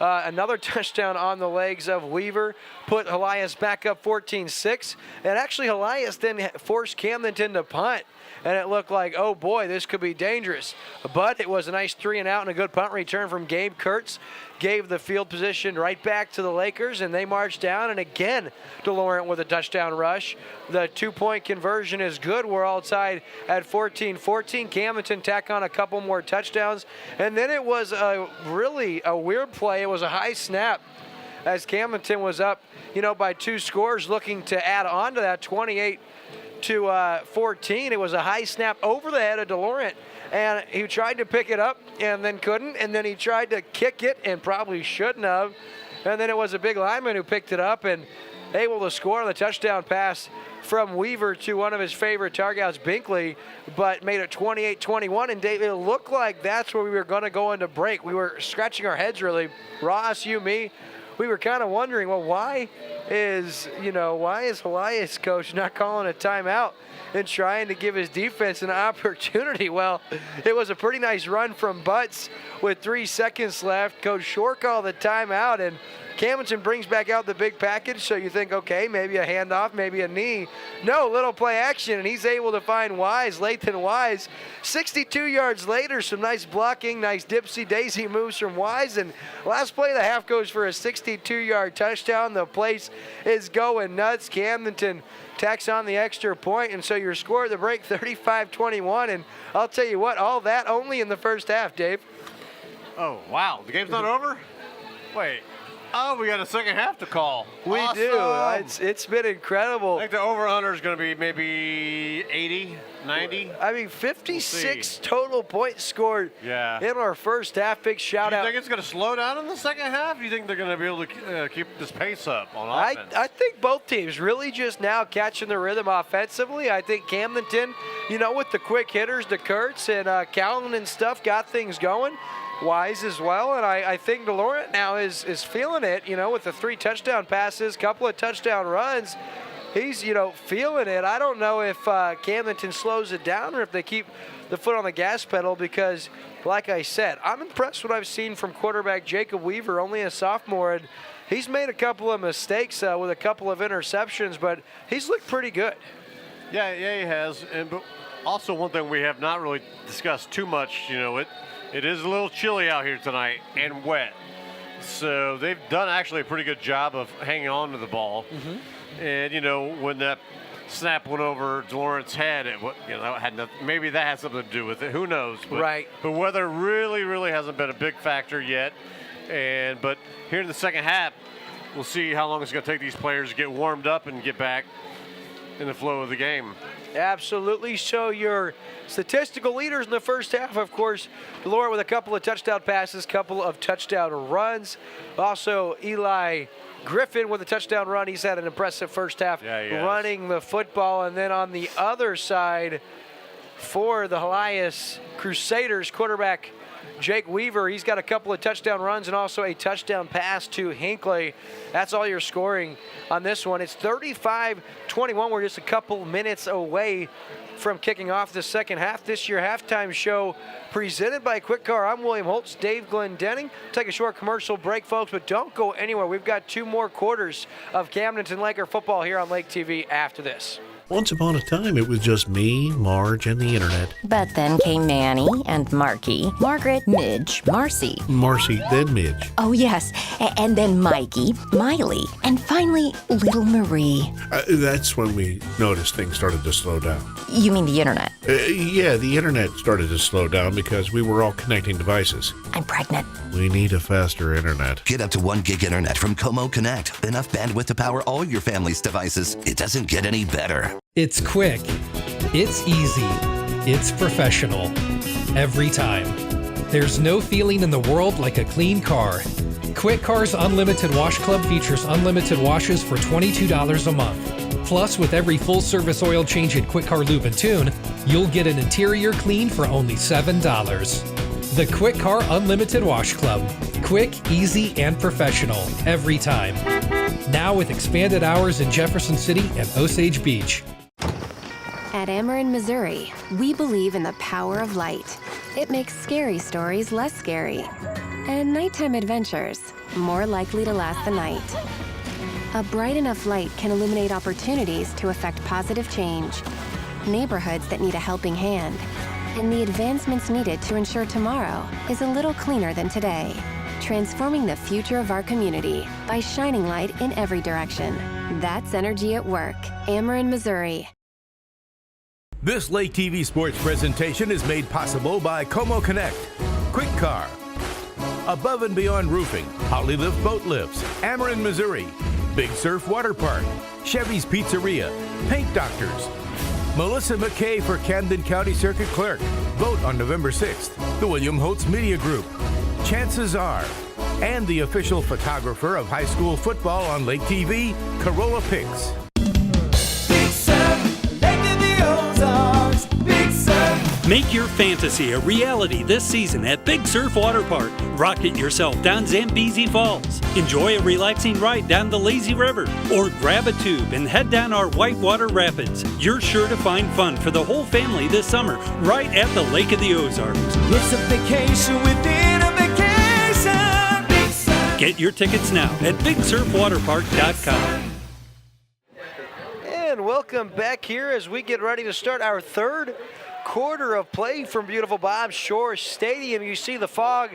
Another touchdown on the legs of Weaver put Helias back up 14-6. And actually, Helias then forced Camdenton to punt. And it looked like, oh boy, this could be dangerous. But it was a nice 3-and-out and a good punt return from Gabe Kurtz. Gave the field position right back to the Lakers, and they marched down. And again, DeLaurent with a touchdown rush. The 2-point conversion is good. We're all tied at 14-14. Camdenton tack on a couple more touchdowns. And then it was really a weird play. It was a high snap as Camdenton was up, by 2 scores, looking to add on to that 28-14. It was a high snap over the head of DeLaurent. And he tried to pick it up and then couldn't. And then he tried to kick it and probably shouldn't have. And then it was a big lineman who picked it up and able to score on the touchdown pass from Weaver to one of his favorite targets, Binkley, but made it 28-21. And Dave, it looked like that's where we were going to go into break. We were scratching our heads, really. Ross, you, me. We were kind of wondering, well, why is Helias coach not calling a timeout and trying to give his defense an opportunity? Well, it was a pretty nice run from Butts with 3 seconds left. Coach Shore called the timeout, and Camdenton brings back out the big package, so you think, okay, maybe a handoff, maybe a knee. No, little play action, and he's able to find Wise, Lathan Wise. 62 yards later, some nice blocking, nice dipsy-daisy moves from Wise, and last play of the half goes for a 62-yard touchdown. The place is going nuts. Camdenton tacks on the extra point, and so your score at the break, 35-21, and I'll tell you what, all that only in the first half, Dave. Oh, wow. The game's not over? Wait. Oh, we got a second half to call. We awesome. do. It's been incredible. I think the over-under is going to be maybe 80, 90. I mean, 56 total points scored in our first half. Big shout out. Do you think it's going to slow down in the second half? Do you think they're going to be able to keep this pace up on offense? I think both teams really just now catching the rhythm offensively. I think Camdenton, with the quick hitters, the Kurtz and Callan and stuff, got things going. Wise as well, and I think DeLaurent now is feeling it, with the 3 touchdown passes, couple of touchdown runs. He's, feeling it. I don't know if Camdenton slows it down or if they keep the foot on the gas pedal because, like I said, I'm impressed what I've seen from quarterback Jacob Weaver, only a sophomore, and he's made a couple of mistakes with a couple of interceptions, but he's looked pretty good. Yeah, he has. But also one thing we have not really discussed too much, it is a little chilly out here tonight and wet. So they've done actually a pretty good job of hanging on to the ball. Mm-hmm. And, when that snap went over DeLaurent's head, maybe that had something to do with it. Who knows? But, right. But weather really, really hasn't been a big factor yet. But here in the second half, we'll see how long it's going to take these players to get warmed up and get back in the flow of the game. Absolutely. So your statistical leaders in the first half, of course, DeLaurent with a couple of touchdown passes, couple of touchdown runs. Also, Eli Griffin with a touchdown run. He's had an impressive first half running the football. And then on the other side for the Helias Crusaders, quarterback Jake Weaver, he's got a couple of touchdown runs and also a touchdown pass to Hinckley. That's all your scoring on this one. It's 35-21. We're just a couple minutes away from kicking off the second half. This year halftime show presented by Quick Car. I'm William Holtz, Dave Glendenning. Take a short commercial break, folks, but don't go anywhere. We've got 2 more quarters of Camdenton Laker football here on Lake TV after this. Once upon a time, it was just me, Marge, and the internet. But then came Manny and Marky, Margaret, Midge, Marcy. Marcy, then Midge. Oh, yes. And then Mikey, Miley, and finally, little Marie. That's when we noticed things started to slow down. You mean the internet? Yeah, the internet started to slow down because we were all connecting devices. I'm pregnant. We need a faster internet. Get up to 1 gig internet from Como Connect. Enough bandwidth to power all your family's devices. It doesn't get any better. It's quick. It's easy. It's professional. Every time. There's no feeling in the world like a clean car. Quick Car's Unlimited Wash Club features unlimited washes for $22 a month. Plus, with every full-service oil change in Quick Car Lube and Tune, you'll get an interior clean for only $7. The Quick Car Unlimited Wash Club. Quick, easy, and professional. Every time. Now with expanded hours in Jefferson City and Osage Beach. At Ameren, Missouri, we believe in the power of light. It makes scary stories less scary. And nighttime adventures more likely to last the night. A bright enough light can illuminate opportunities to affect positive change, neighborhoods that need a helping hand, and the advancements needed to ensure tomorrow is a little cleaner than today. Transforming the future of our community by shining light in every direction. That's energy at work. Ameren, Missouri. This Lake TV Sports presentation is made possible by Como Connect, Quick Car, Above and Beyond Roofing, Holly Lift Boat Lifts, Ameren, Missouri, Big Surf Water Park, Chevy's Pizzeria, Paint Doctors, Melissa McKay for Camden County Circuit Clerk. Vote on November 6th. The William Holtz Media Group, Chances Are, and the official photographer of high school football on Lake TV, Corolla Pics. Big Surf, Lake of the Ozarks, Big Surf. Make your fantasy a reality this season at Big Surf Water Park. Rocket yourself down Zambezi Falls. Enjoy a relaxing ride down the lazy river. Or grab a tube and head down our whitewater rapids. You're sure to find fun for the whole family this summer right at the Lake of the Ozarks. It's a vacation within a vacation. Big Surf. Get your tickets now at BigSurfWaterPark.com. And welcome back here as we get ready to start our third quarter of play from beautiful Bob Shore Stadium. You see the fog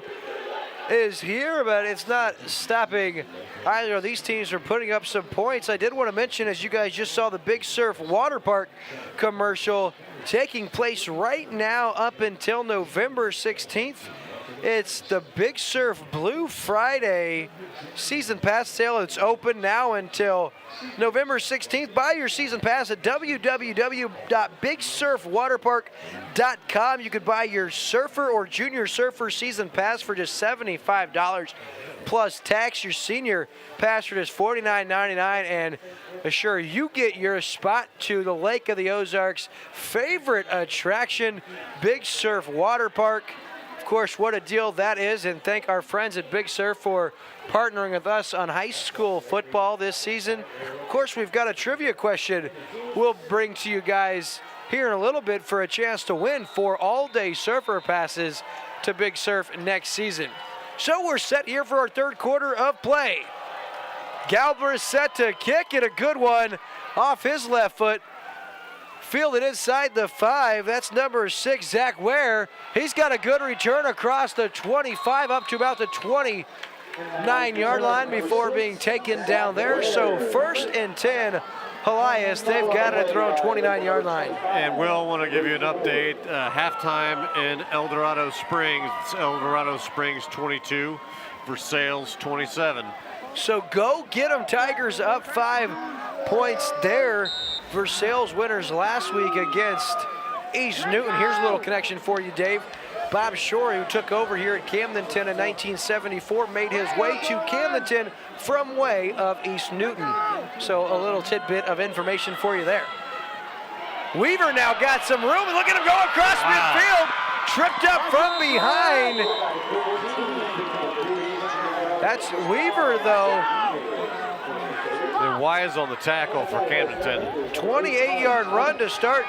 is here, but it's not stopping either of these teams from putting up some points. I did want to mention, as you guys just saw the Big Surf Water Park commercial taking place right now up until November 16th. It's the Big Surf Blue Friday season pass sale. It's open now until November 16th. Buy your season pass at www.bigsurfwaterpark.com. You could buy your surfer or junior surfer season pass for just $75 plus tax. Your senior pass for just $49.99, and assure you get your spot to the Lake of the Ozarks' favorite attraction, Big Surf Water Park. Of course, what a deal that is, and thank our friends at Big Surf for partnering with us on high school football this season. Of course, we've got a trivia question we'll bring to you guys here in a little bit for a chance to win 4 all-day surfer passes to Big Surf next season. So we're set here for our third quarter of play. Galbraith set to kick, and a good one off his left foot. Fielded inside the 5. That's number 6, Zach Ware. He's got a good return across the 25 up to about the 29-yard line before being taken down there. So 1st and 10, Helias. They've got it at their own 29-yard line. And Will, want to give you an update. Halftime in El Dorado Springs. It's El Dorado Springs 22, Versailles 27. So go get them, Tigers, up 5 points there. Versailles winners last week against East Newton. Here's a little connection for you, Dave. Bob Shore, who took over here at Camdenton in 1974, made his way to Camdenton from way of East Newton. So a little tidbit of information for you there. Weaver now got some room, and look at him go across midfield. tripped up from behind. That's Weaver, though. And Wise on the tackle for Camdenton. 28-yard run to start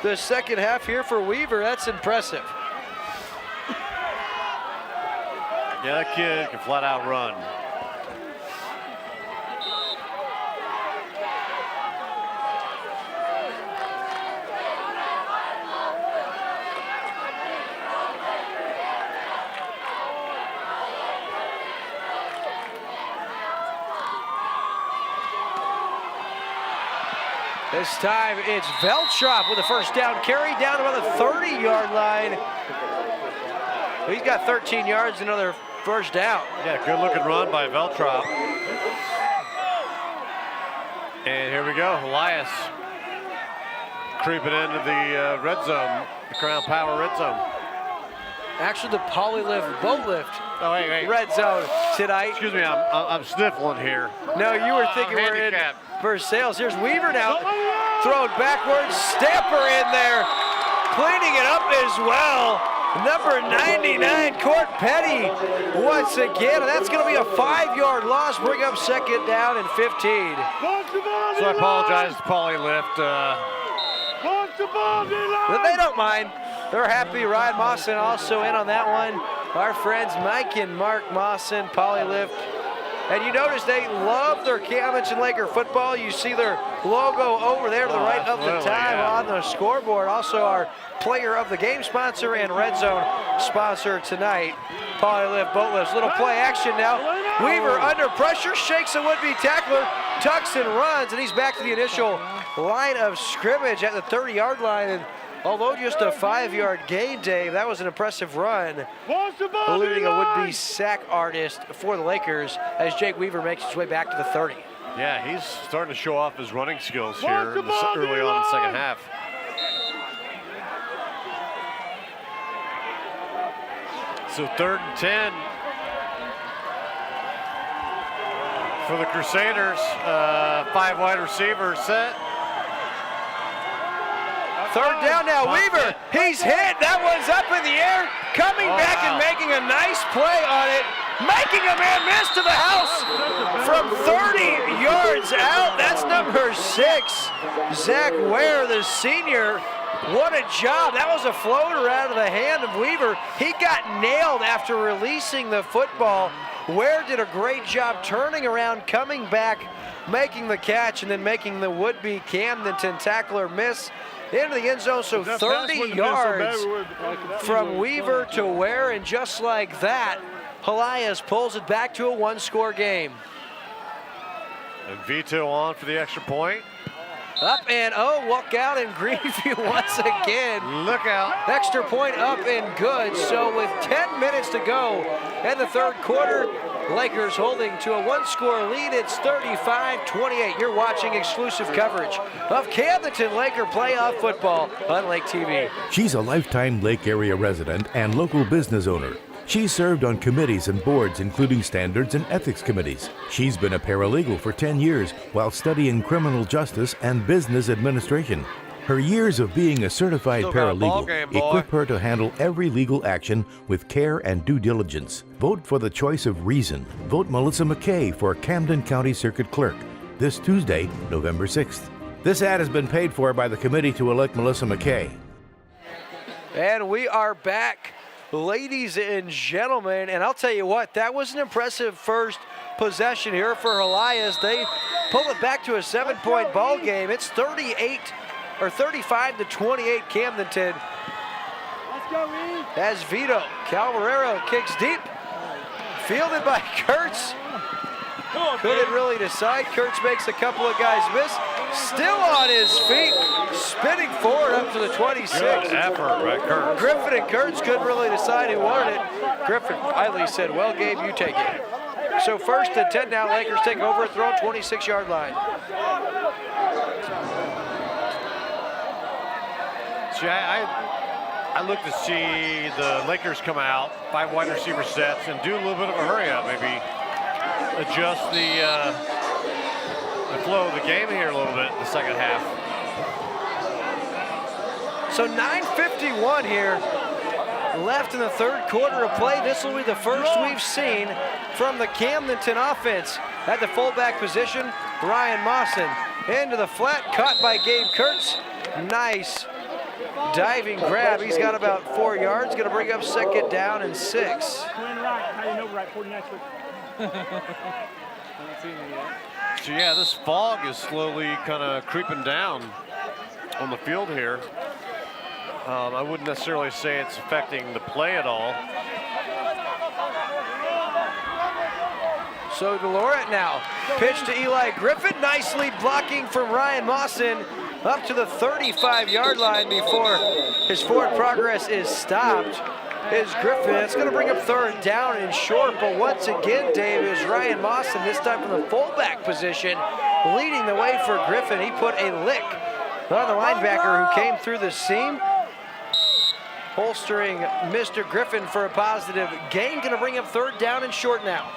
the second half here for Weaver. That's impressive. Yeah, that kid can flat out run. This time it's Veltrop with a first down carry down to about the 30-yard line. He's got 13 yards, another first down. Yeah, good looking run by Veltrop. And here we go, Helias creeping into the red zone, the Crown Power red zone. Actually, the polylift boat lift. Oh, wait. Red zone tonight. Excuse me, I'm sniffling here. No, you were thinking we're in Versailles. Here's Weaver now. Thrown backwards. Stamper in there. Cleaning it up as well. Number 99, Court Petty, once again. And that's going to be a 5-yard loss. Bring up second down and 15. So I apologize to Polylift. But they don't mind. They're happy. Ryan Mawson also in on that one. Our friends Mike and Mark Mawson, Polylift. And you notice they love their Camdenton Laker football. You see their logo over there to the right of the time on the scoreboard. Also our player of the game sponsor and red zone sponsor tonight. Polylift boat lifts. Little play action now. Weaver under pressure, shakes a would-be tackler, tucks and runs, and he's back to the initial line of scrimmage at the 30-yard line. And although just a 5-yard gain, Dave, that was an impressive run, eluding a would-be sack artist for the Lakers as Jake Weaver makes his way back to the 30. Yeah, he's starting to show off his running skills here early on in the second half. So 3rd and 10 for the Crusaders. 5 wide receivers set. Third down now, Weaver, he's hit, that one's up in the air, coming back and making a nice play on it, making a man miss to the house from 30 yards out. That's number 6, Zach Ware, the senior. What a job. That was a floater out of the hand of Weaver. He got nailed after releasing the football. Ware did a great job turning around, coming back, making the catch, and then making the would-be Camdenton tackler miss into the end zone. So 30 yards from Weaver to Ware, and just like that, Helias pulls it back to a 1-score game. And Vito on for the extra point. Up and walk out in Greenview once again. Look out. Extra point up and good. So with 10 minutes to go in the third quarter, Lakers holding to a 1-score lead. It's 35-28. You're watching exclusive coverage of Camdenton Laker playoff football on Lake TV. She's a lifetime Lake area resident and local business owner. She's served on committees and boards, including standards and ethics committees. She's been a paralegal for 10 years while studying criminal justice and business administration. Her years of being a certified paralegal equip her to handle every legal action with care and due diligence. Vote for the choice of reason. Vote Melissa McKay for Camden County Circuit Clerk this Tuesday, November 6th. This ad has been paid for by the committee to elect Melissa McKay. And we are back, ladies and gentlemen, and I'll tell you what, that was an impressive first possession here for Helias. They pull it back to a 7-point ball game. It's 35-28 Camdenton. As Vito Calvarero kicks deep, fielded by Kurtz. Couldn't really decide. Kurtz makes a couple of guys miss. Still on his feet, spinning forward up to the 26. Good effort by Kurtz. Griffin and Kurtz couldn't really decide who wanted it. Griffin finally said, well, Gabe, you take it. So 1st and 10 now, Lakers take over, throw 26-yard line. See, I look to see the Lakers come out, 5 wide receiver sets, and do a little bit of a hurry up, maybe adjust the flow of the game here a little bit in the second half. So 9:51 here left in the third quarter of play. This will be the first we've seen from the Camdenton offense. At the fullback position, Ryan Mawson into the flat, caught by Gabe Kurtz. Nice diving grab. He's got about 4 yards. Going to bring up second down and 6. So yeah, this fog is slowly kind of creeping down on the field here. I wouldn't necessarily say it's affecting the play at all. So DeLoret now, pitch to Eli Griffin, nicely blocking from Ryan Mawson up to the 35-yard line before his forward progress is stopped. Is Griffin. It's going to bring up third down and short, but once again, Dave, is Ryan Mawson, this time from the fullback position, leading the way for Griffin. He put a lick on the linebacker who came through the seam, holstering Mr. Griffin for a positive gain. Going to bring up third down and short now.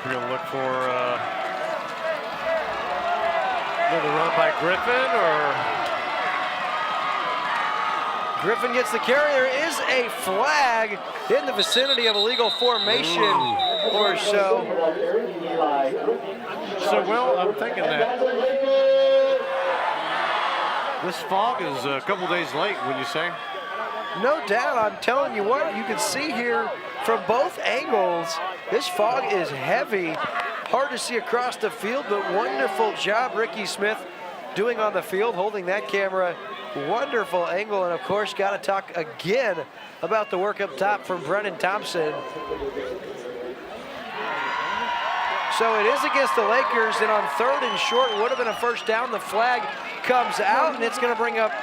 We're going to look for another run by Griffin, or... Griffin gets the carry. There is a flag in the vicinity of illegal formation or so. So, well, I'm thinking that this fog is a couple days late, would you say? No doubt. I'm telling you what, you can see here from both angles, this fog is heavy. Hard to see across the field, but wonderful job Ricky Smith doing on the field, holding that camera. Wonderful angle, and of course, got to talk again about the work up top from Brennan Thompson. So it is against the Lakers, and on third and short would have been a first down. The flag comes out, and it's going to bring up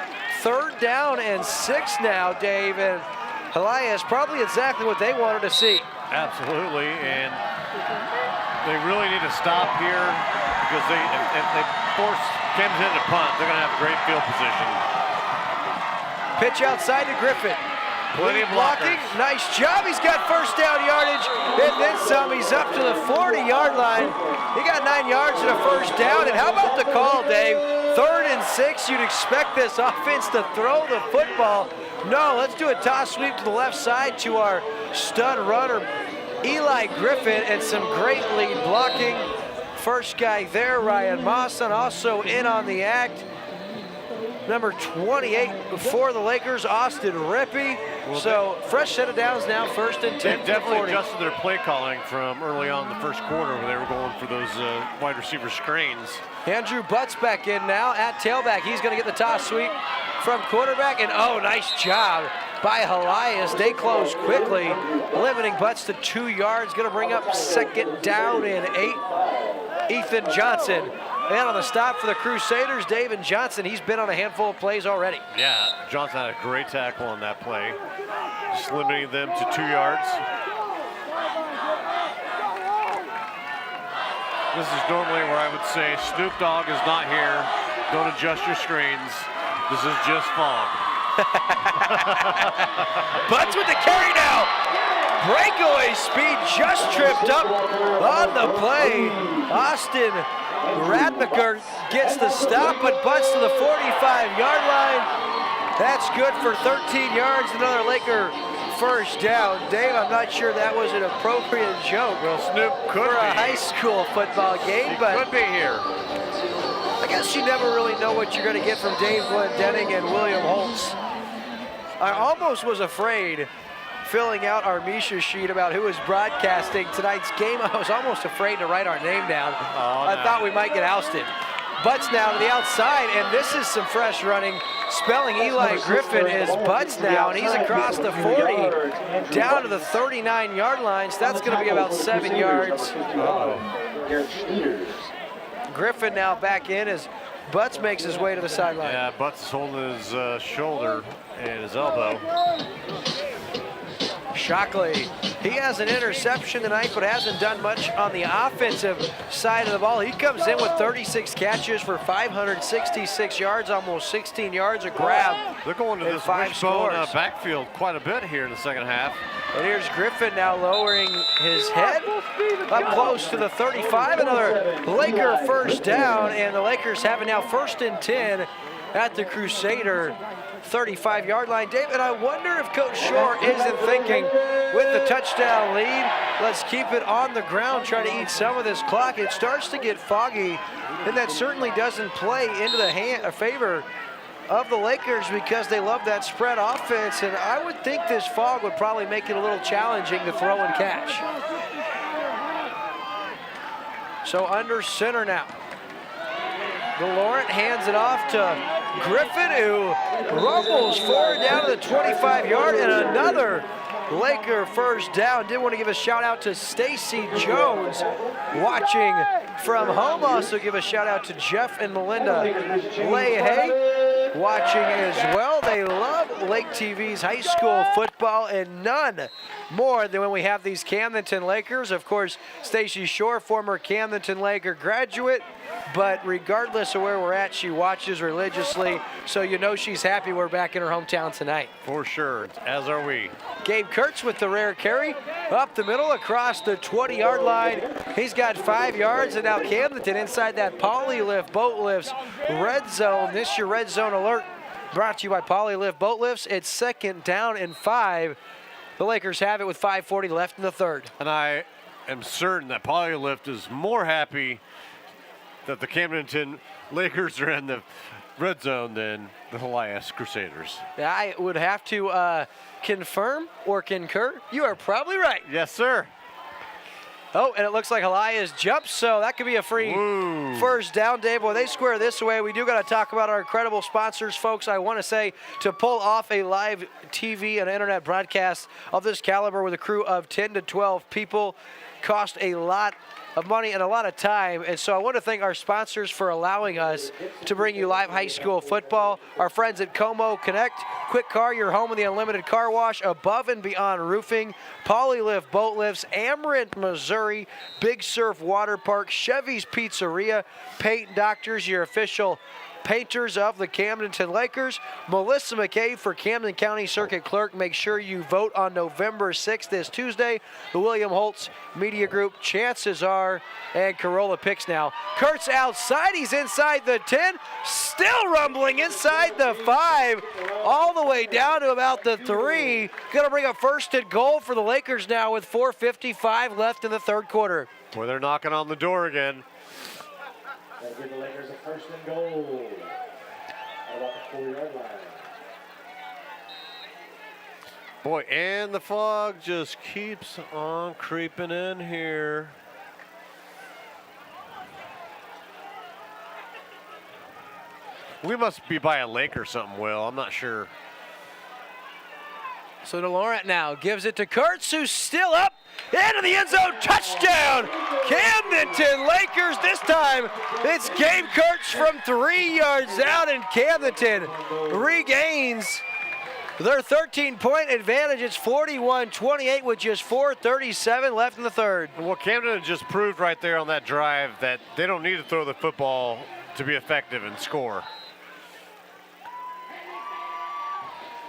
third down and 6 now, Dave. And Helias, probably exactly what they wanted to see. Absolutely, and they really need to stop here because if they force Camdenton to punt, they're going to have great field position. Pitch outside to Griffin. Plenty of blocking. Nice job. He's got first down yardage and then some. He's up to the 40-yard line. He got 9 yards and a first down. And how about the call, Dave? Third and 6. You'd expect this offense to throw the football. No, let's do a toss sweep to the left side to our stud runner, Eli Griffin, and some great lead blocking. First guy there, Ryan Mawson, also in on the act. Number 28 for the Lakers, Austin Rippey. So fresh set of downs now, first and 10. They definitely adjusted their play calling from early on in the first quarter when they were going for those wide receiver screens. Andrew Butts back in now at tailback. He's going to get the toss sweep from quarterback, and oh, nice job by Helias. They close quickly, limiting Butts to 2 yards. Going to bring up second down and 8. Ethan Johnson. And on the stop for the Crusaders, David Johnson. He's been on a handful of plays already. Yeah, Johnson had a great tackle on that play, just limiting them to 2 yards. This is normally where I would say Snoop Dogg is not here. Don't adjust your screens. This is just fog. Butts with the carry now. Breakaway speed, just tripped up on the play. Austin Radmacher gets the stop, but Butts to the 45-yard line. That's good for 13 yards, another Laker first down. Dave, I'm not sure that was an appropriate joke. Well, Snoop could for be. A high school football game, but could be here. I guess you never really know what you're going to get from Dave Glendenning and William Holtz. I almost was afraid, filling out our Misha sheet about who was broadcasting tonight's game, I was almost afraid to write our name down. I thought we might get ousted. Butts now to the outside, and this is some fresh running. Spelling Eli Griffin is Butts now, and he's across the 40, down to the 39-yard line, so that's going to be about 7 yards. Griffin now back in as Butts makes his way to the sideline. Yeah, Butts is holding his shoulder and his elbow. Shockley, he has an interception tonight, but hasn't done much on the offensive side of the ball. He comes in with 36 catches for 566 yards, almost 16 yards a grab. They're going to this wishbone backfield quite a bit here in the second half. And here's Griffin now lowering his head up close to the 35. Another Laker first down, and the Lakers have it now first and 10 at the Crusader 35-yard line. David, I wonder if Coach Shore isn't thinking, with the touchdown lead, let's keep it on the ground, try to eat some of this clock. It starts to get foggy, and that certainly doesn't play into the favor of the Lakers because they love that spread offense, and I would think this fog would probably make it a little challenging to throw and catch. So under center now. DeLaurent hands it off to Griffin, who rumbles forward down to the 25-yard, and another Laker first down. Did want to give a shout out to Stacy Jones watching from home. Also give a shout out to Jeff and Melinda Leahy watching as well. They love Lake TV's high school football, and none more than when we have these Camdenton Lakers. Of course, Stacy Shore, former Camdenton Laker graduate, but regardless of where we're at, she watches religiously, so you know she's happy we're back in her hometown tonight. For sure, as are we. Gabe Kurtz with the rare carry, up the middle across the 20-yard line. He's got 5 yards, and now Camdenton inside that Polylift Boat Lifts red zone. This your red zone alert brought to you by Polylift Boat Lifts. It's 2nd down and 5. The Lakers have it with 5:40 left in the third. And I am certain that Polylift is more happy that the Camdenton Lakers are in the red zone than the Helias Crusaders. I would have to confirm or concur. You are probably right. Yes, sir. Oh, and it looks like Helias jumps, so that could be a free first down, Dave. Boy, they square this away. We do got to talk about our incredible sponsors, folks. I want to say, to pull off a live TV and internet broadcast of this caliber with a crew of 10 to 12 people cost a lot of money and a lot of time, and so I want to thank our sponsors for allowing us to bring you live high school football. Our friends at Como Connect, Quick Car, your home of the unlimited car wash, Above and Beyond Roofing, Polylift Boat Lifts, Amaranth, Missouri, Big Surf Water Park, Chevy's Pizzeria, Paint Doctors, your official painters of the Camdenton Lakers, Melissa McCabe for Camden County Circuit Clerk. Make sure you vote on November 6th, this Tuesday. The William Holtz Media Group, Chances Are, and Corolla Picks now. Kurtz outside, he's inside the 10, still rumbling inside the 5, all the way down to about the 3. Gonna bring a 1st and goal for the Lakers now with 4:55 left in the third quarter. Boy, they're knocking on the door again. That'll give the Lakers a 1st and goal. About the 4-yard line. Boy, and the fog just keeps on creeping in here. We must be by a lake or something, Will. I'm not sure. So DeLaurent now gives it to Kurtz, who's still up into the end zone. Touchdown, Camdenton Lakers. This time it's Gabe Kurtz from 3 yards out, and Camdenton regains their 13-point advantage. It's 41-28 with just 4:37 left in the third. Well, Camden just proved right there on that drive that they don't need to throw the football to be effective and score.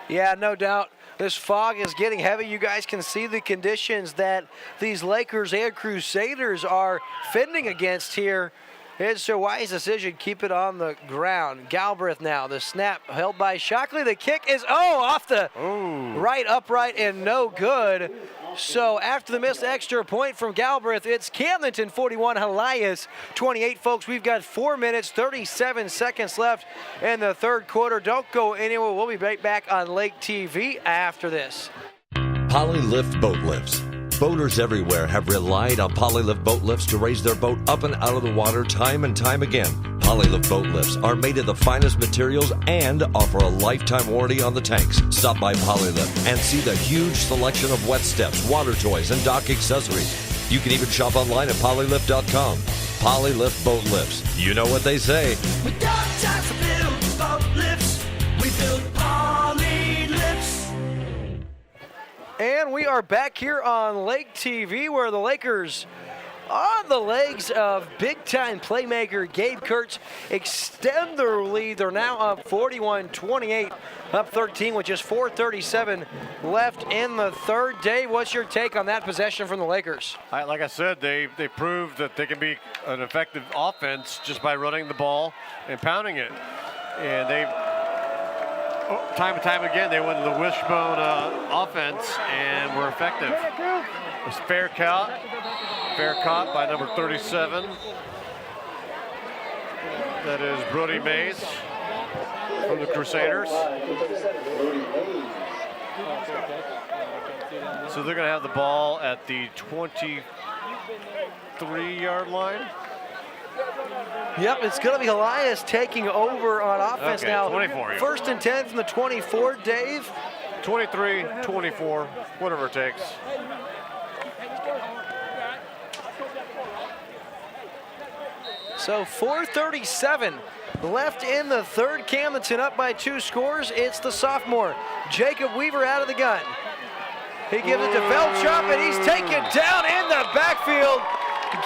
Yeah, no doubt. This fog is getting heavy. You guys can see the conditions that these Lakers and Crusaders are fending against here. It's a wise decision. Keep it on the ground. Galbraith now. The snap held by Shockley. The kick is, off the right upright and no good. So after the missed extra point from Galbraith, it's Camdenton 41, Helias 28. Folks, we've got 4 minutes, 37 seconds left in the third quarter. Don't go anywhere. We'll be right back on Lake TV after this. Polylift Boat Lifts. Boaters everywhere have relied on Polylift Boat Lifts to raise their boat up and out of the water time and time again. Polylift Boat Lifts are made of the finest materials and offer a lifetime warranty on the tanks. Stop by Polylift and see the huge selection of wet steps, water toys, and dock accessories. You can even shop online at polylift.com. Polylift Boat Lifts. You know what they say. We got time to build boat lifts. We build Poly lifts. And we are back here on Lake TV, where the Lakers, on the legs of big-time playmaker Gabe Kurtz, extend their lead. They're now up 41-28, up 13 with just 4:37 left in the third. Dave, what's your take on that possession from the Lakers? Like I said, they proved that they can be an effective offense just by running the ball and pounding it. And they've, time and time again, they went to the wishbone offense and were effective. It was fair caught by number 37. That is Brody Mays from the Crusaders. So they're going to have the ball at the 23-yard line. Yep, it's going to be Helias taking over on offense now. 24. First and 10 from the 24, Dave. 23, 24, whatever it takes. So 4:37 left in the third. Camdenton up by 2 scores. It's the sophomore, Jacob Weaver, out of the gun. He gives it to Feldchop, and he's taken down in the backfield.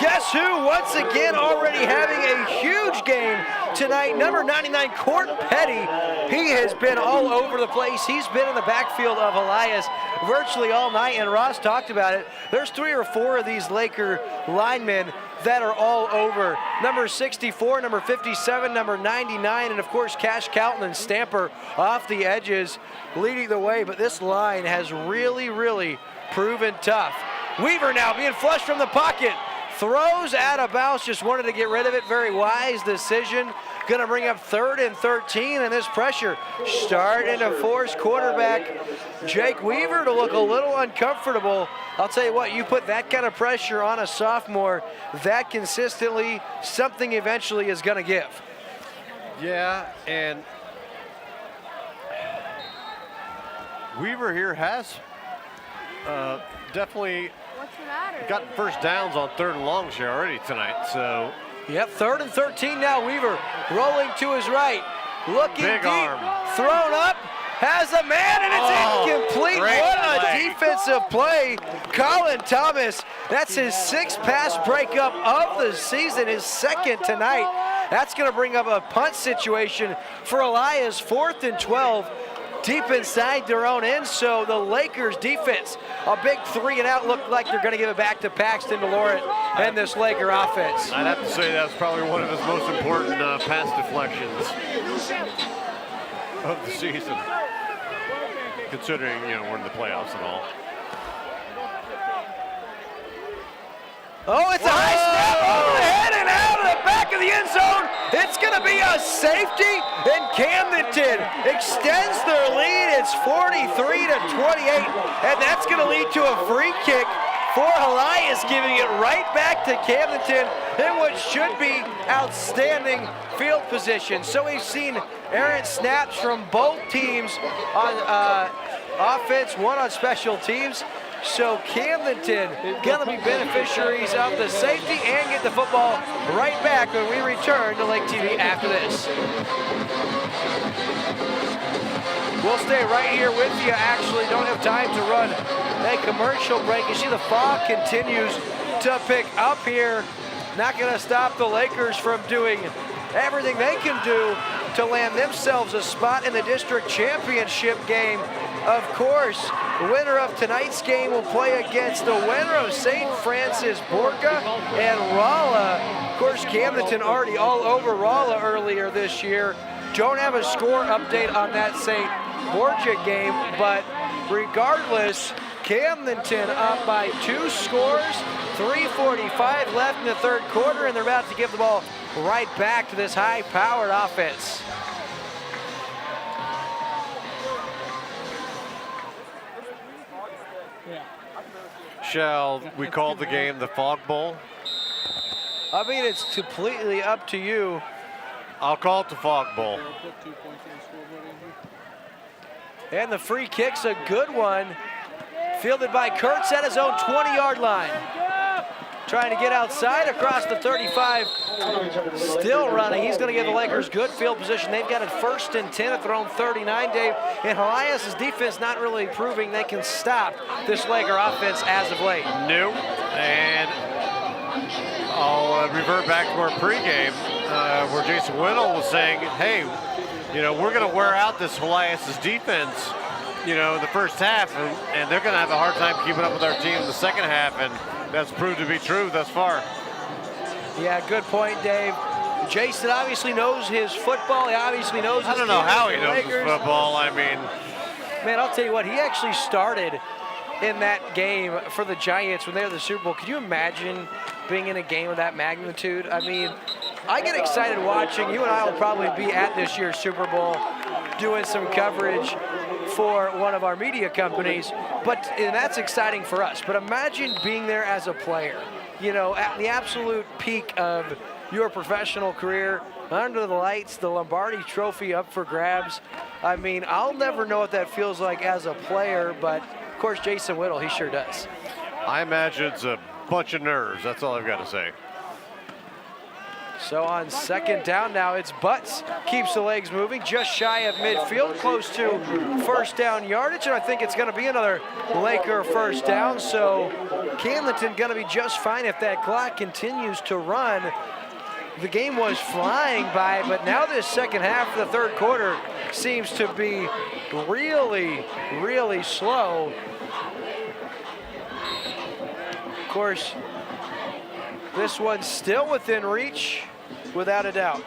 Guess who, once again, already having a huge game tonight, number 99, Court Petty. He has been all over the place. He's been in the backfield of Helias virtually all night, and Ross talked about it. There's 3 or 4 of these Laker linemen that are all over. Number 64, number 57, number 99, and of course Cash Calton and Stamper off the edges leading the way, but this line has really, really proven tough. Weaver now being flushed from the pocket. Throws out of bounds, just wanted to get rid of it. Very wise decision. Going to bring up 3rd and 13, and this pressure starting to force quarterback Jake Weaver to look a little uncomfortable. I'll tell you what, you put that kind of pressure on a sophomore that consistently, something eventually is going to give. Yeah, and Weaver here has definitely gotten first downs on 3rd and longs here already tonight, so. Yep, 3rd and 13 now. Weaver rolling to his right, looking big deep, arm. thrown up, has a man, and it's incomplete. What a defensive play. Colin Thomas, that's his 6th pass breakup of the season, his 2nd tonight. That's going to bring up a punt situation for Helias, 4th and 12. Deep inside their own end, so the Lakers defense, a big 3 and out, looked like they're going to give it back to Paxton DeLauret and this Laker offense. I'd have to say that's probably one of his most important pass deflections of the season, considering, we're in the playoffs and all. Oh, it's a high snap over the head and out of the back of the end zone. It's going to be a safety, and Camdenton extends their lead. It's 43-28, and that's going to lead to a free kick for Helias, giving it right back to Camdenton in what should be outstanding field position. So we've seen errant snaps from both teams on offense, one on special teams. So Camdenton going to be beneficiaries of the safety and get the football right back when we return to Lake TV after this. We'll stay right here with you. Actually, don't have time to run a commercial break. You see the fog continues to pick up here. Not going to stop the Lakers from doing everything they can do to land themselves a spot in the district championship game. Of course, the winner of tonight's game will play against the winner of St. Francis Borca and Rolla. Of course, Camdenton already all over Rolla earlier this year. Don't have a score update on that St. Borca game, but regardless, Camdenton up by 2 scores, 3:45 left in the 3rd quarter, and they're about to give the ball right back to this high-powered offense. Shall we call the game the Fog Bowl? I mean, it's completely up to you. I'll call it the Fog Bowl. And the free kick's a good one. Fielded by Kurtz at his own 20-yard line. Trying to get outside across the 35. Still running. He's going to give the Lakers good field position. They've got it 1st and 10 at their own 39, Dave. And Helias' defense not really proving they can stop this Laker offense as of late. No. And I'll revert back to our pregame where Jason Whittle was saying, hey, we're going to wear out this Helias' defense, in the first half, and they're going to have a hard time keeping up with our team in the second half, and that's proved to be true thus far. Yeah, good point, Dave. Jason obviously knows his football. He obviously knows his I don't know how he knows his Lakers. football. I mean, man, I'll tell you what, he actually started in that game for the Giants when they were the Super Bowl. Could you imagine being in a game of that magnitude? I mean, I get excited watching. You and I will probably be at this year's Super Bowl doing some coverage for one of our media companies, and that's exciting for us. But imagine being there as a player, you know, at the absolute peak of your professional career, under the lights, the Lombardi Trophy up for grabs. I mean, I'll never know what that feels like as a player, but of course, Jason Whittle, he sure does. I imagine it's a bunch of nerves. That's all I've got to say. So on second down now, it's Butts. Keeps the legs moving, just shy of midfield, close to first down yardage, and I think it's going to be another Laker first down. So Camdenton going to be just fine if that clock continues to run. The game was flying by, but now this second half of the third quarter seems to be really, really slow. Of course, this one's still within reach, without a doubt.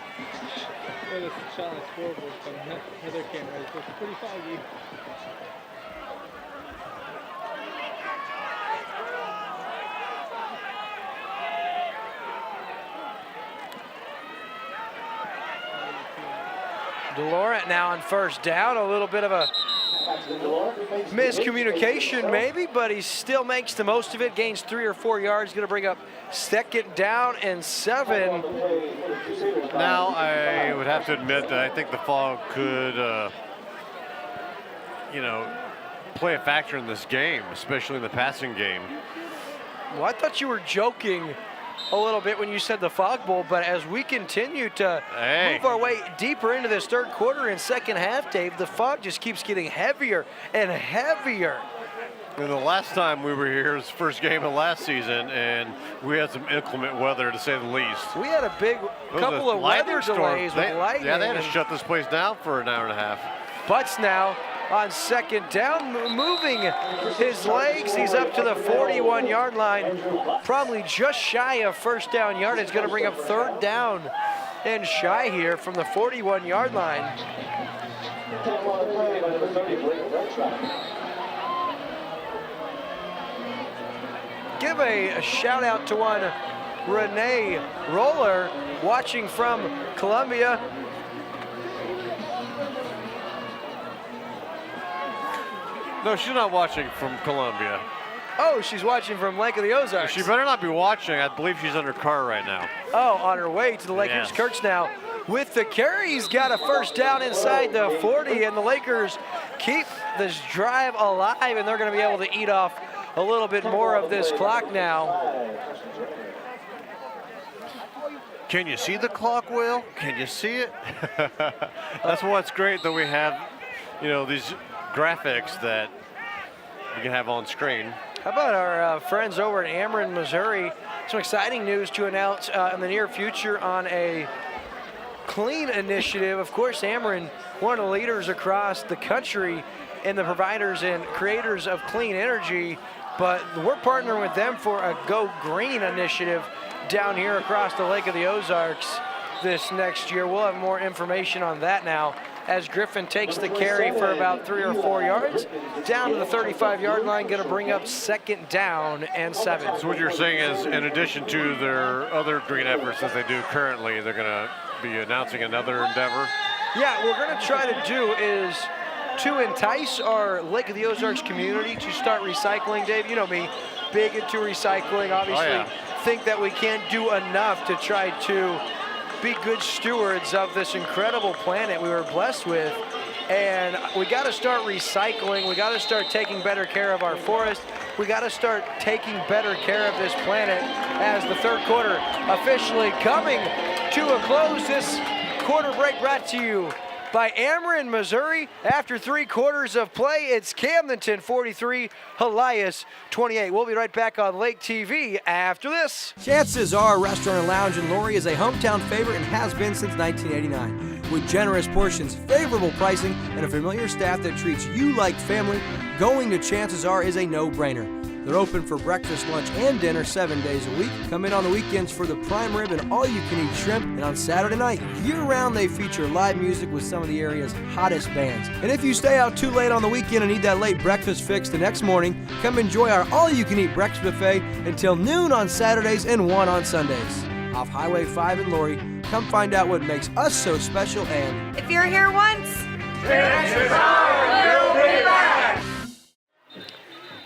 DeLaurent now on first down, a little bit of a miscommunication maybe, but he still makes the most of it, gains 3 or 4 yards, going to bring up second down and 7. Now, I would have to admit that I think the fog could, play a factor in this game, especially in the passing game. Well, I thought you were joking a little bit when you said the fog bowl, but as we continue to move our way deeper into this third quarter and second half, Dave, the fog just keeps getting heavier and heavier. And the last time we were here was the first game of last season, and we had some inclement weather, to say the least. We had a big couple of weather delays with lightning. Yeah, they had to shut this place down for an hour and a half. Butts now on second down, moving his legs. He's up to the 41-yard line, probably just shy of first down yard. It's going to bring up third down and shy here from the 41-yard line. Give a shout out to one Renee Roller watching from Columbia. No, she's not watching from Columbia. Oh, she's watching from Lake of the Ozarks. She better not be watching. I believe she's in her car right now. Oh, on her way to the Lakers. Yes. Kurtz now with the carry. He's got a first down inside the 40, and the Lakers keep this drive alive, and they're going to be able to eat off a little bit more of this clock now. Can you see the clock, Will? Can you see it? That's what's great that we have, these graphics that we can have on screen. How about our friends over at Ameren, Missouri? Some exciting news to announce in the near future on a clean initiative. Of course, Ameren, one of the leaders across the country in the providers and creators of clean energy, but we're partnering with them for a Go Green initiative down here across the Lake of the Ozarks this next year. We'll have more information on that now as Griffin takes the carry for about 3 or 4 yards down to the 35-yard line, going to bring up second down and 7. So what you're saying is, in addition to their other green efforts that they do currently, they're going to be announcing another endeavor? Yeah, what we're going to try to do is to entice our Lake of the Ozarks community to start recycling. Dave, you know me, big into recycling, obviously. Think that we can't do enough to try to be good stewards of this incredible planet we were blessed with. And we got to start recycling. We got to start taking better care of our forest. We got to start taking better care of this planet as the third quarter officially coming to a close. This quarter break brought to you by Ameren, Missouri. After 3 quarters of play, it's Camdenton 43, Helias 28. We'll be right back on Lake TV after this. Chances are Restaurant and Lounge in Laurie is a hometown favorite and has been since 1989. With generous portions, favorable pricing, and a familiar staff that treats you like family, going to Chances Are is a no-brainer. They're open for breakfast, lunch, and dinner 7 days a week. Come in on the weekends for the prime rib and all-you-can-eat shrimp. And on Saturday night, year-round, they feature live music with some of the area's hottest bands. And if you stay out too late on the weekend and need that late breakfast fix the next morning, come enjoy our all-you-can-eat breakfast buffet until noon on Saturdays and 1 on Sundays. Off Highway 5 in Laurie, come find out what makes us so special and... If you're here once, chances are you'll be back.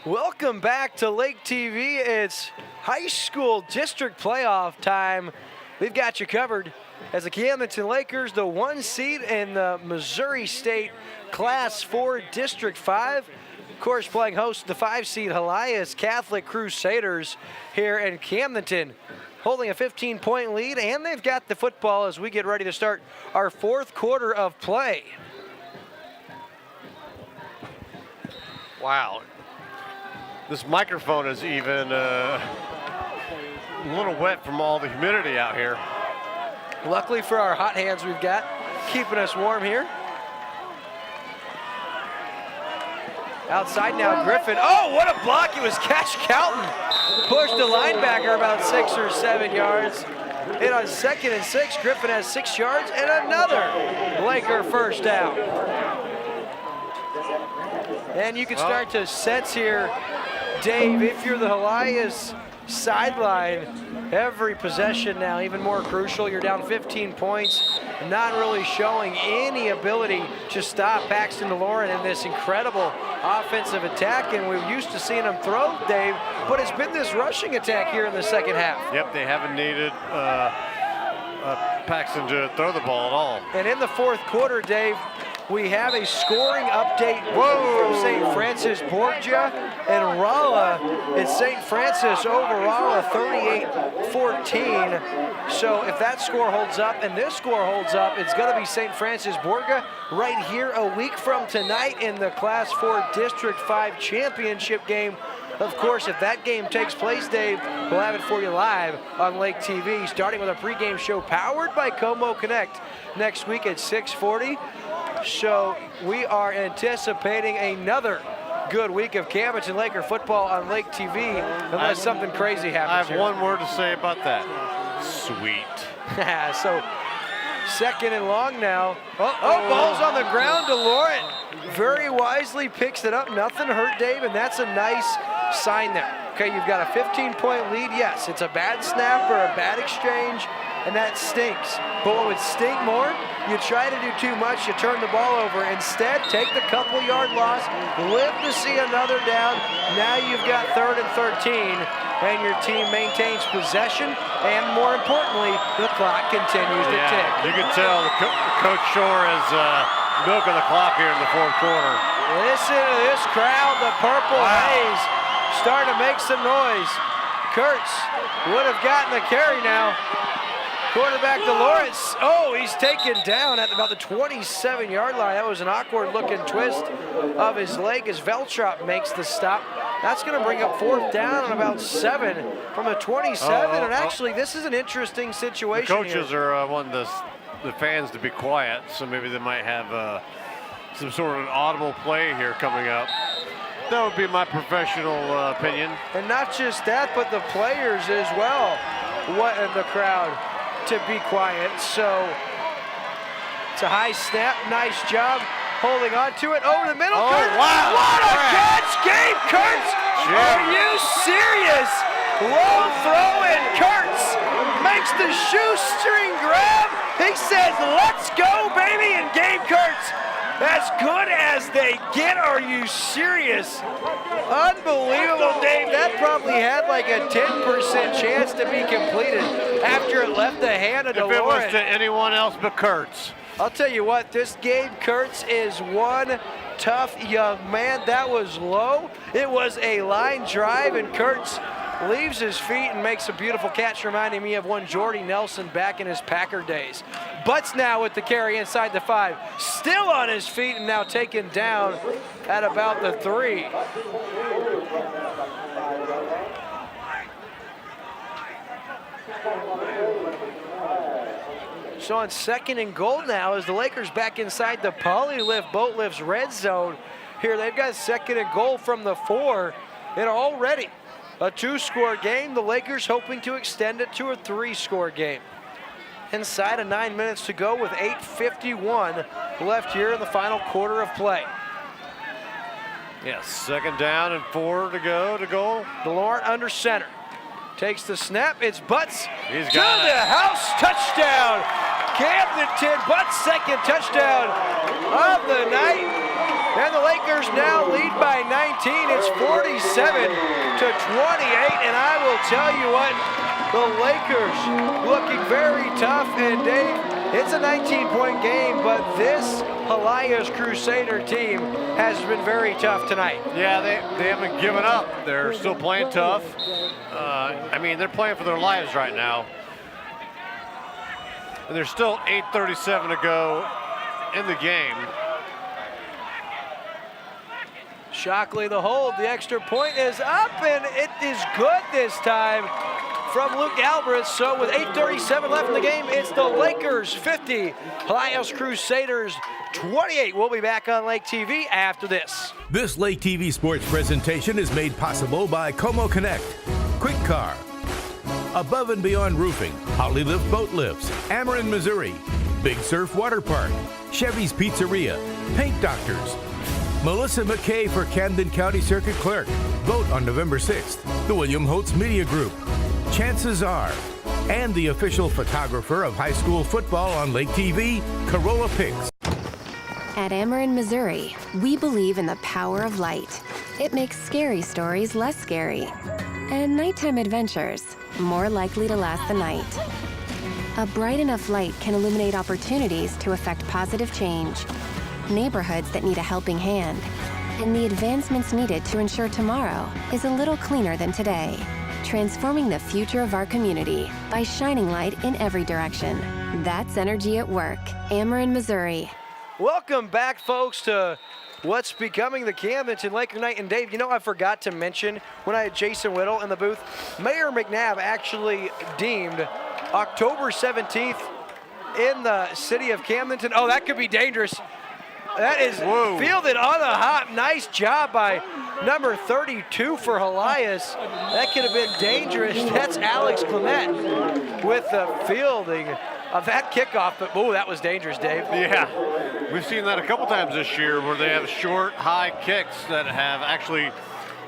Welcome back to Lake TV. It's high school district playoff time. We've got you covered as the Camdenton Lakers, the 1 seed in the Missouri State Class 4 District 5. Of course, playing host to the 5 seed Helias Catholic Crusaders here in Camdenton, holding a 15-point lead, and they've got the football as we get ready to start our 4th quarter of play. Wow. This microphone is even a little wet from all the humidity out here. Luckily for our hot hands we've got, keeping us warm here. Outside now, Griffin. Oh, what a block. It was Cash Calton. Pushed the linebacker about 6 or 7 yards. And on 2nd and 6, Griffin has 6 yards and another Laker first down. And you can start to sense here, Dave, if you're the Helias sideline, every possession now even more crucial. You're down 15 points, not really showing any ability to stop Paxton DeLorean in this incredible offensive attack, and we're used to seeing them throw, Dave, but it's been this rushing attack here in the second half. Yep, they haven't needed Paxton to throw the ball at all. And in the 4th quarter, Dave, we have a scoring update from St. Francis Borgia and Rolla. It's St. Francis over Rolla 38-14. So if that score holds up and this score holds up, it's going to be St. Francis Borgia right here a week from tonight in the Class 4 District 5 championship game. Of course, if that game takes place, Dave, we'll have it for you live on Lake TV, starting with a pregame show powered by Como Connect next week at 6:40. So we are anticipating another good week of Camdenton Laker football on Lake TV, unless something crazy happens. I have here. one word to say about that. Sweet. So 2nd and long now. Oh, ball's on the ground. DeLorean very wisely picks it up. Nothing hurt, Dave, and that's a nice sign there. Okay, you've got a 15-point lead. Yes, it's a bad snap or a bad exchange, and that stinks. But what would stink more, you try to do too much, you turn the ball over. Instead, take the couple-yard loss, live to see another down. Now you've got 3rd and 13, and your team maintains possession, and more importantly, the clock continues to tick. You can tell Coach Shore is milking the clock here in the 4th quarter. Listen to this crowd, the purple haze, starting to make some noise. Kurtz would have gotten the carry now. Quarterback DeLawrence, he's taken down at about the 27-yard line. That was an awkward-looking twist of his leg as Veltrop makes the stop. That's going to bring up 4th down on about 7 from the 27. And actually, this is an interesting situation. The coaches are wanting the fans to be quiet, so maybe they might have some sort of an audible play here coming up. That would be my professional opinion. And not just that, but the players as well. What in the crowd to be quiet. So it's a high snap. Nice job holding on to it. Over the middle. Kurtz. Wow. What a catch, Gabe Kurtz. Are you serious? Low throw and Kurtz makes the shoestring grab. He says, let's go, baby. And Gabe Kurtz, as good as they get. Are you serious? Unbelievable, Dave. That probably had like a 10% chance to be completed after it left the hand of DeLorean. If it was to anyone else but Kurtz. I'll tell you what, this Gabe Kurtz is one tough young man. That was low. It was a line drive, and Kurtz leaves his feet and makes a beautiful catch, reminding me of one Jordy Nelson back in his Packer days. Butts now with the carry inside the 5. Still on his feet and now taken down at about the 3. So on 2nd and goal now, as the Lakers back inside the Polylift Boat Lifts red zone. Here they've got 2nd and goal from the 4. in already a 2-score game. The Lakers hoping to extend it to a 3-score game. Inside of 9 minutes to go with 8:51 left here in the final quarter of play. Yes, second down and 4 to go to goal. DeLorme under center. Takes the snap, it's Butts. He's to got the it. house, touchdown. Camdenton, Butts' second touchdown of the night. And the Lakers now lead by 19. It's 47-28, and I will tell you what, the Lakers looking very tough. And Dave, it's a 19-point game, but this Helias Crusader team has been very tough tonight. Yeah, they haven't given up. They're still playing tough. I mean, they're playing for their lives right now. And there's still 8:37 to go in the game. Shockley the hold, the extra point is up, and it is good this time from Luke Alvarez. So with 8:37 left in the game, it's the Lakers 50, Helias Crusaders 28. We'll be back on Lake TV after this. This Lake TV sports presentation is made possible by Como Connect, Quick Car, Above and Beyond Roofing, Holly Lift Boat Lifts, Ameren, Missouri, Big Surf Water Park, Chevy's Pizzeria, Paint Doctors, Melissa McKay for Camden County Circuit Clerk. Vote on November 6th. The William Holtz Media Group, Chances Are, and the official photographer of high school football on Lake TV, Corolla Pics. At Ameren, Missouri, we believe in the power of light. It makes scary stories less scary, and nighttime adventures more likely to last the night. A bright enough light can illuminate opportunities to affect positive change, neighborhoods that need a helping hand, and the advancements needed to ensure tomorrow is a little cleaner than today. Transforming the future of our community by shining light in every direction. That's energy at work. Ameren, Missouri. Welcome back, folks, to what's becoming the Camdenton Laker night. And Dave, you know, I forgot to mention when I had Jason Whittle in the booth, Mayor McNabb actually deemed October 17th in the city of Camdenton. Oh, that could be dangerous. That is fielded on the hop. Nice job by number 32 for Helias. That could have been dangerous. That's Alex Clement with the fielding of that kickoff. But, oh, that was dangerous, Dave. Yeah, we've seen that a couple times this year where they have short, high kicks that have actually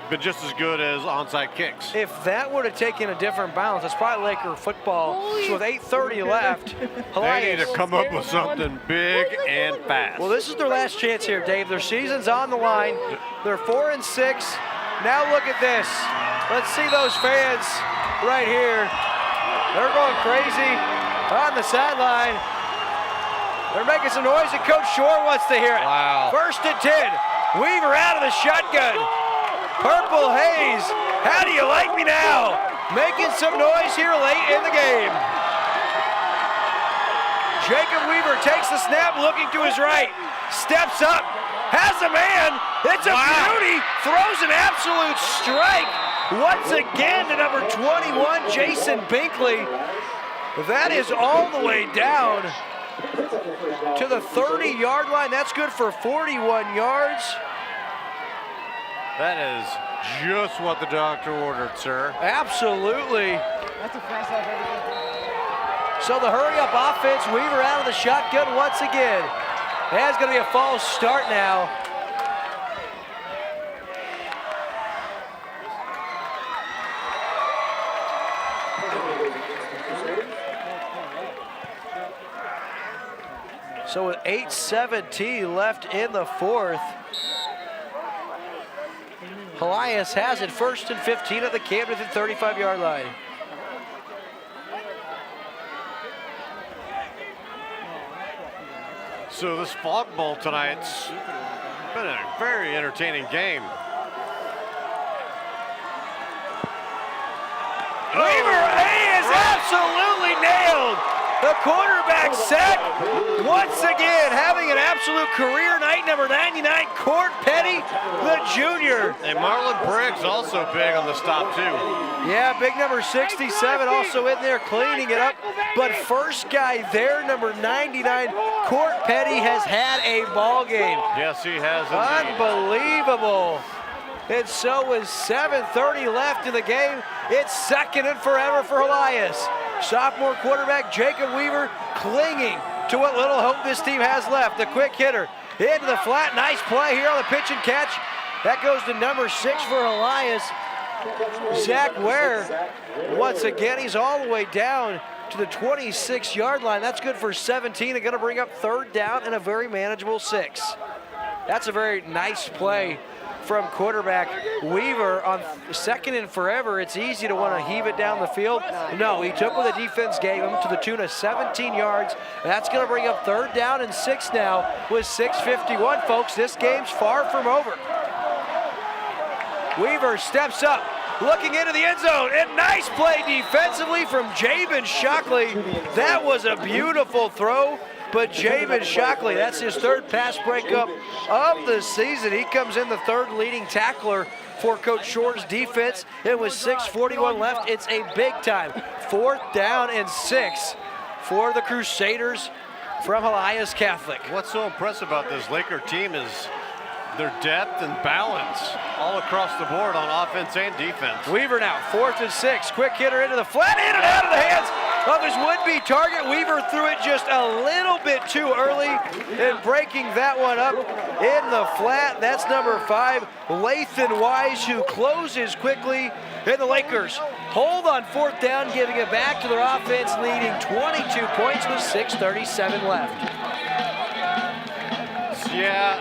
been just as good as onside kicks. If that would have taken a different balance, it's probably Laker football. So with 8:30 left, they need to come up with something big and fast. Well, this is their last chance here, Dave. Their season's on the line. They're 4-6. Now look at this. Let's see those fans right here. They're going crazy on the sideline. They're making some noise, and Coach Shore wants to hear it. Wow. 1st and 10. Weaver out of the shotgun. Purple Haze, how do you like me now? Making some noise here late in the game. Jacob Weaver takes the snap, looking to his right. Steps up, has a man. It's a beauty. Throws an absolute strike. Once again to number 21, Jason Binkley. That is all the way down to the 30-yard line. That's good for 41 yards. That is just what the doctor ordered, sir. Absolutely. That's a first off everything. So the hurry-up offense, Weaver out of the shotgun once again. That's going to be a false start now. So with 8:17 left in the fourth, Helias has it 1st and 15 at the Camdenton 35-yard line. So this Fog Bowl tonight's been a very entertaining game. Weaver is absolutely nailed. The quarterback sack once again having an absolute career night. Number 99, Court Petty, the junior. And Marlon Briggs also big on the stop too. Yeah, big number 67 also in there cleaning it up. But first guy there, number 99, Court Petty has had a ball game. Yes, he has indeed. Unbelievable. And so with 7:30 left in the game, it's second and forever for Helias. Sophomore quarterback Jacob Weaver clinging to what little hope this team has left. The quick hitter into the flat. Nice play here on the pitch and catch. That goes to number 6 for Helias, Zach Ware. Once again, he's all the way down to the 26-yard line. That's good for 17. They're going to bring up third down and a very manageable 6. That's a very nice play from quarterback Weaver on second and forever. It's easy to want to heave it down the field. No, he took what the defense gave him to the tune of 17 yards. That's going to bring up third down and 6 now with 6:51, folks. This game's far from over. Weaver steps up, looking into the end zone, and nice play defensively from Jabin Shockley. That was a beautiful throw. But Jabin Shockley, that's his third pass breakup of the season. He comes in the third leading tackler for Coach Shore's defense. It was 6:41 left. It's a big time. 4th down and 6 for the Crusaders from Helias Catholic. What's so impressive about this Laker team is their depth and balance all across the board on offense and defense. Weaver now, 4th and 6. Quick hitter into the flat, in and out of the hands of his would-be target. Weaver threw it just a little bit too early and breaking that one up in the flat. That's number 5, Lathan Wise, who closes quickly. And the Lakers hold on 4th down, giving it back to their offense, leading 22 points with 6:37 left. Yeah,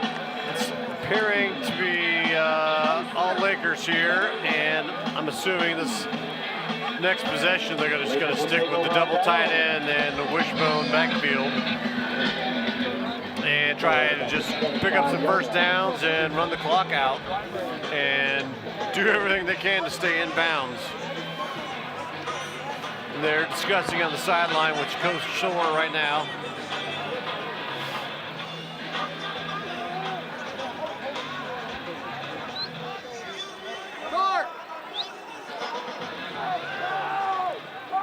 it's appearing to be all Lakers here, and I'm assuming this next possession they're just going to stick with the double tight end and the wishbone backfield and try to just pick up some first downs and run the clock out and do everything they can to stay in bounds. And they're discussing on the sideline with Coach Shore right now.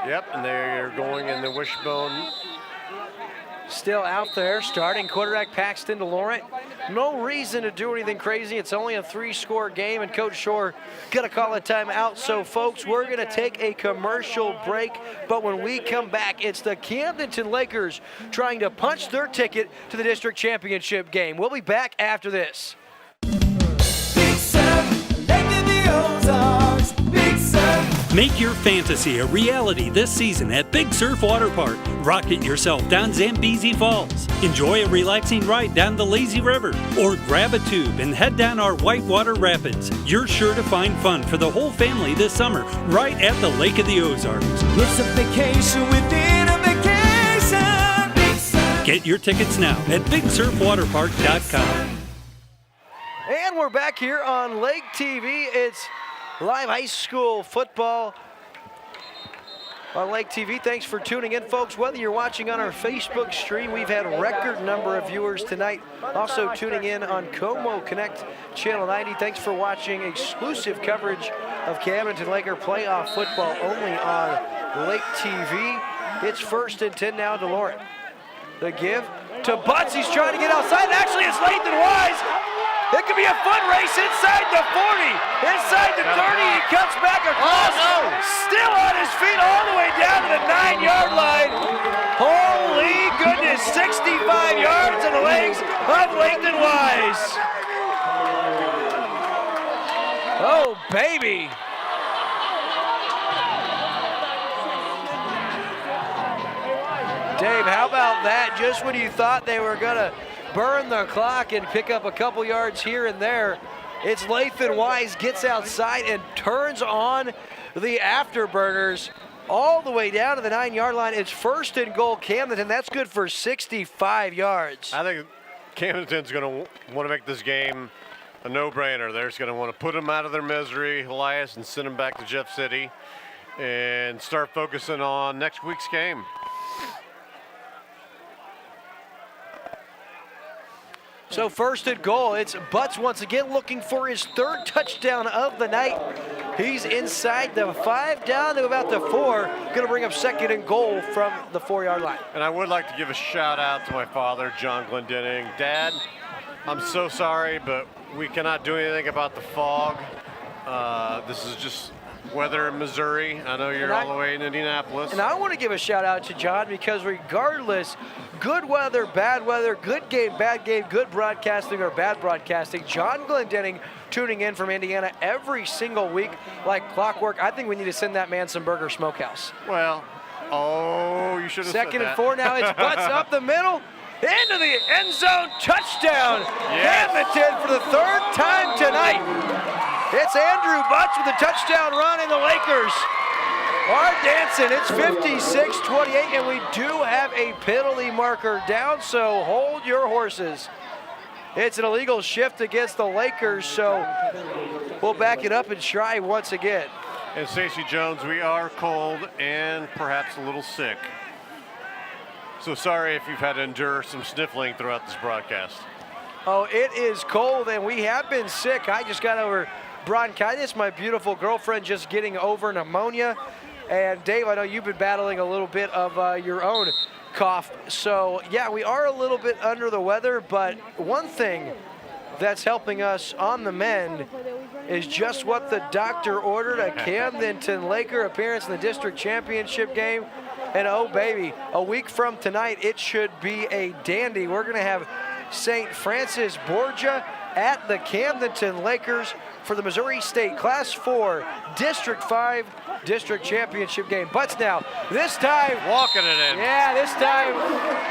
Yep, and they're going in the wishbone. Still out there, starting quarterback Paxton DeLaurent. No reason to do anything crazy. It's only a 3-score game, and Coach Shore gonna call a timeout. So, folks, we're gonna take a commercial break. But when we come back, it's the Camdenton Lakers trying to punch their ticket to the district championship game. We'll be back after this. Big Surf, Lake of the Ozarks, Big Surf. Make your fantasy a reality this season at Big Surf Water Park. Rocket yourself down Zambezi Falls. Enjoy a relaxing ride down the Lazy River. Or grab a tube and head down our whitewater rapids. You're sure to find fun for the whole family this summer right at the Lake of the Ozarks. It's a vacation within a vacation. Big Surf. Get your tickets now at BigSurfWaterPark.com. And we're back here on Lake TV. It's live high school football on Lake TV. Thanks for tuning in, folks. Whether you're watching on our Facebook stream, we've had a record number of viewers tonight. Also tuning in on Como Connect Channel 90. Thanks for watching exclusive coverage of Camdenton Laker playoff football only on Lake TV. It's 1st and 10 now, DeLaurent. The give to Butts. He's trying to get outside. Actually, it's Lathan Wise. It could be a fun race inside the 40, inside the 30. He cuts back across. Still on his feet all the way down to the 9-yard line. Holy goodness, 65 yards in the legs of Lathan Wise. Oh, baby. Dave, how about that? Just when you thought they were going to burn the clock and pick up a couple yards here and there, it's Lathan Wise gets outside and turns on the afterburners all the way down to the 9-yard line. It's 1st and goal, Camdenton. That's good for 65 yards. I think Camdenton's going to want to make this game a no-brainer. They're just going to want to put them out of their misery, Helias, and send them back to Jeff City and start focusing on next week's game. So 1st and goal, it's Butts once again looking for his 3rd touchdown of the night. He's inside the 5, down to about the 4. Going to bring up 2nd and goal from the 4-yard line. And I would like to give a shout out to my father, John Glendenning. Dad, I'm so sorry, but we cannot do anything about the fog. This is just weather in Missouri. I know you're all the way in Indianapolis. And I want to give a shout out to John, because regardless, good weather, good game, bad game, good broadcasting or bad broadcasting, John Glendenning tuning in from Indiana every single week like clockwork. I think we need to send that man some Burger Smokehouse. Well, you should have said that. 2nd and 4 now. It's Butts up the middle. Into the end zone, touchdown. Yes. Camdenton for the 3rd time tonight. It's Andrew Butts with a touchdown run, and the Lakers are dancing. It's 56-28, and we do have a penalty marker down, so hold your horses. It's an illegal shift against the Lakers, so we'll back it up and try once again. And Stacey Jones, we are cold and perhaps a little sick. So sorry if you've had to endure some sniffling throughout this broadcast. Oh, it is cold, and we have been sick. I just got over bronchitis. My beautiful girlfriend just getting over pneumonia. And Dave, I know you've been battling a little bit of your own cough. So yeah, we are a little bit under the weather, but one thing that's helping us on the mend is just what the doctor ordered: a Camdenton Laker appearance in the district championship game. And oh baby, a week from tonight, it should be a dandy. We're gonna have St. Francis Borgia at the Camdenton Lakers for the Missouri State Class 4 District 5 District Championship game. Butts now, this time. Walking it in. Yeah, this time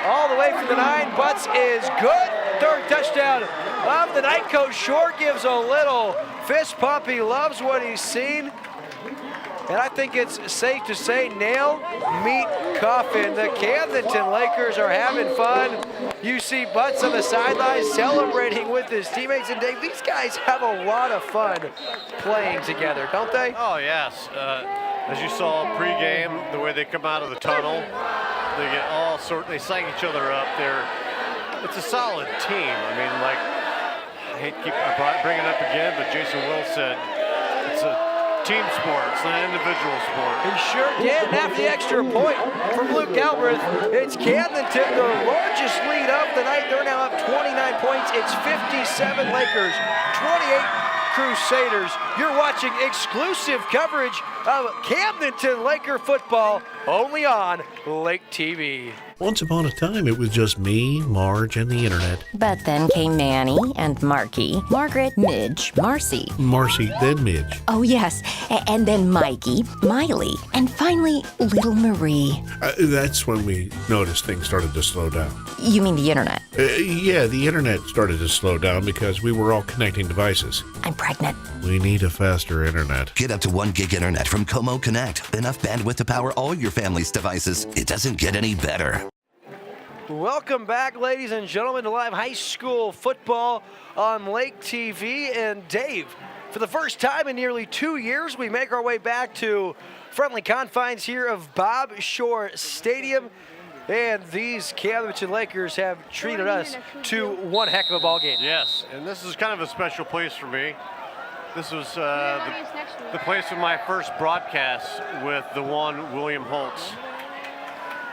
all the way from the 9. Butts is good. 3rd touchdown of the night. Coach Shore gives a little fist pump. He loves what he's seen. And I think it's safe to say, nail, meat, coffin. The Camdenton Lakers are having fun. You see Butts on the sidelines celebrating with his teammates. And Dave, these guys have a lot of fun playing together, don't they? Oh, yes. As you saw pregame, the way they come out of the tunnel, they get all they psych each other up. It's a solid team. I mean, like, I hate to bring it up again, but Jason Whittle said it's a team sport, it's not an individual sport. He sure did. And after the extra point from Luke Galbraith, it's Camdenton, the largest lead of the night. They're now up 29 points. It's 57 Lakers, 28 Crusaders. You're watching exclusive coverage of Camdenton Laker football only on Lake TV. Once upon a time, it was just me, Marge, and the internet. But then came Manny and Marky, Margaret, Midge, Marcy. Marcy, then Midge. Oh, yes. And then Mikey, Miley, and finally, little Marie. That's when we noticed things started to slow down. You mean the internet? Yeah, the internet started to slow down because we were all connecting devices. I'm pregnant. We need a faster internet. Get up to 1 gig internet from Como Connect. Enough bandwidth to power all your family's devices. It doesn't get any better. Welcome back, ladies and gentlemen, to live high school football on Lake TV. And Dave, for the first time in nearly 2 years, we make our way back to friendly confines here of Bob Shore Stadium. And these Camdenton Lakers have treated us to one heck of a ball game. Yes, and this is kind of a special place for me. This was the place of my first broadcast with the one William Holtz.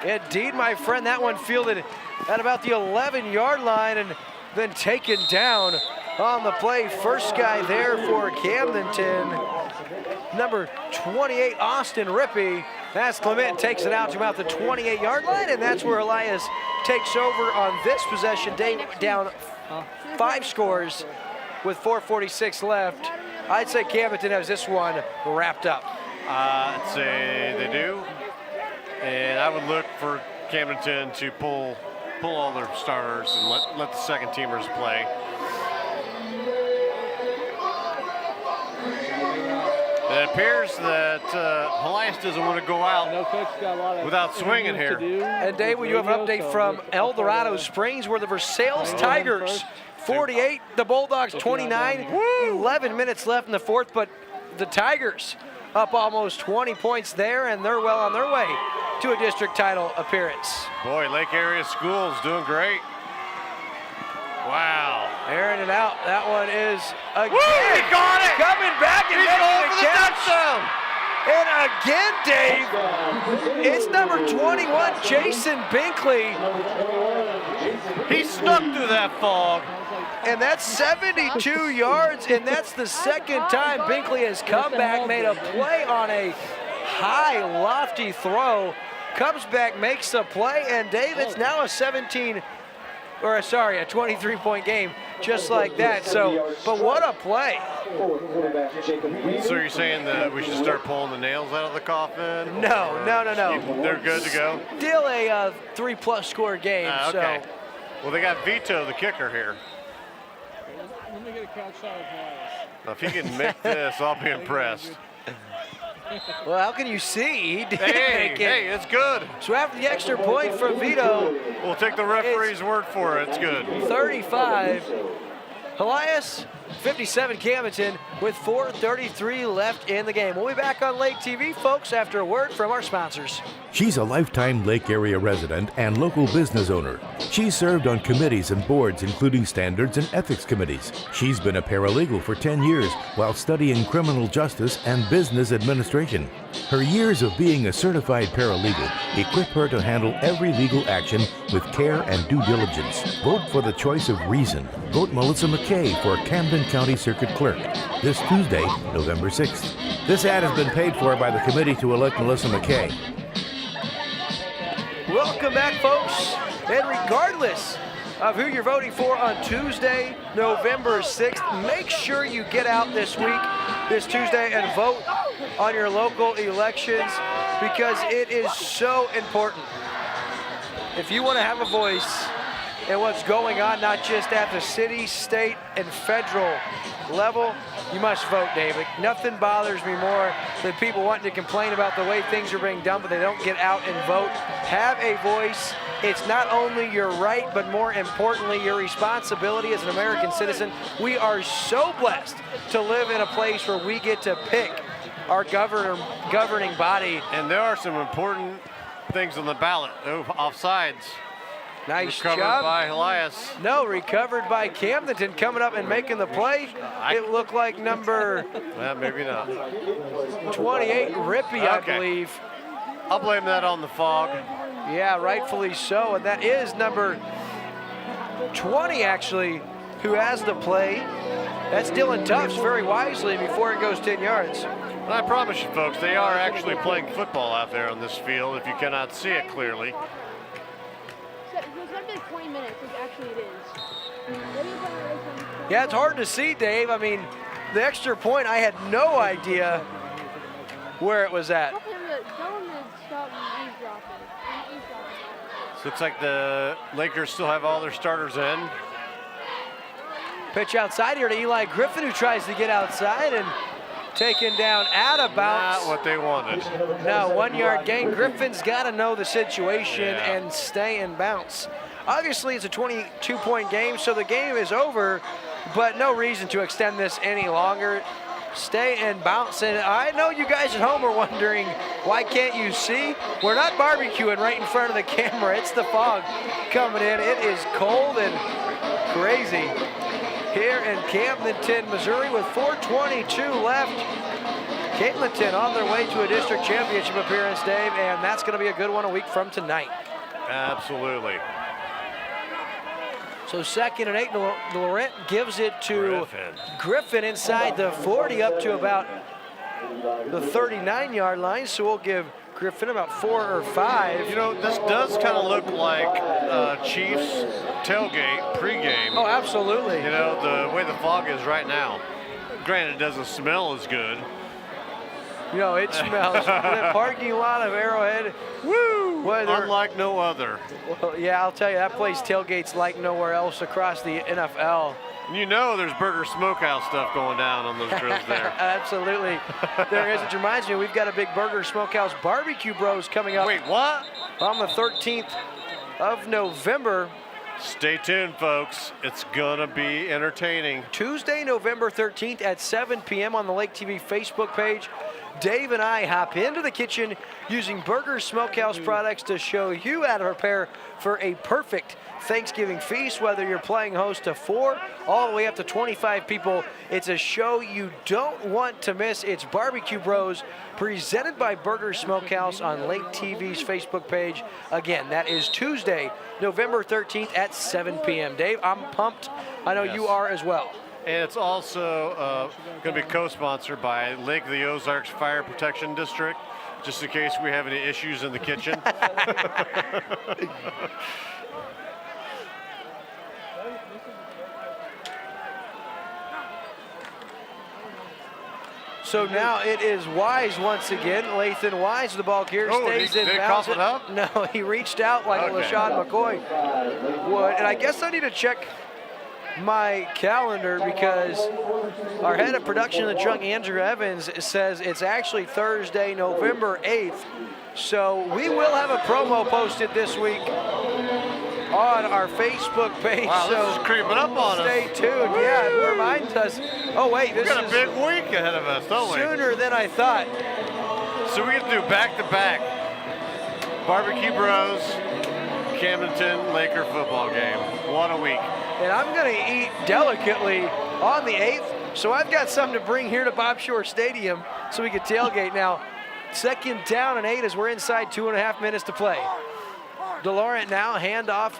Indeed, my friend, that one fielded at about the 11-yard line and then taken down on the play. First guy there for Camdenton, number 28, Austin Rippey. That's Clement, takes it out to about the 28-yard line, and that's where Helias takes over on this possession. Down 5 scores with 4:46 left. I'd say Camdenton has this one wrapped up. I'd say they do. And I would look for Camdenton to pull all their starters and let the second teamers play. It appears that Helias doesn't want to go out without swinging here. And Dave, we do have an update from El Dorado Springs where the Versailles Tigers 48, the Bulldogs 29, 11 minutes left in the fourth, but the Tigers up almost 20 points there, and they're well on their way to a district title appearance. Boy, Lake Area Schools doing great. Wow. Airing it out. That one is again. Woo, he got it. Coming back and he's making going the for the catch. touchdown. And again, Dave, it's number 21, Jason Binkley. He snuck through that fog. And that's 72 yards, and that's the second time Binkley has come back, made a play on a high, lofty throw, comes back, makes the play, and Dave, it's now a 23-point game, just like that. So, but what a play. So you're saying that we should start pulling the nails out of the coffin? No. They're good to go? Still a 3+ score game. Okay. So. Well, they got Vito, the kicker, here. Let me get a catch shot of Helias. Now, if he can make this, I'll be impressed. Well, how can you see? He did Hey, make it. hey, it's good. So after the extra point from Vito, we'll take the referee's word for it. It's good. 35. Helias, 57 Camdenton with 4:33 left in the game. We'll be back on Lake TV, folks, after a word from our sponsors. She's a lifetime Lake area resident and local business owner. She's served on committees and boards, including standards and ethics committees. She's been a paralegal for 10 years while studying criminal justice and business administration. Her years of being a certified paralegal equip her to handle every legal action with care and due diligence. Vote for the choice of reason. Vote Melissa McKay for Camden County Circuit Clerk this Tuesday, November 6th. This ad has been paid for by the committee to elect Melissa McKay. Welcome back, folks. And regardless of who you're voting for on Tuesday, November 6th, make sure you get out this week, this Tuesday, and vote on your local elections because it is so important. If you want to have a voice in what's going on, not just at the city, state, and federal level, you must vote, David. Nothing bothers me more than people wanting to complain about the way things are being done, but they don't get out and vote. Have a voice. It's not only your right, but more importantly, your responsibility as an American citizen. We are so blessed to live in a place where we get to pick our governing body. And there are some important things on the ballot. Offsides. Nice recovered job. by Helias. No, recovered by Camdenton, coming up and making the play. It looked like number maybe not. 28, Rippey, I believe. I'll blame that on the fog. Yeah, rightfully so. And that is number 20, actually, who has the play. That's Dylan Tufts very wisely before it goes 10 yards. And I promise you, folks, they are actually playing football out there on this field if you cannot see it clearly. It's going to be like 20 minutes, which actually it is. Yeah, it's hard to see, Dave. I mean, the extra point, I had no idea where it was at. Looks like the Lakers still have all their starters in. Pitch outside here to Eli Griffin, who tries to get outside and taken down out of bounds. Not what they wanted. No, 1 yard gain. Griffin's got to know the situation and stay and bounce. Obviously, it's a 22-point game, so the game is over, but no reason to extend this any longer. Stay and bounce. And I know you guys at home are wondering, why can't you see? We're not barbecuing right in front of the camera. It's the fog coming in. It is cold and crazy here in Camdenton, Missouri, with 4:22 left. Camdenton on their way to a district championship appearance, Dave, and that's going to be a good one a week from tonight. Absolutely. So 2nd and 8, Laurent gives it to Griffin inside the 40 up to about the 39-yard line. So we'll give Griffin about 4 or 5. You know, this does kind of look like Chiefs tailgate pregame. Oh, absolutely. You know, the way the fog is right now. Granted, it doesn't smell as good. You know, it smells. The parking lot of Arrowhead. Woo! Unlike no other. Well, yeah, I'll tell you, that place tailgates like nowhere else across the NFL. You know there's Burger Smokehouse stuff going down on those grills there. Absolutely. There is. It reminds me, we've got a big Burger Smokehouse Barbecue Bros coming up. Wait, what? On the 13th of November. Stay tuned, folks. It's going to be entertaining. Tuesday, November 13th at 7 p.m. on the Lake TV Facebook page. Dave and I hop into the kitchen using Burger Smokehouse products to show you how to prepare for a perfect Thanksgiving feast, whether you're playing host to 4 all the way up to 25 people. It's a show you don't want to miss. It's Barbecue Bros, presented by Burger Smokehouse on Lake TV's Facebook page. Again, that is Tuesday, November 13th at 7 p.m. Dave, I'm pumped. I know you are as well. And it's also going to be co-sponsored by Lake of the Ozarks Fire Protection District, just in case we have any issues in the kitchen. So now it is Wise once again. Lathan Wise, the ball here, stays in bounds. Did he cough it up? No, he reached out like LaShawn McCoy would. And I guess I need to check my calendar because our head of production in the trunk, Andrew Evans, says it's actually Thursday, November 8th. So we will have a promo posted this week on our Facebook page. Wow, so this is creeping up on us. Stay tuned. Yeah, it reminds us. Oh wait, this We've got a is big week ahead of us, don't we? Sooner than I thought. So we get to do back-to-back Barbecue Bros, Camdenton Laker football game. What a week. And I'm going to eat delicately on the 8th, so I've got something to bring here to Bob Shore Stadium so we can tailgate. Now, second down and 8 as we're inside 2.5 minutes to play. DeLaurent now, handoff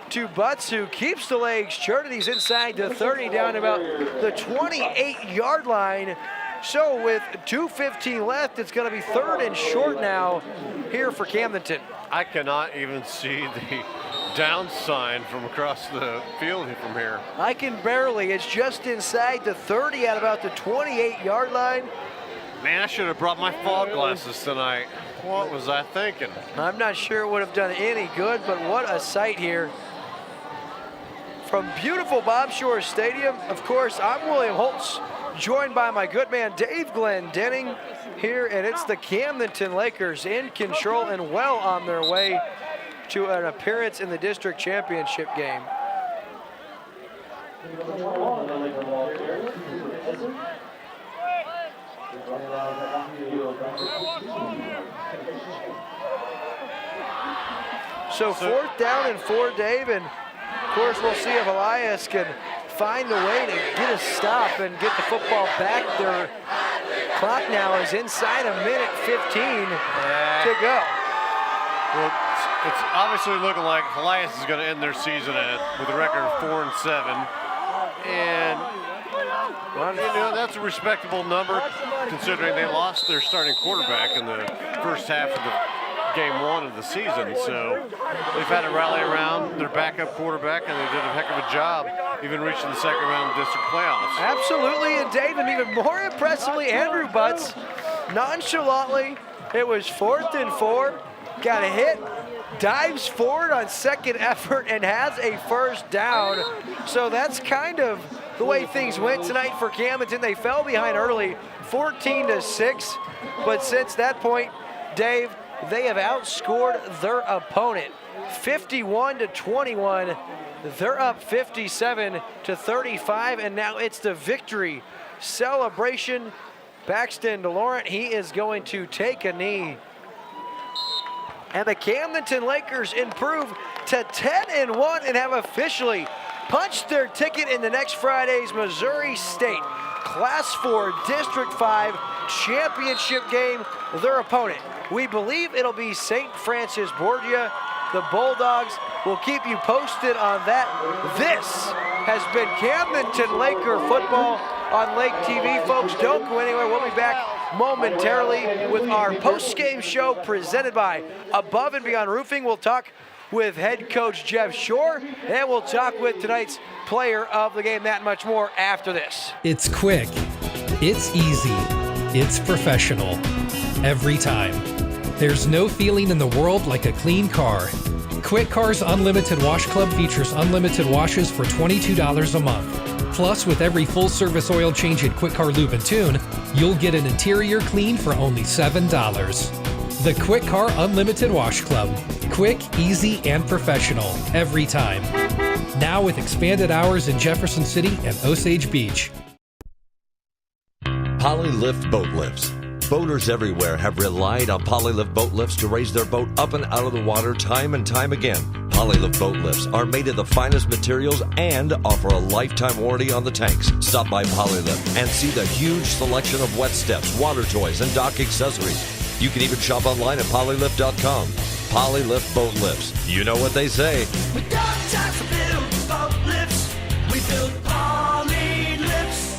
to Butts, who keeps the legs shorted. He's inside the 30, down about the 28-yard line. So with 2:15 left, it's going to be 3rd and short now here for Camdenton. I cannot even see the down sign from across the field from here. I can barely. It's just inside the 30 at about the 28-yard line. Man, I should have brought my fog glasses tonight. What was I thinking? I'm not sure it would have done any good, but what a sight here. From beautiful Bob Shore Stadium, of course, I'm William Holtz, joined by my good man Dave Glendenning here, and it's the Camdenton Lakers in control and well on their way to an appearance in the district championship game. So 4th down and 4, Dave, and of course we'll see if Helias can find a way to get a stop and get the football back. Their clock now is inside 1:15 to go. Well, it's obviously looking like Helias is going to end their season with a record of 4-7, and that's a respectable number considering they lost their starting quarterback in the first half of the game 1 of the season. So they've had to rally around their backup quarterback, and they did a heck of a job even reaching the second round of district playoffs. Absolutely, and Dave, and even more impressively, Andrew Butts, nonchalantly, it was 4th and 4, got a hit, dives forward on second effort, and has a first down. So that's kind of the way things went tonight for Camdenton. They fell behind early, 14-6, but since that point, Dave, they have outscored their opponent 51-21. They're up 57-35, and now it's the victory celebration. Baxton DeLaurent, he is going to take a knee. And the Camdenton Lakers improve to 10-1 and have officially punched their ticket into next Friday's Missouri State Class 4 District 5 championship game. Their opponent, we believe it'll be St. Francis Borgia. The Bulldogs will keep you posted on that. This has been Camdenton Laker football on Lake TV. Folks, don't go anywhere. We'll be back momentarily with our post-game show presented by Above and Beyond Roofing. We'll talk with head coach Jeff Shore, and we'll talk with tonight's player of the game. That and much more after this. It's quick, it's easy, it's professional. Every time. There's no feeling in the world like a clean car. Quick Car's Unlimited Wash Club features unlimited washes for $22 a month. Plus, with every full-service oil change at Quick Car Lube and Tune, you'll get an interior clean for only $7. The Quick Car Unlimited Wash Club. Quick, easy, and professional. Every time. Now with expanded hours in Jefferson City and Osage Beach. Poly Lift Boat Lifts. Boaters everywhere have relied on Polylift boat lifts to raise their boat up and out of the water time and time again. Polylift boat lifts are made of the finest materials and offer a lifetime warranty on the tanks. Stop by Polylift and see the huge selection of wet steps, water toys, and dock accessories. You can even shop online at polylift.com. Polylift boat lifts. You know what they say. We got time to build boat lifts. We build Poly lifts.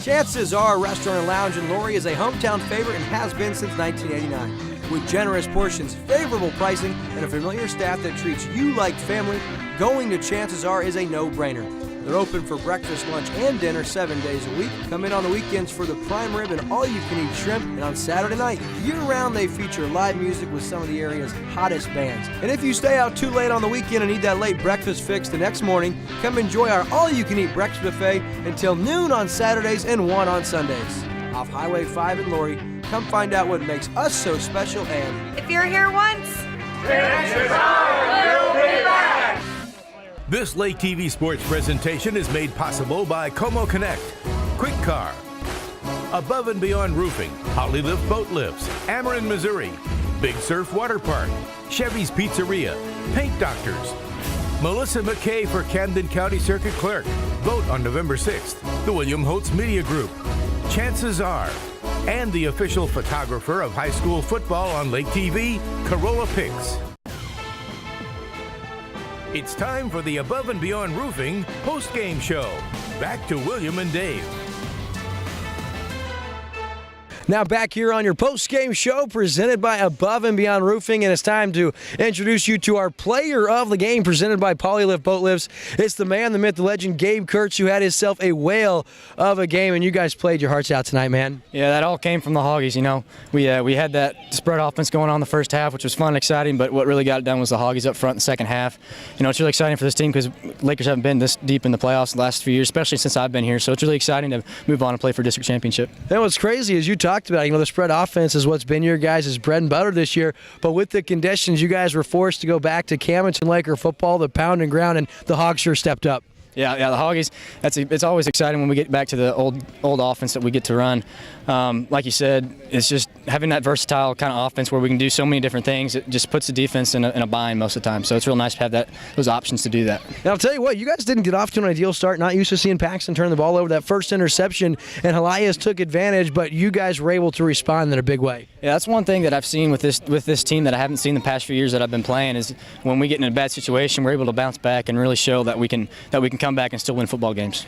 Chances are Restaurant and Lounge in Lori is a hometown favorite and has been since 1989. With generous portions, favorable pricing, and a familiar staff that treats you like family, going to Chances Are is a no-brainer. They're open for breakfast, lunch, and dinner 7 days a week. Come in on the weekends for the prime rib and all-you-can-eat shrimp. And on Saturday night, year-round, they feature live music with some of the area's hottest bands. And if you stay out too late on the weekend and need that late breakfast fix the next morning, come enjoy our all-you-can-eat breakfast buffet until noon on Saturdays and 1 on Sundays. Off Highway 5 in Lori, come find out what makes us so special and... If you're here once, Chances are you'll be back. This Lake TV Sports presentation is made possible by Como Connect, Quick Car, Above and Beyond Roofing, Polylift Boat Lifts, Ameren, Missouri, Big Surf Water Park, Chevy's Pizzeria, Paint Doctors, Melissa McKay for Camden County Circuit Clerk. Vote on November 6th. The William Holtz Media Group, Chances Are, and the official photographer of high school football on Lake TV, Corolla Pics. It's time for the Above and Beyond Roofing post-game show. Back to William and Dave. Now back here on your post-game show presented by Above and Beyond Roofing, and it's time to introduce you to our player of the game presented by Polylift Boat Lifts. It's the man, the myth, the legend, Gabe Kurtz, who had himself a whale of a game, and you guys played your hearts out tonight, man. Yeah, that all came from the Hoggies, you know. We had that spread offense going on the first half, which was fun and exciting, but what really got it done was the Hoggies up front in the second half. You know, it's really exciting for this team because Lakers haven't been this deep in the playoffs the last few years, especially since I've been here, so it's really exciting to move on and play for district championship. And what's crazy is you talked about, you know, the spread offense is what's been your guys' bread and butter this year, but with the conditions, you guys were forced to go back to Camdenton Laker football, the pound and ground, and the Hogs sure stepped up. Yeah, the Hoggies, it's always exciting when we get back to the old offense that we get to run. Like you said, it's just having that versatile kind of offense where we can do so many different things. It just puts the defense in a bind most of the time. So it's real nice to have those options to do that. And I'll tell you what, you guys didn't get off to an ideal start. Not used to seeing Paxton turn the ball over. That first interception, and Helias took advantage, but you guys were able to respond in a big way. Yeah, that's one thing that I've seen with this team that I haven't seen the past few years that I've been playing is when we get in a bad situation, we're able to bounce back and really show that we can come back and still win football games.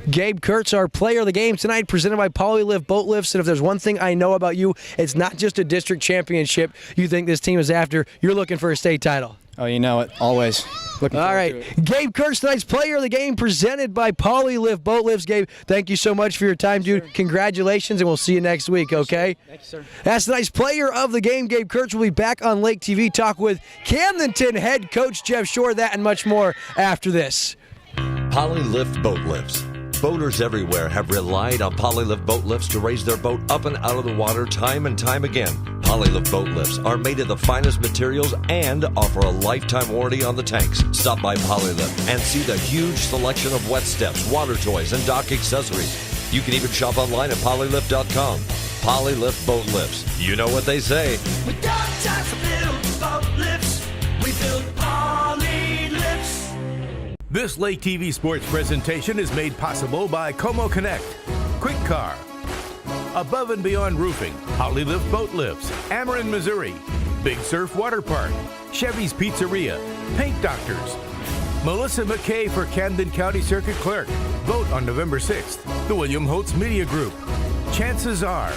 Gabe Kurtz, our player of the game tonight, presented by Polylift Boat Lifts. And if there's one thing I know about you, it's not just a district championship you think this team is after. You're looking for a state title. Oh, you know it. Always. All right. Gabe Kurtz, tonight's player of the game, presented by Polylift Boat Lifts. Gabe, thank you so much for your time, dude. Sir. Congratulations, and we'll see you next week, okay? Thank you, sir. That's tonight's player of the game. Gabe Kurtz will be back on Lake TV. Talk with Camdenton head coach Jeff Shore. That and much more after this. Polylift Boat Lifts. Boaters everywhere have relied on Polylift boat lifts to raise their boat up and out of the water time and time again. Polylift boat lifts are made of the finest materials and offer a lifetime warranty on the tanks. Stop by Polylift and see the huge selection of wet steps, water toys, and dock accessories. You can even shop online at polylift.com. Polylift boat lifts. You know what they say. We got time to build boat lifts. We build Poly lifts. This Lake TV Sports presentation is made possible by Como Connect, Quick Car, Above and Beyond Roofing, Polylift Boat Lifts, Ameren, Missouri, Big Surf Water Park, Chevy's Pizzeria, Paint Doctors, Melissa McKay for Camden County Circuit Clerk. Vote on November 6th. The William Holtz Media Group, Chances Are,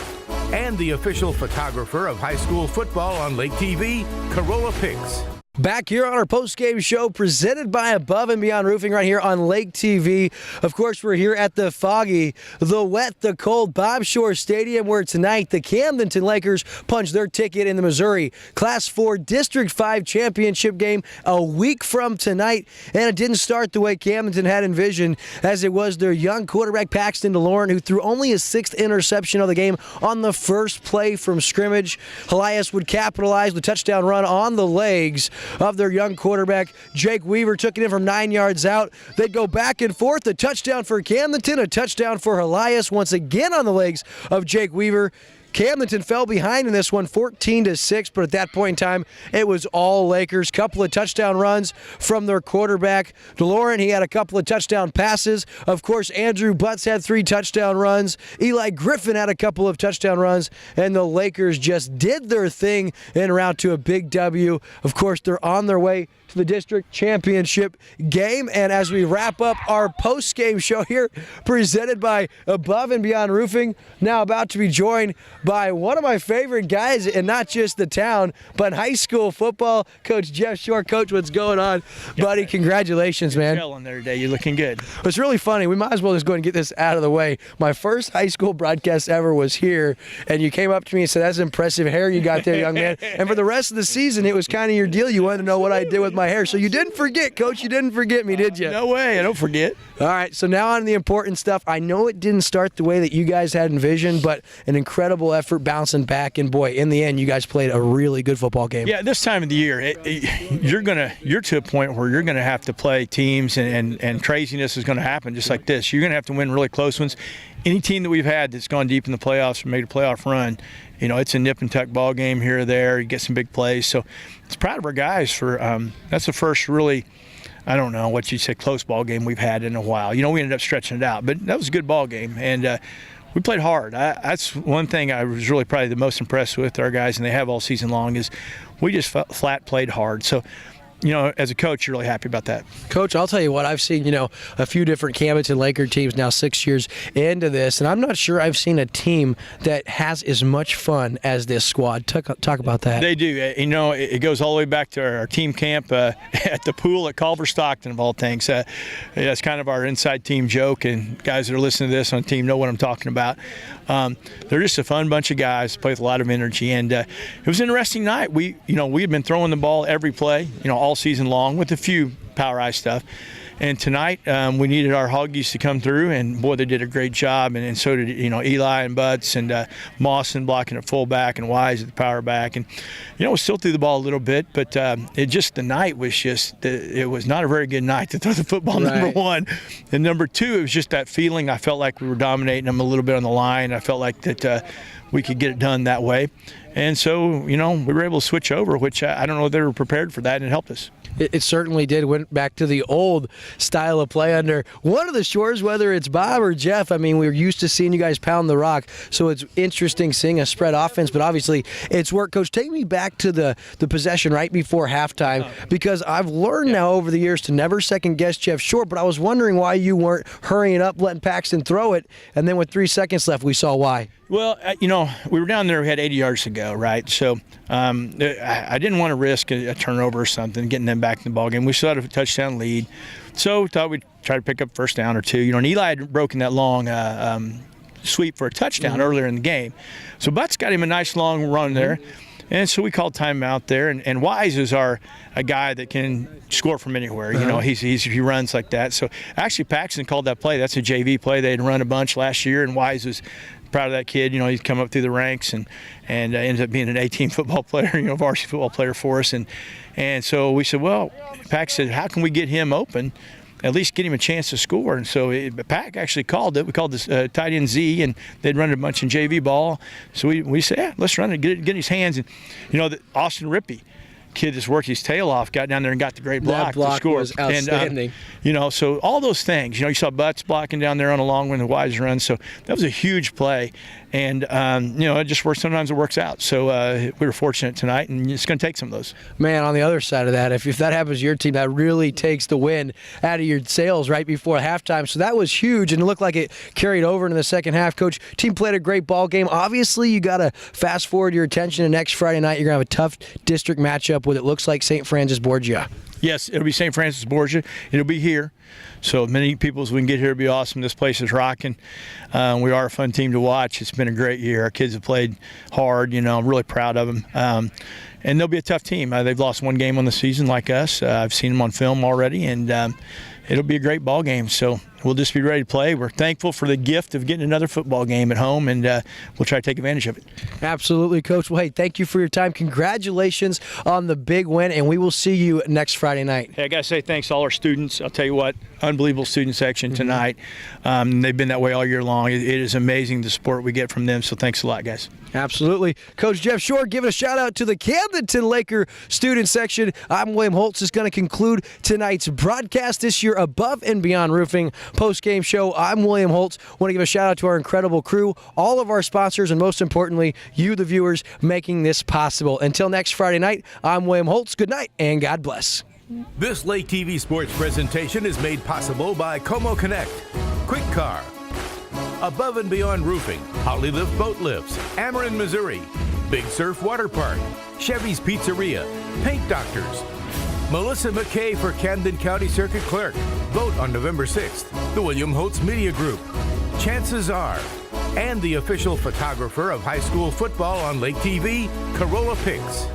and the official photographer of high school football on Lake TV, Corolla Pics. Back here on our post-game show presented by Above and Beyond Roofing right here on Lake TV. Of course, we're here at the foggy, the wet, the cold Bob Shore Stadium where tonight the Camdenton Lakers punch their ticket in the Missouri Class 4 District 5 championship game a week from tonight. And it didn't start the way Camdenton had envisioned, as it was their young quarterback Paxton DeLauren who threw only his 6th interception of the game on the first play from scrimmage. Helias would capitalize with a touchdown run on the legs of their young quarterback. Jake Weaver took it in from 9 yards out. They'd go back and forth. A touchdown for Camdenton, a touchdown for Helias, once again on the legs of Jake Weaver. Camdenton fell behind in this one, 14-6, but at that point in time, it was all Lakers. Couple of touchdown runs from their quarterback, DeLorean. He had a couple of touchdown passes. Of course, Andrew Butts had 3 touchdown runs. Eli Griffin had a couple of touchdown runs, and the Lakers just did their thing en route to a big W. Of course, they're on their way to the district championship game. And as we wrap up our post-game show here, presented by Above and Beyond Roofing, now about to be joined by one of my favorite guys, and not just the town, but high school football, Coach Jeff Shore. Coach, what's going on, buddy? Congratulations, man. You're chilling there today. You're looking good. It's really funny. We might as well just go and get this out of the way. My first high school broadcast ever was here, and you came up to me and said, "That's impressive hair you got there, young man." And for the rest of the season, it was kind of your deal. You wanted to know what I did with my hair. So you didn't forget, Coach. You didn't forget me, did you? No way. I don't forget. All right, so now on to the important stuff. I know it didn't start the way that you guys had envisioned, but an incredible effort bouncing back. And, boy, in the end, you guys played a really good football game. Yeah, this time of the year, you're to a point where you're going to have to play teams, and craziness is going to happen just like this. You're going to have to win really close ones. Any team that we've had that's gone deep in the playoffs or made a playoff run, it's a nip and tuck ball game here or there. You get some big plays. So it's proud of our guys for that's the first really, I don't know what you'd say, close ball game we've had in a while. We ended up stretching it out, but that was a good ball game. And we played hard. That's one thing I was really probably the most impressed with our guys, and they have all season long, is we just flat played hard. So, as a coach, you're really happy about that. Coach, I'll tell you what, I've seen, a few different Camdenton Laker teams now 6 years into this, and I'm not sure I've seen a team that has as much fun as this squad. Talk about that. They do. It goes all the way back to our team camp at the pool at Culver Stockton, of all things. That's kind of our inside team joke, and guys that are listening to this on the team know what I'm talking about. They're just a fun bunch of guys, play with a lot of energy, and it was an interesting night. We had been throwing the ball every play, all season long, with a few power eye stuff. And tonight, we needed our Hoggies to come through, and boy, they did a great job. And so did Eli and Butts and Mawson blocking at fullback and Wise at the power back. And we still threw the ball a little bit, but the night was it was not a very good night to throw the football. Right. Number one, and number two, it was just that feeling. I felt like we were dominating them a little bit on the line. I felt like that we could get it done that way. And so, we were able to switch over, which I don't know if they were prepared for that, and it helped us. It certainly did. Went back to the old style of play under one of the Shores, whether it's Bob or Jeff. I mean, we're used to seeing you guys pound the rock, so it's interesting seeing a spread offense, but obviously it's work. Coach, take me back to the possession right before halftime, because I've learned now over the years to never second-guess Jeff Shore, but I was wondering why you weren't hurrying up, letting Paxton throw it, and then with 3 seconds left, we saw why. Well, we were down there. We had 80 yards to go, right? So I didn't want to risk a turnover or something, getting them back in the ballgame. We still had a touchdown lead. So thought we'd try to pick up first down or two. And Eli had broken that long sweep for a touchdown earlier in the game. So Butts got him a nice long run there. And so we called timeout there. And Wise is a guy that can score from anywhere. He runs like that. So actually Paxton called that play. That's a JV play. They had run a bunch last year, and Wise was proud of that kid. He's come up through the ranks and ended up being an 18 football player, varsity football player for us. And so we said, well, Pack said, how can we get him open, at least get him a chance to score? And so Pack actually called it. We called this tight end Z, and they'd run a bunch in JV ball. So we said, yeah, let's run it, get his hands. And, Austin Rippey, kid just worked his tail off, got down there and got the great block to score. Was outstanding. And, so all those things, you saw Butts blocking down there on a long one, the Wise run. So that was a huge play. And, it just works. Sometimes it works out. So we were fortunate tonight, and it's going to take some of those. Man, on the other side of that, if that happens to your team, that really takes the win out of your sails right before halftime. So that was huge, and it looked like it carried over into the second half. Coach, team played a great ball game. Obviously, you got to fast forward your attention to next Friday night. You're going to have a tough district matchup with, it looks like, St. Francis Borgia. Yes, it'll be St. Francis Borgia. It'll be here. So many people as we can get here, it'll be awesome. This place is rocking. We are a fun team to watch. It's been a great year. Our kids have played hard. I'm really proud of them. And they'll be a tough team. They've lost one game on the season like us. I've seen them on film already, and it'll be a great ball game. So we'll just be ready to play. We're thankful for the gift of getting another football game at home, and we'll try to take advantage of it. Absolutely, Coach. Well, hey, thank you for your time. Congratulations on the big win, and we will see you next Friday night. Hey, I got to say thanks to all our students. I'll tell you what, unbelievable student section tonight. They've been that way all year long. It is amazing the support we get from them, so thanks a lot, guys. Absolutely. Coach Jeff Shore giving a shout-out to the Camdenton Laker student section. I'm William Holtz. Is going to conclude tonight's broadcast this year Above and Beyond Roofing post-game show. I'm William Holtz. Want to give a shout-out to our incredible crew, all of our sponsors, and most importantly, you, the viewers, making this possible. Until next Friday night, I'm William Holtz. Good night, and God bless. This Lake TV Sports presentation is made possible by Como Connect, Quick Car, Above and Beyond Roofing, Holly Lift Boat Lifts, Ameren, Missouri, Big Surf Water Park, Chevy's Pizzeria, Paint Doctors, Melissa McKay for Camden County Circuit Clerk. Vote on November 6th. The William Holtz Media Group, Chances Are, and the official photographer of high school football on Lake TV, Corolla Pics.